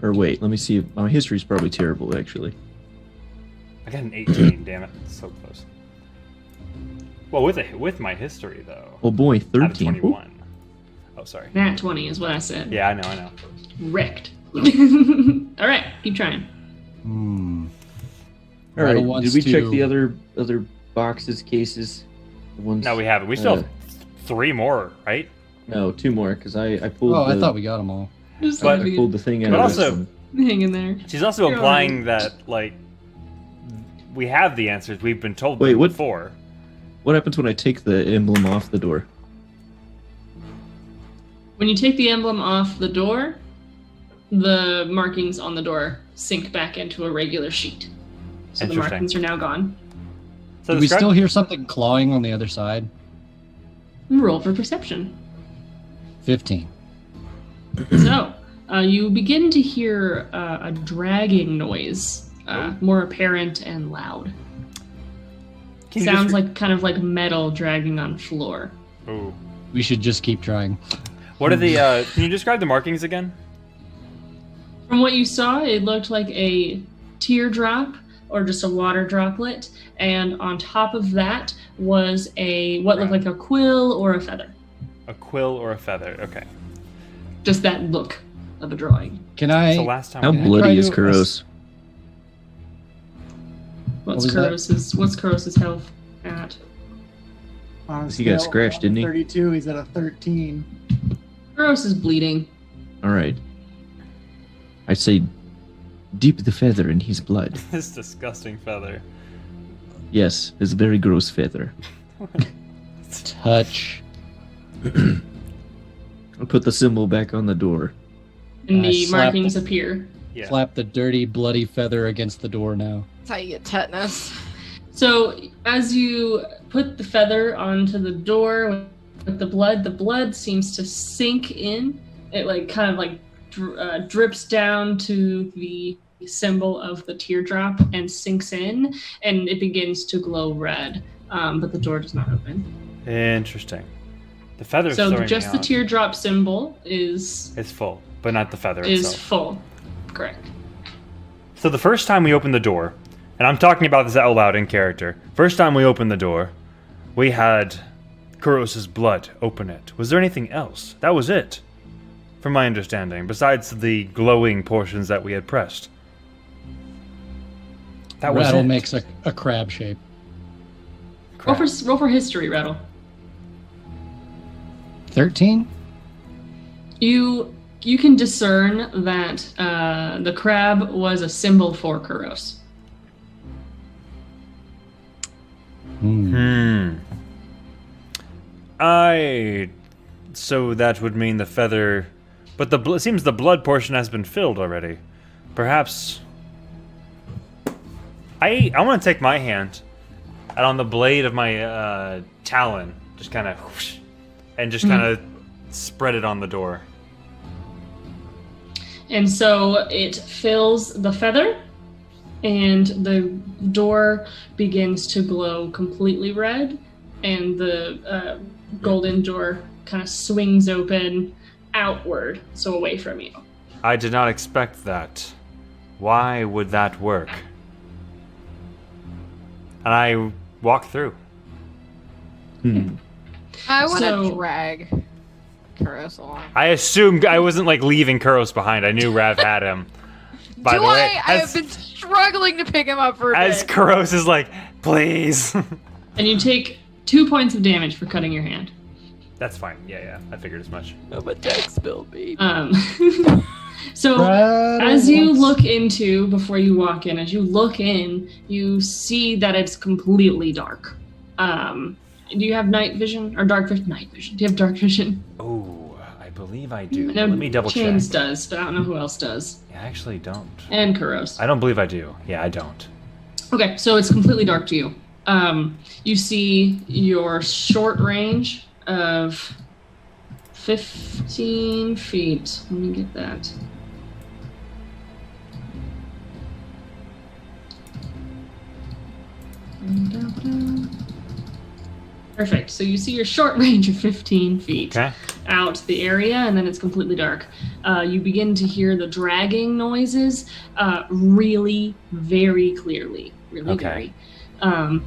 though. Or wait, let me see. My history's probably terrible, actually. I got an 18. Damn it, so close. Well, with my history though. Oh boy, Out of 13. 21. Oh, sorry. Nat 20 is what I said. Yeah, I know. Wrecked. All right, keep trying. Hmm. All Rattle right, wants did we check to- the other boxes, cases? The ones, No, we haven't. We still have 3 more, right? No, 2 more, because I pulled Oh, the, I thought we got them all. Just But- I pulled the thing out But of also- this one. hang in there. She's also You're implying that like we have the answers. We've been told Wait, them what- before. What happens when I take the emblem off the door? When you take the emblem off the door, the markings on the door sink back into a regular sheet. So the Interesting. markings are now gone. So Do we describe- still hear something clawing on the other side? Roll for perception. 15. So, you begin to hear a dragging noise, more apparent and loud. Can you Sounds just- like kind of like metal dragging on floor. Ooh. We should just keep trying. What are the? Can you describe the markings again? From what you saw, it looked like a teardrop or just a water droplet, and on top of that was what looked like a quill or a feather. A quill or a feather? Okay. Just that look of a drawing. Can I? So last time. How we- try bloody is to- Kuros? What's was that? Kuros's health at? On a He got scale scratched, of didn't he? 32, he's at a 13. Kuros is bleeding. All right. I say, dip the feather in his blood. This disgusting feather. Yes, this very gross feather. Touch. I'll put the symbol back on the door. And I the slapped markings it. appear. Yeah. Slap the dirty, bloody feather against the door now. That's how you get tetanus. So as you put the feather onto the door with the blood seems to sink in. It like kind of like drips down to the symbol of the teardrop and sinks in, and it begins to glow red. But the door does not open. Interesting. The feather's So throwing just me the off. teardrop symbol is It's full, but not the feather is itself. full. Correct. So the first time we opened the door, and I'm talking about this out loud in character. First time we opened the door, we had Kuros's blood open it. Was there anything else? That was it, from my understanding, besides the glowing portions that we had pressed. That was Rattle it. makes a crab shape. Roll Crap. for history, Rattle. 13? You can discern that the crab was a symbol for Kuros. Hmm. So that would mean the feather, but it seems the blood portion has been filled already. Perhaps. I want to take my hand, and on the blade of my talon, just kind of, and just kind of spread it on the door. And so it fills the feather, and the door begins to glow completely red, and the golden door kind of swings open outward, so away from you. I did not expect that. Why would that work? And I walk through. I want to So- drag Kuros along. I assumed I wasn't like leaving Kuros behind. I knew Rav had him. By Do the way, I have been struggling to pick him up for a as bit. Kuros is like, please. And you take 2 points of damage for cutting your hand. That's fine. Yeah, I figured as much. I'm a tech spill, baby. So Rattle as you once. look into, before you walk in, as you look in, you see that it's completely dark. Do you have night vision or dark vision? Night vision. Do you have dark vision? Oh, I believe I do. I know Let me double Chains check. does, but I don't know who else does. I actually don't. And Kuros. I don't believe I do. Yeah, I don't. Okay, so it's completely dark to you. You see your short range of 15 feet. Let me get that. Perfect. So you see your short range of 15 feet Okay. out the area, and then it's completely dark. You begin to hear the dragging noises really, very clearly. Really, Okay. very.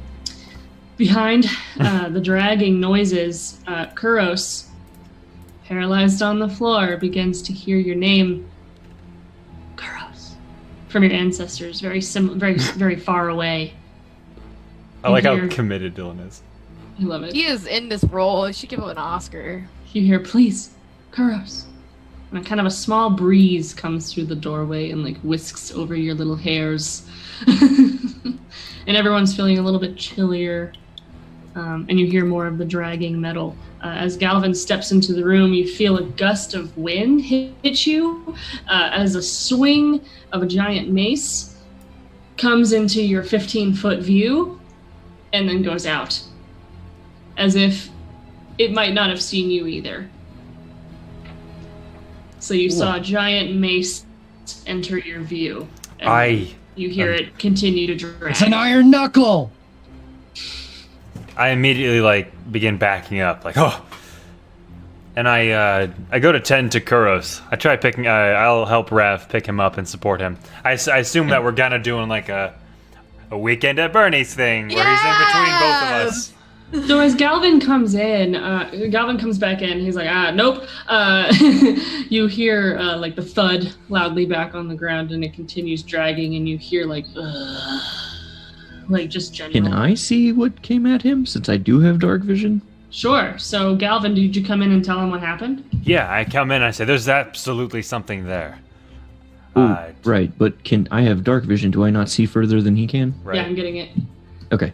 Behind the dragging noises, Kuros, paralyzed on the floor, begins to hear your name, Kuros, from your ancestors, very far away. I like how Here. committed Dylan is. I love it. He is in this role. You should give him an Oscar. You hear, please, Kuros. And kind of a small breeze comes through the doorway and like whisks over your little hairs. And everyone's feeling a little bit chillier. And you hear more of the dragging metal. As Galvin steps into the room, you feel a gust of wind hit you as a swing of a giant mace comes into your 15-foot view and then goes out. As if it might not have seen you either. So you saw a giant mace enter your view. And you hear it continue to drag. It's an iron knuckle! I immediately like begin backing up, like and I go to tend to Kuros. I try picking. I'll help Rav pick him up and support him. I assume that we're gonna doing like a weekend at Bernie's thing where he's in between both of us. So as Galvin comes in, Galvin comes back in. He's like, nope. You hear like the thud loudly back on the ground, and it continues dragging, and you hear like just general. Can I see what came at him since I do have dark vision? Sure. So, Galvin, did you come in and tell him what happened? Yeah, I come in and I say, there's absolutely something there. Oh, right. But I have dark vision? Do I not see further than he can? Right. Yeah, I'm getting it. Okay.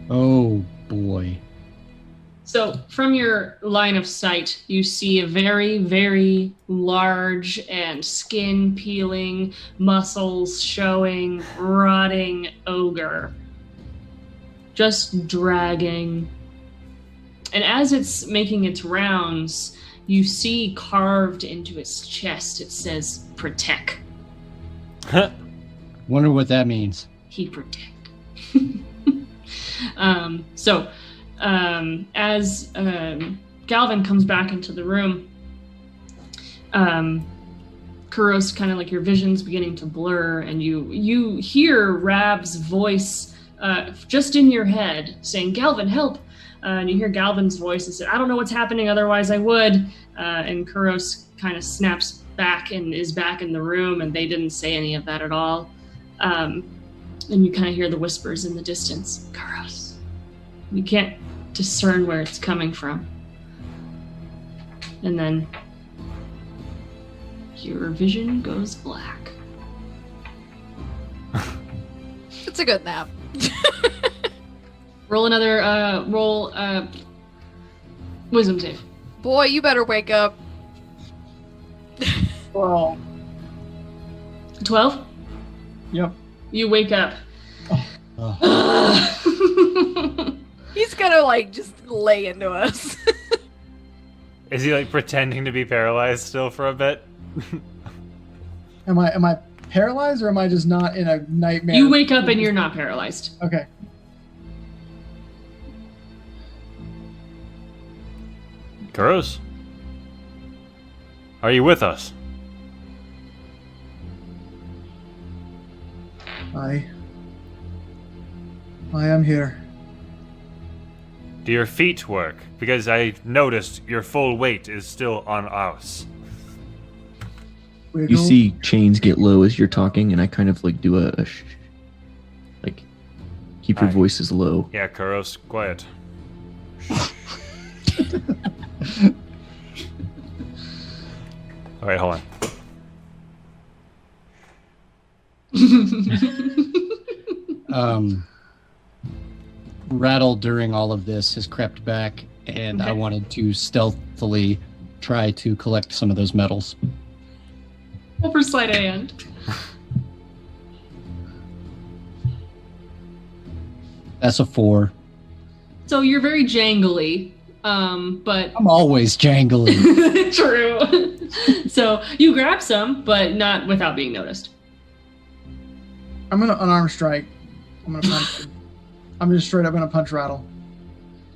Oh boy. So, from your line of sight, you see a very, very large and skin peeling, muscles showing, rotting ogre. Just dragging. And as it's making its rounds, you see carved into its chest, it says, protect. Wonder what that means. He protect. As Galvin comes back into the room, Kuros, kind of like your vision's beginning to blur, and you hear Rab's voice just in your head saying, "Galvin, help!" And you hear Galvin's voice and say, "I don't know what's happening, otherwise I would." And Kuros kind of snaps back and is back in the room, and they didn't say any of that at all. And you kind of hear the whispers in the distance. Kuros. You can't discern where it's coming from. And then your vision goes black. It's a good nap. Roll another wisdom save. Boy, you better wake up. Well, 12? yep. You wake up. He's gonna like just lay into us. Is he like pretending to be paralyzed still for a bit? Am I paralyzed or am I just not in a nightmare? You wake up and you're not paralyzed. Okay. Kuros? Are you with us? I am here. Do your feet work? Because I noticed your full weight is still on us. You see chains get low as you're talking, and I kind of like do a like keep your voices low. Yeah, Kuros, quiet. Alright, hold on. Rattle during all of this has crept back, and I wanted to stealthily try to collect some of those medals. Over sleight of hand. That's a 4. So you're very jangly, but I'm always jangly. True. So you grab some, but not without being noticed. I'm gonna unarmed strike. I'm gonna punch him. I'm just straight up gonna punch Rattle.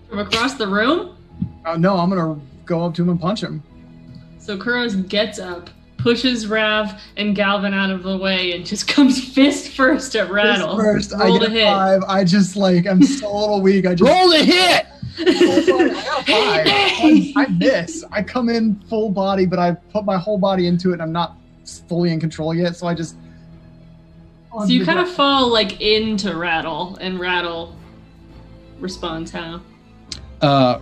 From across the room? No, I'm gonna go up to him and punch him. So Kuros gets up, pushes Rav and Galvin out of the way, and just comes fist first at Rattle. Fist first, Roll I get to hit. 5. I just like I'm so a little weak. I just Roll the hit. I got 5. I miss. I come in full body, but I put my whole body into it, and I'm not fully in control yet. So I just. So you kind of fall like into Rattle, and Rattle responds how?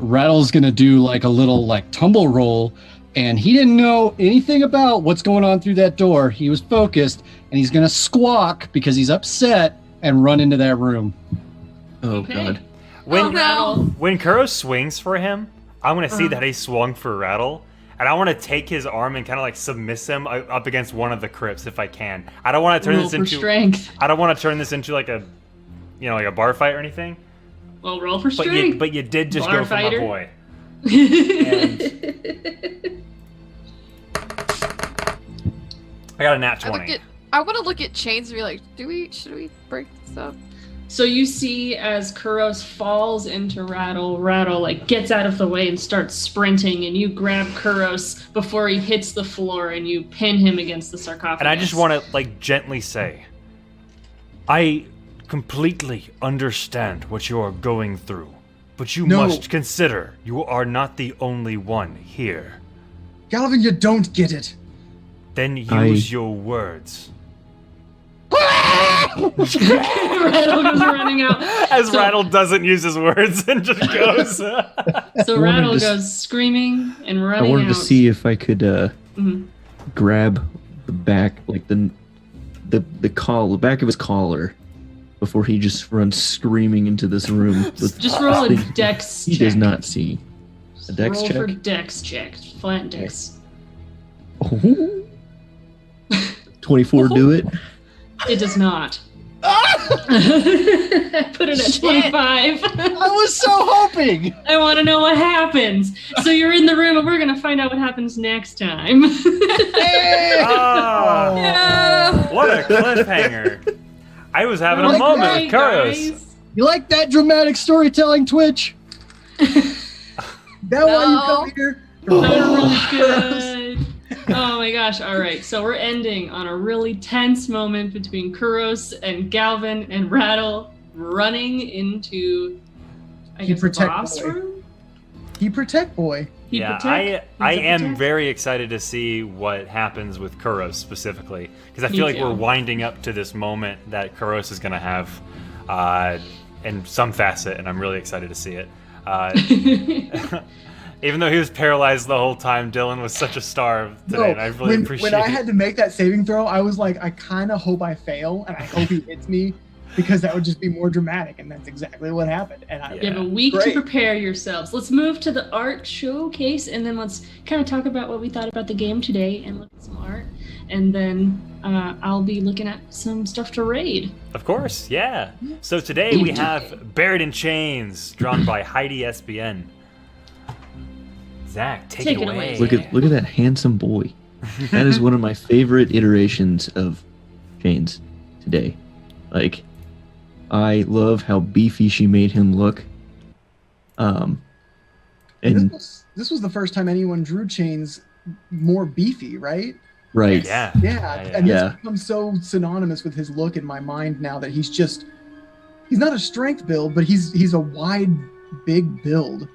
Rattle's gonna do like a little like tumble roll, and he didn't know anything about what's going on through that door. He was focused, and he's gonna squawk because he's upset and run into that room. Oh Okay. god. When Kuros swings for him, I'm gonna see that he swung for Rattle, and I want to take his arm and kind of like submiss him up against one of the crypts if I can. I don't want to turn Roll this for into. strength. I don't want to turn this into like a, like a bar fight or anything. Well, roll for But strength. you did just Bar go for fighter. my boy. I got a nat 20. I want to look at chains and be like, should we break this up? So you see as Kuros falls into Rattle, Rattle like gets out of the way and starts sprinting, and you grab Kuros before he hits the floor and you pin him against the sarcophagus. And I just want to like gently say, I completely understand what you are going through, but you must consider you are not the only one here. Galvin, you don't get it. Then use your words. Rattle goes running out. As Rattle doesn't use his words and just goes. So Rattle goes screaming and I running wanted out. to see if I could Mhm. grab the back, like the back of his collar, before he just runs screaming into this room. with Just roll a things dex He check. does not see. A dex roll check. for dex check. Flat dex. Oh. 24 do it. It does not. Put it at 25. I was so hoping. I want to know what happens. So you're in the room, and we're gonna find out what happens next time. Ah, Yeah. what a cliffhanger. I was having a Like moment that, with Kuros. guys. You like that dramatic storytelling, Twitch? That why you come here? That was really good. Oh my gosh. All right. So we're ending on a really tense moment between Kuros and Galvin and Rattle running into, I guess, the Protect boss Boy. room. He protect boy. He Yeah, protect? I He's a am protect? very excited to see what happens with Kuros specifically, because I Me feel like too. we're winding up to this moment that Kuros is going to have in some facet, and I'm really excited to see it. Even though he was paralyzed the whole time, Dylan was such a star today, and I really appreciate when I it. had to make that saving throw, I was like, I kind of hope I fail, and I hope he hits me, because that would just be more dramatic, and that's exactly what happened. And I, You have a week to Great. prepare yourselves. Let's move to the art showcase, and then let's kind of talk about what we thought about the game today and look at some art. And then I'll be looking at some stuff to raid. Of course, yeah. So today we have Buried in Chains, drawn by Heidi SBN. Zach, take it away. Look at that handsome boy. That is one of my favorite iterations of Chains today. Like, I love how beefy she made him look. And this was the first time anyone drew Chains more beefy, right? right. Yeah. Yeah, and Yeah. it's become so synonymous with his look in my mind now that he's not a strength build, but he's a wide, big build,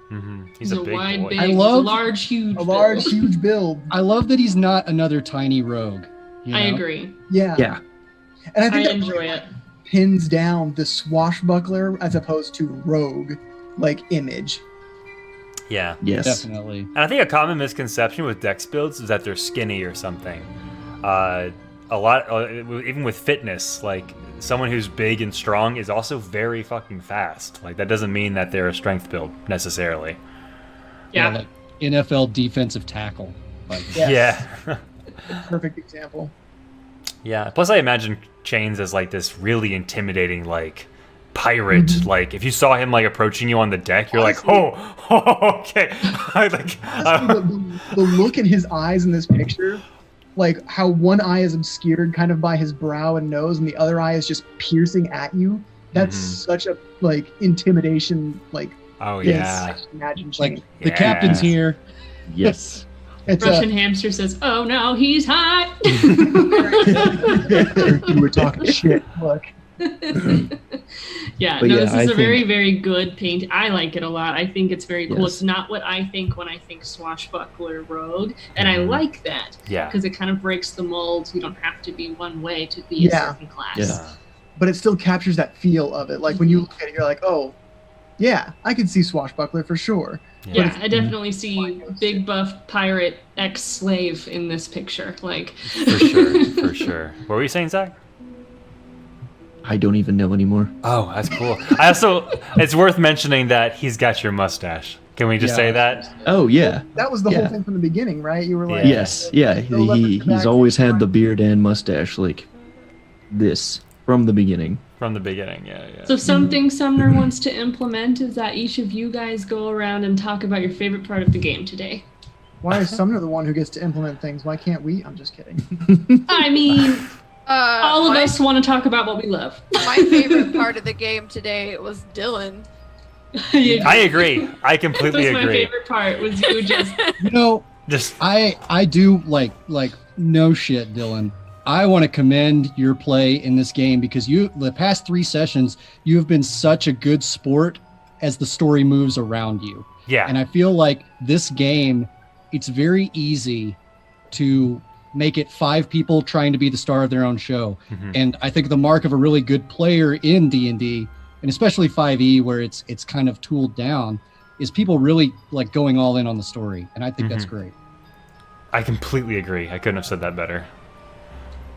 He's a big wide, boy. big, I he's love- a large, huge. a large, build. huge build. I love that he's not another tiny rogue. you I know? agree. Yeah, Yeah. and I I think that enjoy it. pins down the swashbuckler as opposed to rogue like image. Yeah. Yes. Definitely. And I think a common misconception with dex builds is that they're skinny or something. A lot, even with fitness, like someone who's big and strong is also very fucking fast. Like that doesn't mean that they're a strength build necessarily. Yeah. Like NFL defensive tackle. Like, Yes. Yeah. Perfect example. Yeah. Plus, I imagine Chains as like this really intimidating, like pirate. Like if you saw him like approaching you on the deck, you're like, oh, okay. The look in his eyes in this picture, like how one eye is obscured kind of by his brow and nose, and the other eye is just piercing at you. That's such a like intimidation. Like Oh yes, yeah. I can imagine. like Chains. the captain's here. Yes. It's Russian hamster says, "Oh no, he's hot." you were talking shit. Look. Yeah, But no, yeah, this is I a think- very, very good paint. I like it a lot. I think it's very cool. Yes. It's not what I think when I think swashbuckler rogue, and I like that Yeah. because it kind of breaks the mold. You don't have to be one way to be a Yeah. certain class. Yeah. But it still captures that feel of it. Like when you look at it, you're like, oh, yeah, I can see swashbuckler for sure. Yeah, I definitely see big buff pirate ex-slave in this picture. Like, For sure. For sure. What were you saying, Zach? I don't even know anymore. Oh, that's cool. I also, it's worth mentioning that he's got your mustache. Can we just Yeah. say that? Oh yeah. That was the Yeah. whole thing from the beginning, right? You were like, Yeah. Yes. Yeah. No leopard He's tobacco. always had the beard and mustache like this from the beginning. From the beginning, yeah. so something Sumner wants to implement is that each of you guys go around and talk about your favorite part of the game today. why is Sumner the one who gets to implement things? Why can't we? I'm just kidding. I mean, all of my, us want to talk about what we love. my favorite part of the game today was Dylan. I agree. I completely That was my agree. favorite part was you just You know, Just I do like no shit, Dylan. I want to commend your play in this game because the past 3 sessions you have been such a good sport as the story moves around you. yeah. And I feel like this game, it's very easy to make it 5 people trying to be the star of their own show. Mhm. And I think the mark of a really good player in D&D, and especially 5e where it's kind of tooled down, is people really like going all in on the story. And I think that's great. I completely agree. I couldn't have said that better.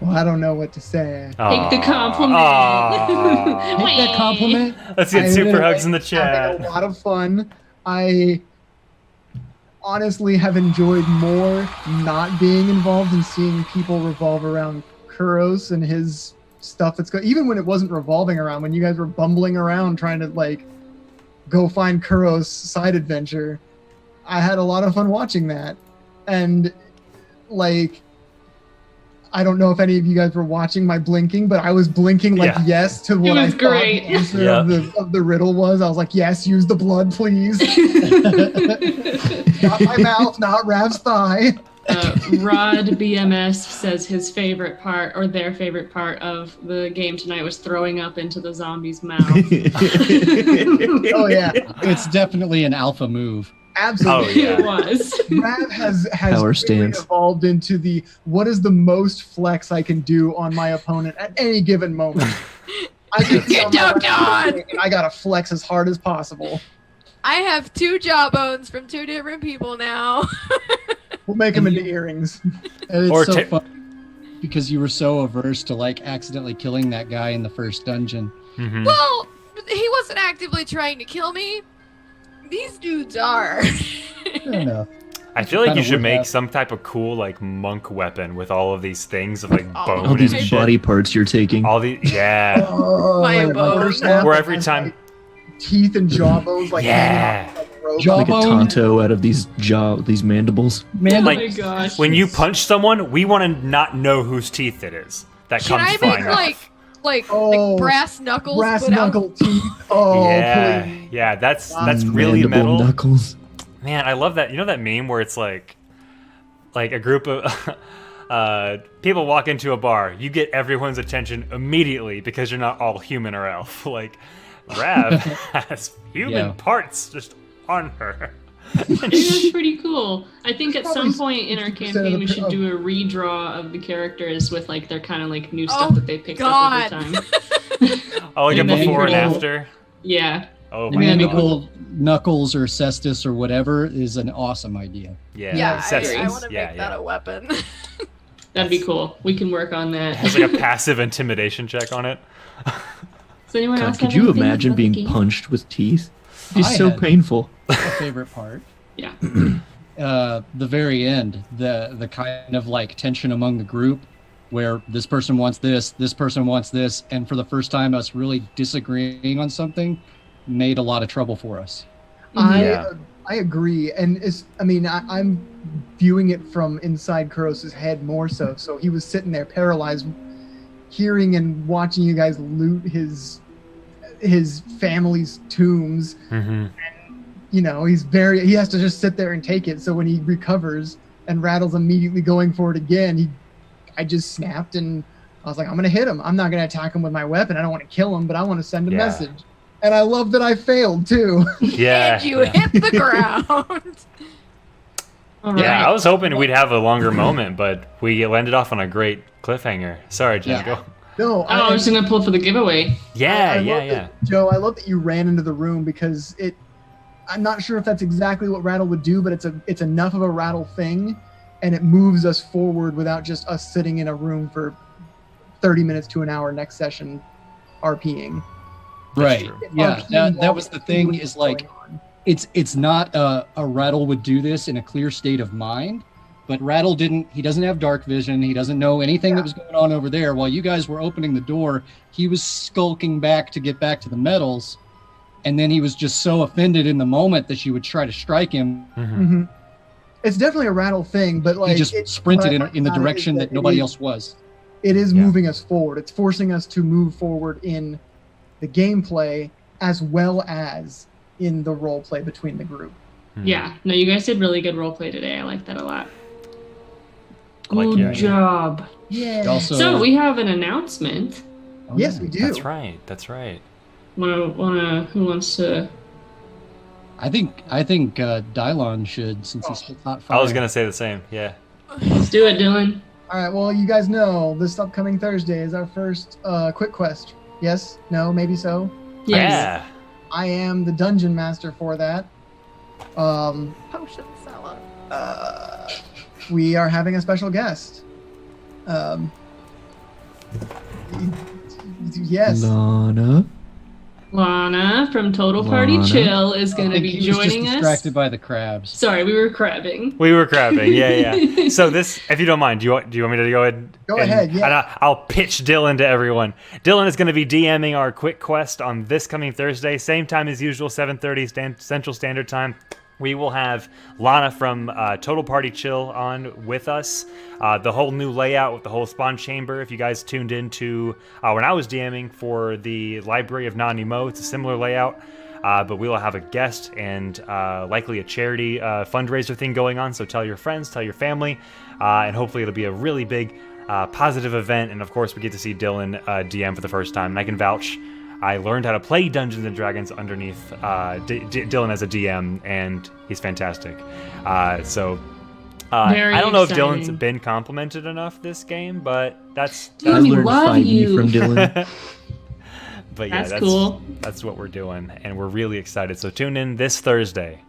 Well, I don't know what to say. Take the compliment. Aw. Take that compliment. Let's get I super really hugs in the Having chat. a lot of fun. I honestly have enjoyed more not being involved and seeing people revolve around Kuros and his stuff that's going. Even when it wasn't revolving around, when you guys were bumbling around trying to like go find Kuros' side adventure, I had a lot of fun watching that. And like, I don't know if any of you guys were watching my blinking, but I was blinking like Yeah. yes to what I was thought great. the answer Yeah. of the riddle was. I was like, yes, use the blood, please. Not my mouth, not Rav's thigh. Rod BMS says his favorite part, or their favorite part of the game tonight, was throwing up into the zombie's mouth. Oh yeah, It's definitely an alpha move. absolutely. Oh, yeah. It was. Rav has Power really stance. evolved into the what is the most flex I can do on my opponent at any given moment. I can Get dunked on! I gotta flex as hard as possible. I have 2 jawbones from 2 different people now. We'll make them into earrings. And it's Or so ta- fun because you were so averse to like accidentally killing that guy in the first dungeon. Mhm. Well, he wasn't actively trying to kill me. These dudes are. Fair enough. I feel like you Kinda should would make have. some type of cool like monk weapon with all of these things of like Oh. bone All and these shit. body parts you're taking. All the yeah. My Like, bones. quarterstaff Or that every has, time- like, teeth and jawbones like Yeah. hanging off like a rope. Jaw- Like a Jawbone. Tonto out of these these mandibles. Man, Oh Like, my gosh. When you punch someone, we want to not know whose teeth it is. That Can comes I flying make off. like Oh, brass knuckles? brass but out- knuckle teeth. Oh, yeah, please. yeah, that's really Mandible metal. knuckles. Man, I love that. You know that meme where it's like a group of people walk into a bar. You get everyone's attention immediately because you're not all human or elf. Like Rav has human Yeah. parts just on her. It is pretty cool. I think at Probably some point in our 60% of campaign the we should of- do a redraw of the characters with like their kind of like new stuff Oh, that they picked God. up over time. Oh, like a And then before and people- after. Yeah. Oh the my Man, god. mandible knuckles or cestus or whatever is an awesome idea. Yeah, Yeah, Cestus. I want to yeah, make yeah. that a weapon. That'd be cool. We can work on It that. has like a passive intimidation check on it. Does anyone God, else could have you anything imagine about the being game? punched with teeth? It'd be I so had- painful. My favorite part. Yeah. The very end, the kind of like tension among the group where this person wants this person wants this, and for the first time us really disagreeing on something made a lot of trouble for us. Yeah. I agree, and I'm viewing it from inside Kuros' head more so. So he was sitting there paralyzed, hearing and watching you guys loot his family's tombs. Mm-hmm. You know, he has to just sit there and take it. So when he recovers and Rattle's immediately going for it again, I just snapped and I was like, I'm gonna hit him. I'm not gonna attack him with my weapon. I don't want to kill him, but I want to send a Yeah. message. And I love that I failed too. Yeah. And you hit the ground. All Yeah, right. I was hoping we'd have a longer moment, but we ended off on a great cliffhanger. Sorry, Jen. Yeah. Go. No, Oh, I was gonna pull for the giveaway. Yeah, I yeah, love yeah. that- Joe, I love that you ran into the room because I'm not sure if that's exactly what Rattle would do, but it's enough of a Rattle thing, and it moves us forward without just us sitting in a room for 30 minutes to an hour next session RPing. Right. true. Yeah. RPing That was the thing what's is like going on. it's not a Rattle would do this in a clear state of mind, but Rattle he doesn't have dark vision. He doesn't know anything that was going on over there. While you guys were opening the door, he was skulking back to get back to the metals. And then he was just so offended in the moment that you would try to strike him. Mhm. Mhm. It's definitely a Rattle thing, but like He just sprinted what I in the like about it direction is that it nobody is- else was. It is Yeah. moving us forward. It's forcing us to move forward in the gameplay as well as in the role play between the group. Mhm. Yeah. No, you guys did really good roleplay today. I like that a lot. Like, Good yeah. job. Yeah. Also, So we have an announcement. Oh, yes, yeah. we do. That's right. That's right. Who wants to? I think Dylon should, since he's still not I was fired. gonna say the same. Yeah. Let's do it, Dylan. All right. Well, you guys know this upcoming Thursday is our first quick quest. Yes? No? Maybe so. Yes. Yeah. I am the dungeon master for that. Potion seller. We are having a special guest. Yes. Lana from Total Party Lana. Chill is going I to think be he was just joining us. distracted by the crabs. Sorry, we were crabbing. We were crabbing, yeah. So this, if you don't mind, do you want me to go ahead? Go ahead, yeah. And I'll pitch Dylan to everyone. Dylan is going to be DMing our quick quest on this coming Thursday, same time as usual, 7:30 Central Standard Time. We will have Lana from Total Party Chill on with us. The whole new layout with the whole spawn chamber. If you guys tuned into when I was DMing for the Library of Nanimo, it's a similar layout. But we will have a guest and likely a charity fundraiser thing going on. So tell your friends, tell your family, and hopefully it'll be a really big positive event. And of course, we get to see Dylan DM for the first time. And I can vouch. I learned how to play Dungeons and Dragons underneath Dylan as a DM, and he's fantastic. Very I don't know if exciting. Dylan's been complimented enough this game, but that's Dude, I we learned love 5e you. from Dylan. but yeah, That's cool. That's what we're doing, and we're really excited. So tune in this Thursday.